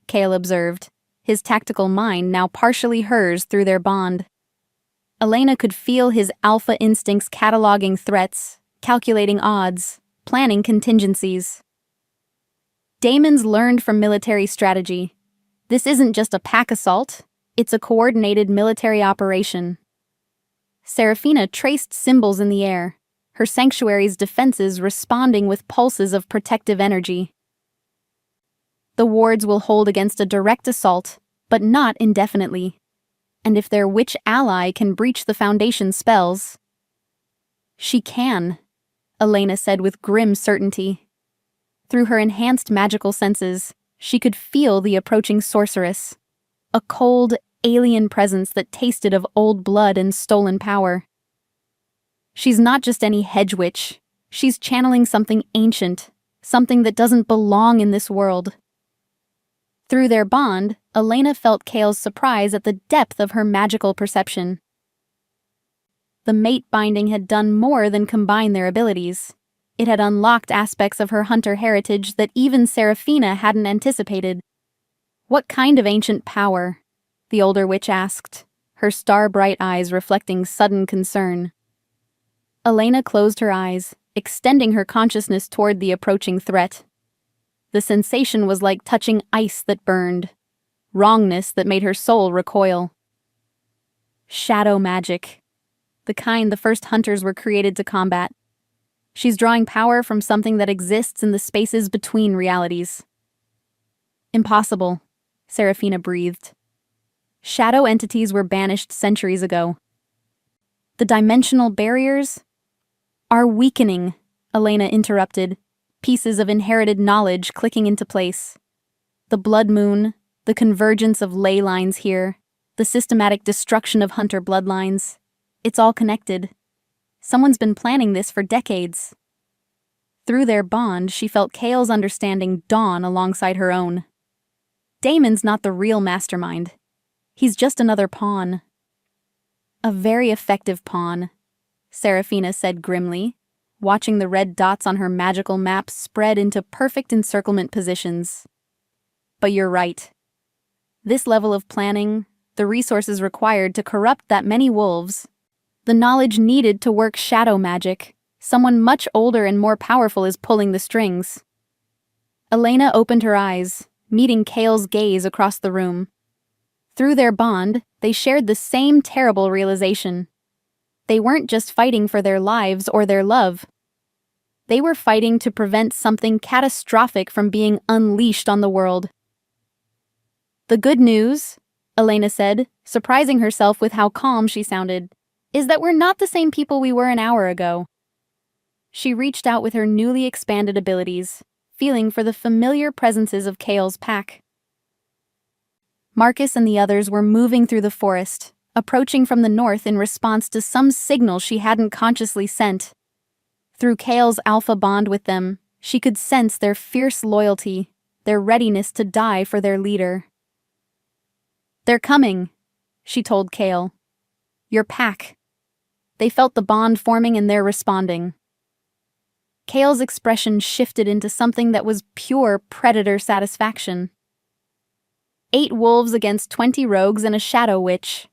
Cale observed, his tactical mind now partially hers through their bond. Elena could feel his alpha instincts cataloging threats, calculating odds, planning contingencies. Damon's learned from military strategy. This isn't just a pack assault, it's a coordinated military operation. Serafina traced symbols in the air, her sanctuary's defenses responding with pulses of protective energy. The wards will hold against a direct assault, but not indefinitely. And if their witch ally can breach the Foundation spells... She can, Elena said with grim certainty. Through her enhanced magical senses, she could feel the approaching sorceress, a cold, alien presence that tasted of old blood and stolen power. She's not just any hedge witch, she's channeling something ancient, something that doesn't belong in this world. Through their bond, Elena felt Cale's surprise at the depth of her magical perception. The mate binding had done more than combine their abilities. It had unlocked aspects of her hunter heritage that even Serafina hadn't anticipated. "What kind of ancient power?" the older witch asked, her star-bright eyes reflecting sudden concern. Elena closed her eyes, extending her consciousness toward the approaching threat. The sensation was like touching ice that burned, wrongness that made her soul recoil. Shadow magic. The kind the first hunters were created to combat. She's drawing power from something that exists in the spaces between realities. "Impossible," Serafina breathed. "Shadow entities were banished centuries ago. The dimensional barriers are weakening," Elena interrupted, pieces of inherited knowledge clicking into place. The blood moon, the convergence of ley lines here, the systematic destruction of hunter bloodlines. It's all connected. Someone's been planning this for decades. Through their bond, she felt Cale's understanding dawn alongside her own. Damon's not the real mastermind. He's just another pawn. "A very effective pawn," Serafina said grimly, watching the red dots on her magical map spread into perfect encirclement positions. "But you're right. This level of planning, the resources required to corrupt that many wolves, the knowledge needed to work shadow magic, someone much older and more powerful is pulling the strings." Elena opened her eyes, meeting Cale's gaze across the room. Through their bond, they shared the same terrible realization. They weren't just fighting for their lives or their love. They were fighting to prevent something catastrophic from being unleashed on the world. "The good news," Elena said, surprising herself with how calm she sounded, "is that we're not the same people we were an hour ago." She reached out with her newly expanded abilities, feeling for the familiar presences of Cale's pack. Marcus and the others were moving through the forest, approaching from the north in response to some signal she hadn't consciously sent. Through Cale's alpha bond with them, she could sense their fierce loyalty, their readiness to die for their leader. "They're coming," she told Cale. "Your pack." They felt the bond forming and they're responding. Cale's expression shifted into something that was pure predator satisfaction. 8 wolves against 20 rogues and a shadow witch.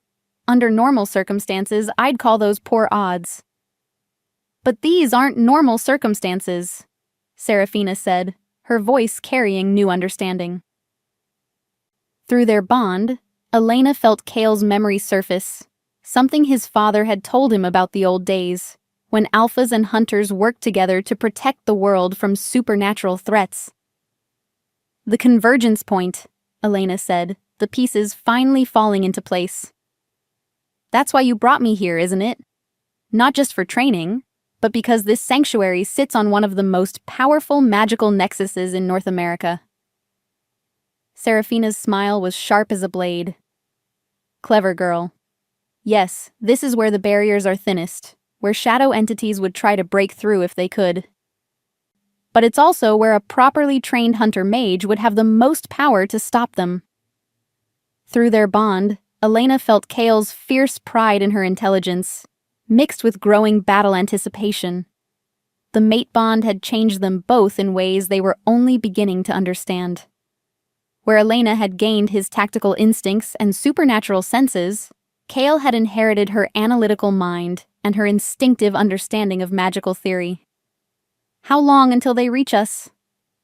Under normal circumstances, I'd call those poor odds. "But these aren't normal circumstances," Serafina said, her voice carrying new understanding. Through their bond, Elena felt Cale's memory surface, something his father had told him about the old days, when alphas and hunters worked together to protect the world from supernatural threats. "The convergence point," Elena said, the pieces finally falling into place. "That's why you brought me here, isn't it? Not just for training, but because this sanctuary sits on one of the most powerful magical nexuses in North America." Serafina's smile was sharp as a blade. "Clever girl. Yes, this is where the barriers are thinnest, where shadow entities would try to break through if they could. But it's also where a properly trained hunter-mage would have the most power to stop them. Through their bond, Elena felt Kale's fierce pride in her intelligence, mixed with growing battle anticipation. The mate bond had changed them both in ways they were only beginning to understand. Where Elena had gained his tactical instincts and supernatural senses, Kale had inherited her analytical mind and her instinctive understanding of magical theory. "How long until they reach us?"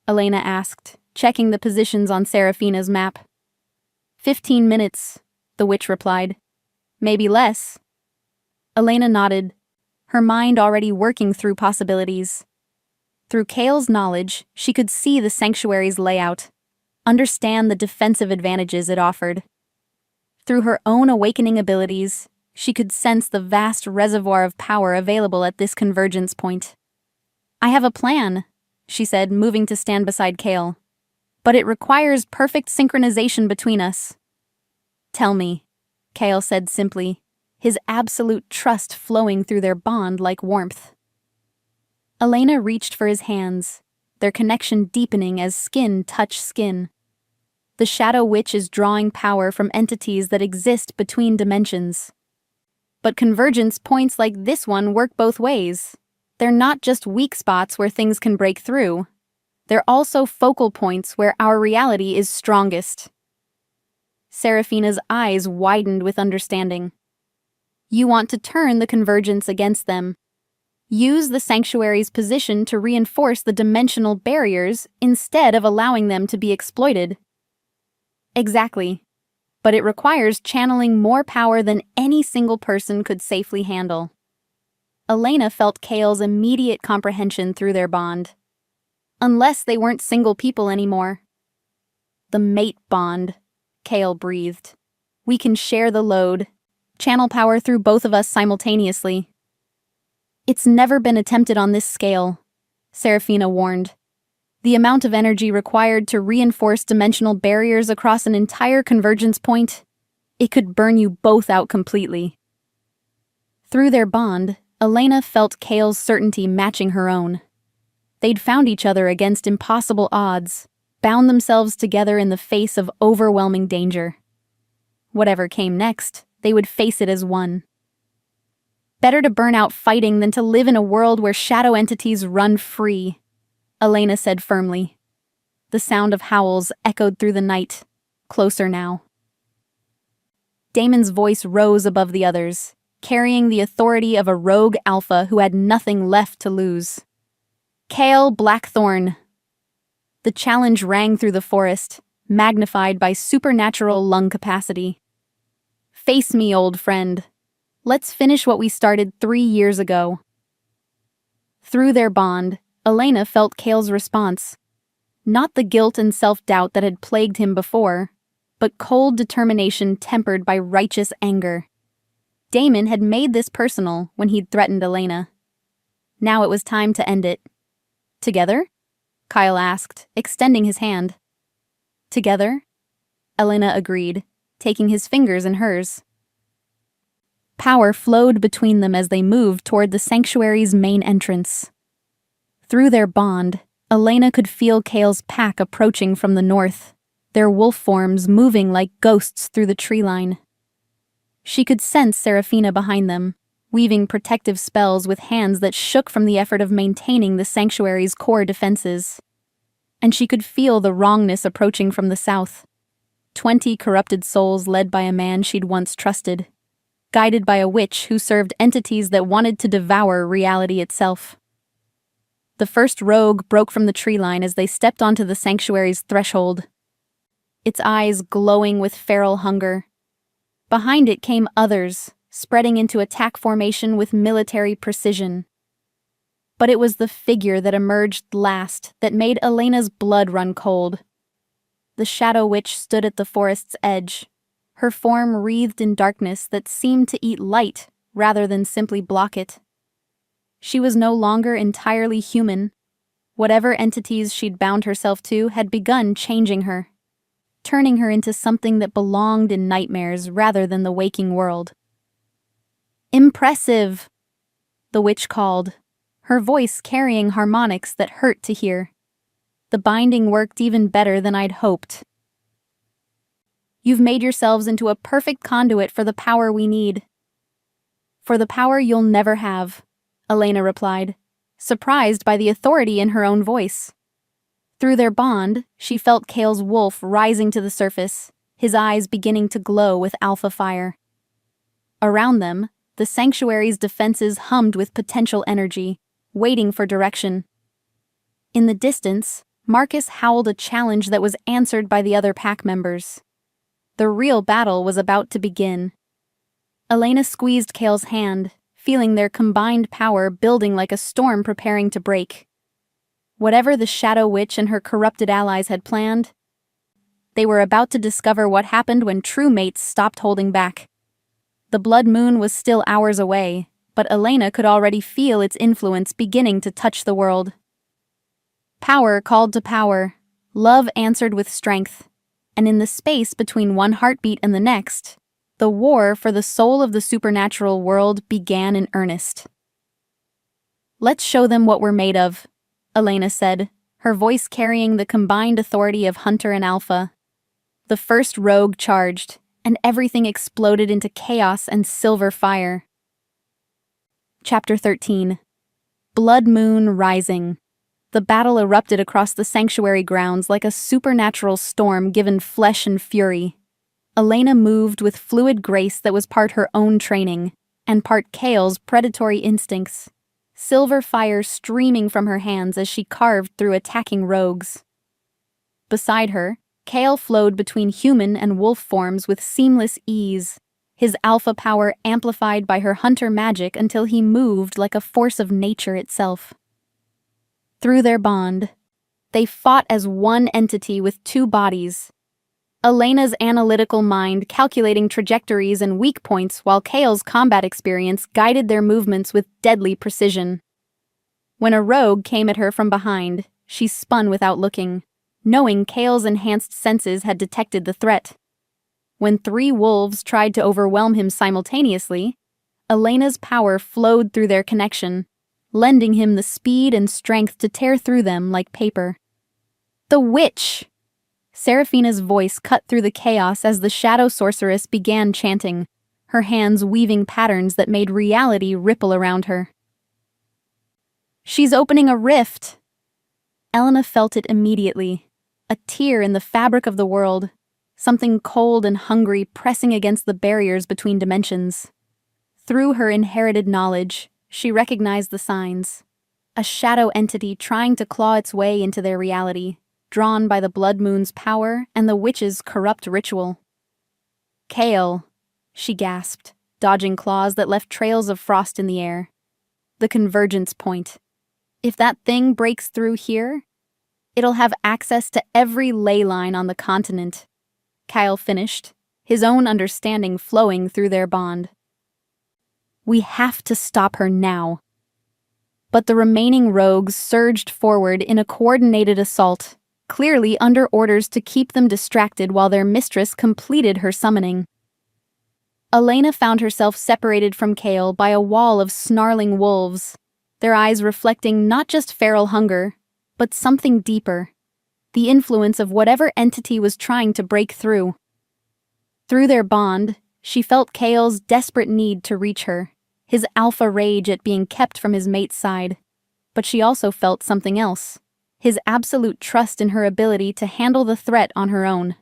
Elena asked, checking the positions on Serafina's map. 15 minutes, the witch replied. "Maybe less." Elena nodded, her mind already working through possibilities. Through Kale's knowledge, she could see the sanctuary's layout, understand the defensive advantages it offered. Through her own awakening abilities, she could sense the vast reservoir of power available at this convergence point. "I have a plan," she said, moving to stand beside Kale. "But it requires perfect synchronization between us." "Tell me," Kale said simply, his absolute trust flowing through their bond like warmth. Elena reached for his hands, their connection deepening as skin touched skin. The Shadow Witch is drawing power from entities that exist between dimensions. But convergence points like this one work both ways. They're not just weak spots where things can break through. They're also focal points where our reality is strongest. Serafina's eyes widened with understanding. "You want to turn the convergence against them. Use the sanctuary's position to reinforce the dimensional barriers instead of allowing them to be exploited." "Exactly. But it requires channeling more power than any single person could safely handle." Elena felt Kale's immediate comprehension through their bond. Unless they weren't single people anymore. "The mate bond," Kale breathed. "We can share the load, channel power through both of us simultaneously." "It's never been attempted on this scale," Serafina warned. "The amount of energy required to reinforce dimensional barriers across an entire convergence point, it could burn you both out completely." Through their bond, Elena felt Kale's certainty matching her own. They'd found each other against impossible odds, bound themselves together in the face of overwhelming danger. Whatever came next, they would face it as one. "Better to burn out fighting than to live in a world where shadow entities run free," Elena said firmly. The sound of howls echoed through the night, closer now. Damon's voice rose above the others, carrying the authority of a rogue alpha who had nothing left to lose. "Kale Blackthorn." The challenge rang through the forest, magnified by supernatural lung capacity. "Face me, old friend. Let's finish what we started 3 years ago." Through their bond, Elena felt Kale's response. Not the guilt and self-doubt that had plagued him before, but cold determination tempered by righteous anger. Damon had made this personal when he'd threatened Elena. Now it was time to end it. "Together?" Kyle asked, extending his hand. "Together?" Elena agreed, taking his fingers in hers. Power flowed between them as they moved toward the sanctuary's main entrance. Through their bond, Elena could feel Kale's pack approaching from the north, their wolf forms moving like ghosts through the tree line. She could sense Serafina behind them, weaving protective spells with hands that shook from the effort of maintaining the sanctuary's core defenses. And she could feel the wrongness approaching from the south. 20 corrupted souls led by a man she'd once trusted, guided by a witch who served entities that wanted to devour reality itself. The first rogue broke from the tree line as they stepped onto the sanctuary's threshold, its eyes glowing with feral hunger. Behind it came others, spreading into attack formation with military precision. But it was the figure that emerged last that made Elena's blood run cold. The Shadow Witch stood at the forest's edge, her form wreathed in darkness that seemed to eat light rather than simply block it. She was no longer entirely human. Whatever entities she'd bound herself to had begun changing her, turning her into something that belonged in nightmares rather than the waking world. "Impressive!" the witch called, her voice carrying harmonics that hurt to hear. The binding worked even better than I'd hoped. You've made yourselves into a perfect conduit for the power we need. For the power you'll never have, Elena replied, surprised by the authority in her own voice. Through their bond, she felt Kale's wolf rising to the surface, his eyes beginning to glow with alpha fire. Around them, the sanctuary's defenses hummed with potential energy, waiting for direction. In the distance, Marcus howled a challenge that was answered by the other pack members. The real battle was about to begin. Elena squeezed Kale's hand, feeling their combined power building like a storm preparing to break. Whatever the Shadow Witch and her corrupted allies had planned, they were about to discover what happened when true mates stopped holding back. The blood moon was still hours away, but Elena could already feel its influence beginning to touch the world. Power called to power, love answered with strength, and in the space between one heartbeat and the next, the war for the soul of the supernatural world began in earnest. Let's show them what we're made of, Elena said, her voice carrying the combined authority of Hunter and Alpha. The first rogue charged, and everything exploded into chaos and silver fire. Chapter 13. Blood Moon Rising. The battle erupted across the sanctuary grounds like a supernatural storm given flesh and fury. Elena moved with fluid grace that was part her own training, and part Kale's predatory instincts. Silver fire streaming from her hands as she carved through attacking rogues. Beside her, Kale flowed between human and wolf forms with seamless ease, his alpha power amplified by her hunter magic until he moved like a force of nature itself. Through their bond, they fought as one entity with two bodies. Elena's analytical mind calculating trajectories and weak points while Kale's combat experience guided their movements with deadly precision. When a rogue came at her from behind, she spun without looking, knowing Kale's enhanced senses had detected the threat. When three wolves tried to overwhelm him simultaneously, Elena's power flowed through their connection, lending him the speed and strength to tear through them like paper. The witch! Seraphina's voice cut through the chaos as the shadow sorceress began chanting, her hands weaving patterns that made reality ripple around her. She's opening a rift! Elena felt it immediately, a tear in the fabric of the world, something cold and hungry pressing against the barriers between dimensions. Through her inherited knowledge, she recognized the signs. A shadow entity trying to claw its way into their reality, drawn by the blood moon's power and the witch's corrupt ritual. Kale, she gasped, dodging claws that left trails of frost in the air. The convergence point. If that thing breaks through here, it'll have access to every ley line on the continent. Kyle finished, his own understanding flowing through their bond. We have to stop her now. But the remaining rogues surged forward in a coordinated assault, clearly under orders to keep them distracted while their mistress completed her summoning. Elena found herself separated from Kale by a wall of snarling wolves, their eyes reflecting not just feral hunger, but something deeper, the influence of whatever entity was trying to break through. Through their bond, she felt Kale's desperate need to reach her, his alpha rage at being kept from his mate's side. But she also felt something else, his absolute trust in her ability to handle the threat on her own.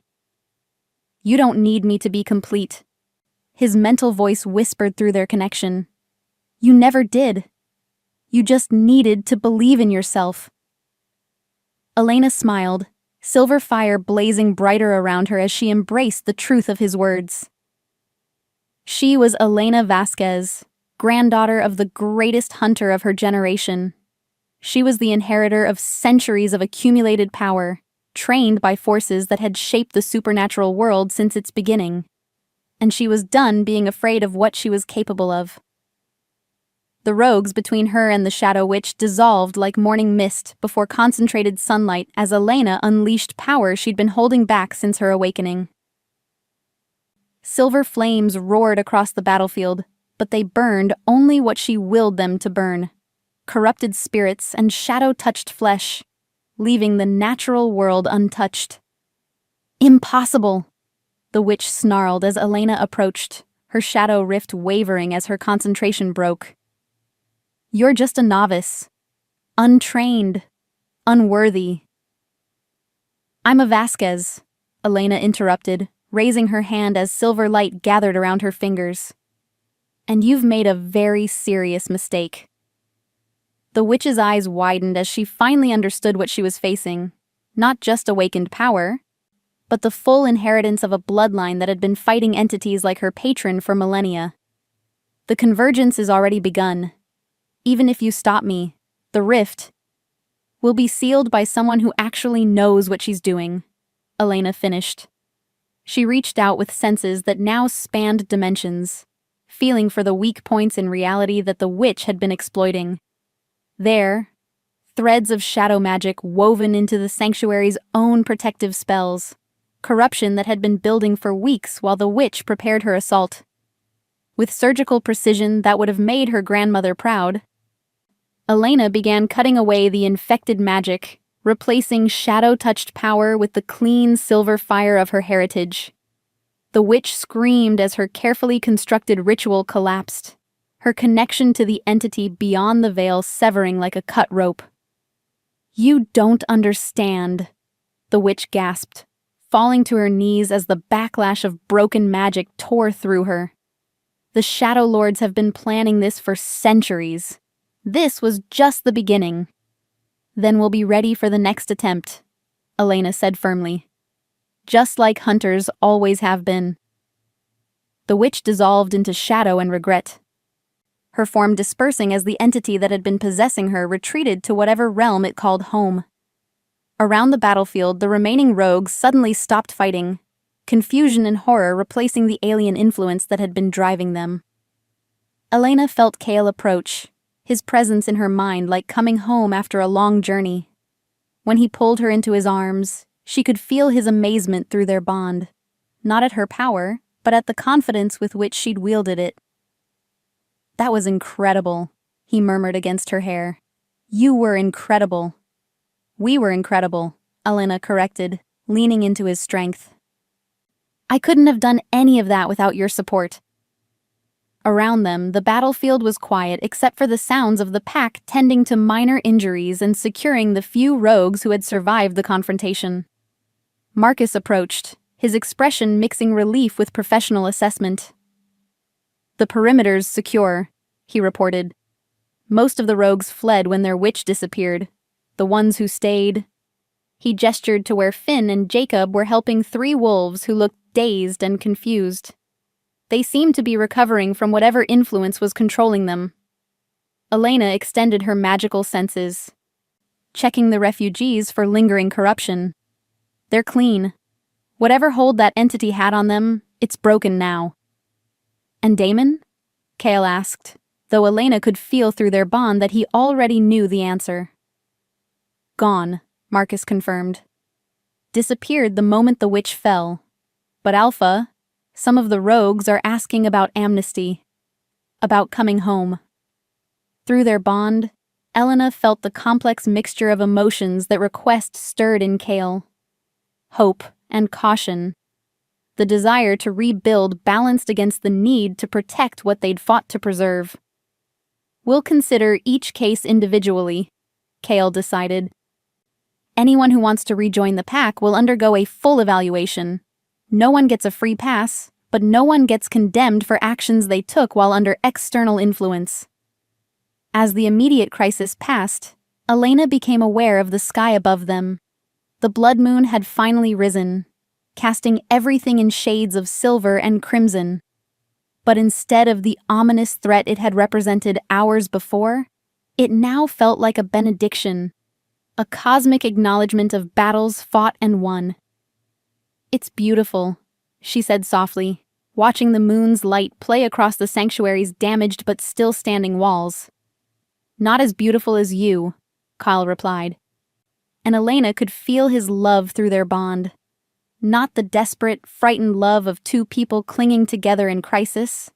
You don't need me to be complete. His mental voice whispered through their connection. You never did. You just needed to believe in yourself. Elena smiled, silver fire blazing brighter around her as she embraced the truth of his words. She was Elena Vasquez, granddaughter of the greatest hunter of her generation. She was the inheritor of centuries of accumulated power, trained by forces that had shaped the supernatural world since its beginning. And she was done being afraid of what she was capable of. The rogues between her and the Shadow Witch dissolved like morning mist before concentrated sunlight as Elena unleashed power she'd been holding back since her awakening. Silver flames roared across the battlefield, but they burned only what she willed them to burn: corrupted spirits and shadow-touched flesh, leaving the natural world untouched. "Impossible!" the witch snarled as Elena approached, her shadow rift wavering as her concentration broke. "You're just a novice. Untrained. Unworthy." "I'm a Vasquez," Elena interrupted, raising her hand as silver light gathered around her fingers. "And you've made a very serious mistake." The witch's eyes widened as she finally understood what she was facing: not just awakened power, but the full inheritance of a bloodline that had been fighting entities like her patron for millennia. "The convergence is already begun. Even if you stop me, the rift will be sealed by someone who actually knows what she's doing," Elena finished. She reached out with senses that now spanned dimensions, feeling for the weak points in reality that the witch had been exploiting. There, threads of shadow magic woven into the sanctuary's own protective spells, corruption that had been building for weeks while the witch prepared her assault. With surgical precision that would have made her grandmother proud, Elena began cutting away the infected magic, replacing shadow-touched power with the clean silver fire of her heritage. The witch screamed as her carefully constructed ritual collapsed, her connection to the entity beyond the veil severing like a cut rope. "You don't understand," the witch gasped, falling to her knees as the backlash of broken magic tore through her. "The Shadow Lords have been planning this for centuries. This was just the beginning." "Then we'll be ready for the next attempt," Elena said firmly. "Just like hunters always have been." The witch dissolved into shadow and regret, her form dispersing as the entity that had been possessing her retreated to whatever realm it called home. Around the battlefield, the remaining rogues suddenly stopped fighting, confusion and horror replacing the alien influence that had been driving them. Elena felt Kale approach, his presence in her mind like coming home after a long journey. When he pulled her into his arms, she could feel his amazement through their bond, not at her power, but at the confidence with which she'd wielded it. "That was incredible," he murmured against her hair. "You were incredible." "We were incredible," Elena corrected, leaning into his strength. "I couldn't have done any of that without your support." Around them, the battlefield was quiet except for the sounds of the pack tending to minor injuries and securing the few rogues who had survived the confrontation. Marcus approached, his expression mixing relief with professional assessment. "The perimeter's secure," he reported. "Most of the rogues fled when their witch disappeared. The ones who stayed..." He gestured to where Finn and Jacob were helping 3 wolves who looked dazed and confused. They seemed to be recovering from whatever influence was controlling them. Elena extended her magical senses, checking the refugees for lingering corruption. "They're clean. Whatever hold that entity had on them, it's broken now." "And Damon?" Kale asked, though Elena could feel through their bond that he already knew the answer. "Gone," Marcus confirmed. "Disappeared the moment the witch fell. But Alpha, some of the rogues are asking about amnesty, about coming home." Through their bond, Elena felt the complex mixture of emotions that request stirred in Kale. Hope and caution. The desire to rebuild balanced against the need to protect what they'd fought to preserve. "We'll consider each case individually," Kale decided. "Anyone who wants to rejoin the pack will undergo a full evaluation. No one gets a free pass, but no one gets condemned for actions they took while under external influence." As the immediate crisis passed, Elena became aware of the sky above them. The blood moon had finally risen, casting everything in shades of silver and crimson. But instead of the ominous threat it had represented hours before, it now felt like a benediction, a cosmic acknowledgement of battles fought and won. "It's beautiful," she said softly, watching the moon's light play across the sanctuary's damaged but still standing walls. "Not as beautiful as you," Kyle replied. And Elena could feel his love through their bond. Not the desperate, frightened love of 2 people clinging together in crisis,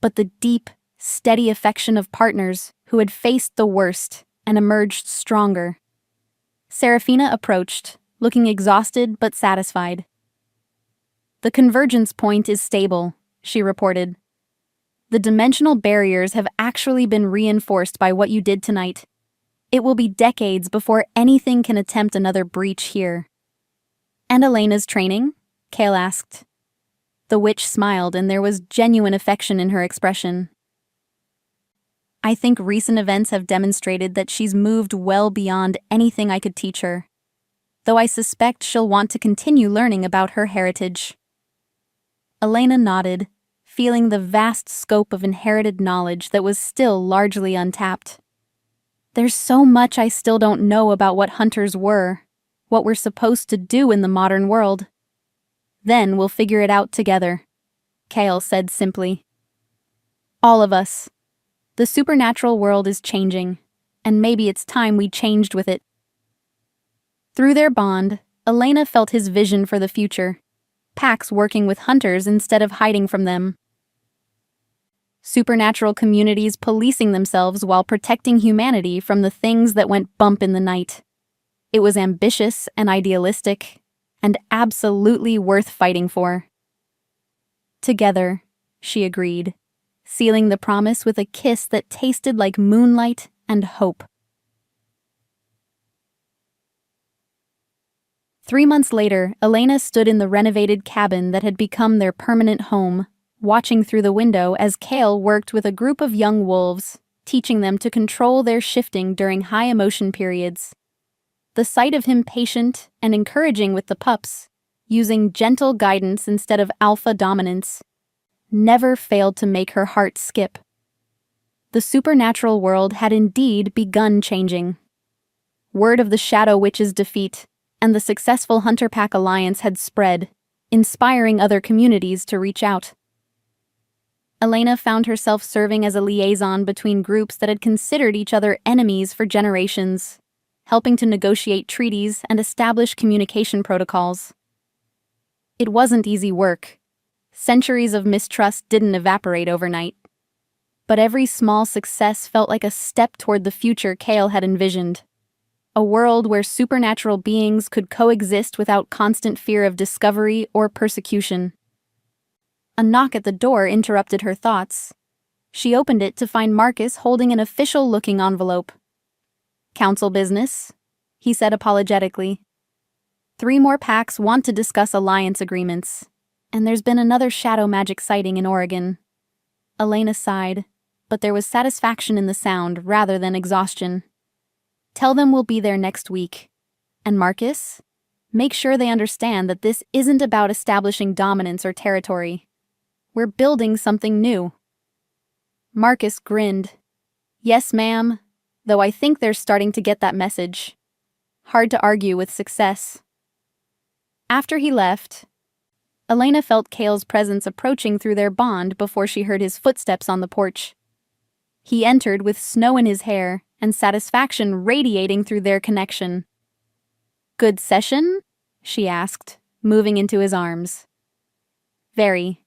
but the deep, steady affection of partners who had faced the worst and emerged stronger. Serafina approached, looking exhausted but satisfied. "The convergence point is stable," she reported. "The dimensional barriers have actually been reinforced by what you did tonight. It will be decades before anything can attempt another breach here." "And Elena's training?" Kale asked. The witch smiled, and there was genuine affection in her expression. "I think recent events have demonstrated that she's moved well beyond anything I could teach her, though I suspect she'll want to continue learning about her heritage." Elena nodded, feeling the vast scope of inherited knowledge that was still largely untapped. "There's so much I still don't know about what hunters were, what we're supposed to do in the modern world. Then we'll figure it out together," Kale said simply. "All of us. The supernatural world is changing, and maybe it's time we changed with it." Through their bond, Elena felt his vision for the future. Packs working with hunters instead of hiding from them. Supernatural communities policing themselves while protecting humanity from the things that went bump in the night. It was ambitious and idealistic, and absolutely worth fighting for. "Together," she agreed, sealing the promise with a kiss that tasted like moonlight and hope. 3 months later, Elena stood in the renovated cabin that had become their permanent home, watching through the window as Kale worked with a group of young wolves, teaching them to control their shifting during high-emotion periods. The sight of him patient and encouraging with the pups, using gentle guidance instead of alpha dominance, never failed to make her heart skip. The supernatural world had indeed begun changing. Word of the Shadow Witch's defeat and the successful Hunter Pack alliance had spread, inspiring other communities to reach out. Elena found herself serving as a liaison between groups that had considered each other enemies for generations, helping to negotiate treaties and establish communication protocols. It wasn't easy work. Centuries of mistrust didn't evaporate overnight. But every small success felt like a step toward the future Kale had envisioned. A world where supernatural beings could coexist without constant fear of discovery or persecution. A knock at the door interrupted her thoughts. She opened it to find Marcus holding an official-looking envelope. "Council business," he said apologetically. "3 more packs want to discuss alliance agreements, and there's been another shadow magic sighting in Oregon." Elena sighed, but there was satisfaction in the sound rather than exhaustion. "Tell them we'll be there next week. And Marcus, make sure they understand that this isn't about establishing dominance or territory. We're building something new." Marcus grinned. "Yes, ma'am, though I think they're starting to get that message. Hard to argue with success." After he left, Elena felt Kale's presence approaching through their bond before she heard his footsteps on the porch. He entered with snow in his hair and satisfaction radiating through their connection. "Good session?" she asked, moving into his arms. "Very.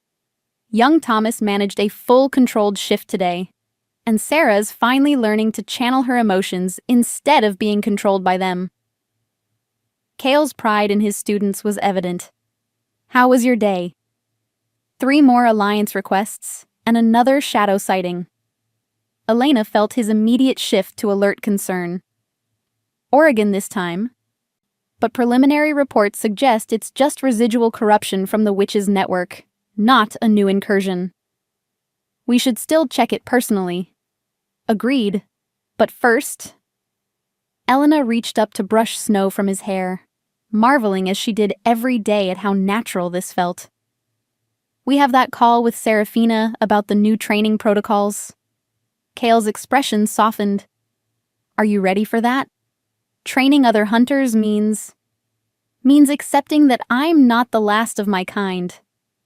Young Thomas managed a full controlled shift today, and Sarah's finally learning to channel her emotions instead of being controlled by them." Kale's pride in his students was evident. "How was your day?" 3 more alliance requests, and another shadow sighting. Elena felt his immediate shift to alert concern. "Oregon this time, but preliminary reports suggest it's just residual corruption from the witch's network, not a new incursion. We should still check it personally." "Agreed. But first..." Elena reached up to brush snow from his hair, marveling as she did every day at how natural this felt. "We have that call with Serafina about the new training protocols." Kale's expression softened. "Are you ready for that? Training other hunters means accepting that I'm not the last of my kind,"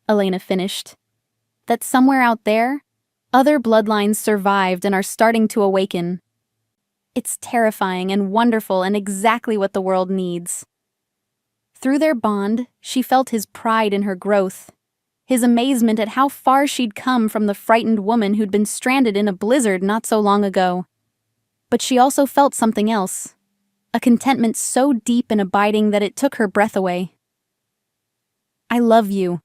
Elena finished. "That somewhere out there, other bloodlines survived and are starting to awaken. It's terrifying and wonderful and exactly what the world needs." Through their bond, she felt his pride in her growth. his amazement at how far she'd come from the frightened woman who'd been stranded in a blizzard not so long ago. But she also felt something else, a contentment so deep and abiding that it took her breath away. "I love you,"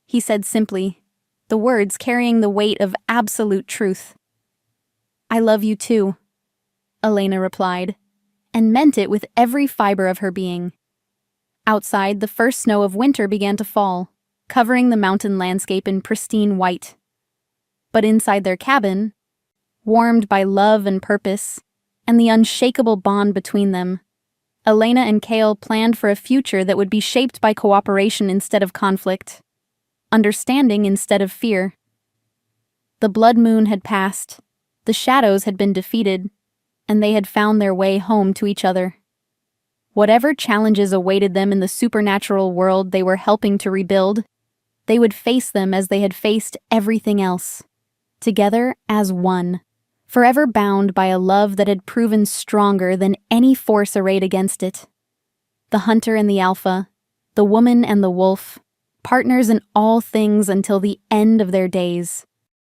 he said simply, the words carrying the weight of absolute truth. "I love you too," Elena replied, and meant it with every fiber of her being. Outside, the first snow of winter began to fall, covering the mountain landscape in pristine white. But inside their cabin, warmed by love and purpose, and the unshakable bond between them, Elena and Cale planned for a future that would be shaped by cooperation instead of conflict, understanding instead of fear. The blood moon had passed, the shadows had been defeated, and they had found their way home to each other. Whatever challenges awaited them in the supernatural world they were helping to rebuild, they would face them as they had faced everything else, together as one, forever bound by a love that had proven stronger than any force arrayed against it. The hunter and the alpha, the woman and the wolf, partners in all things until the end of their days.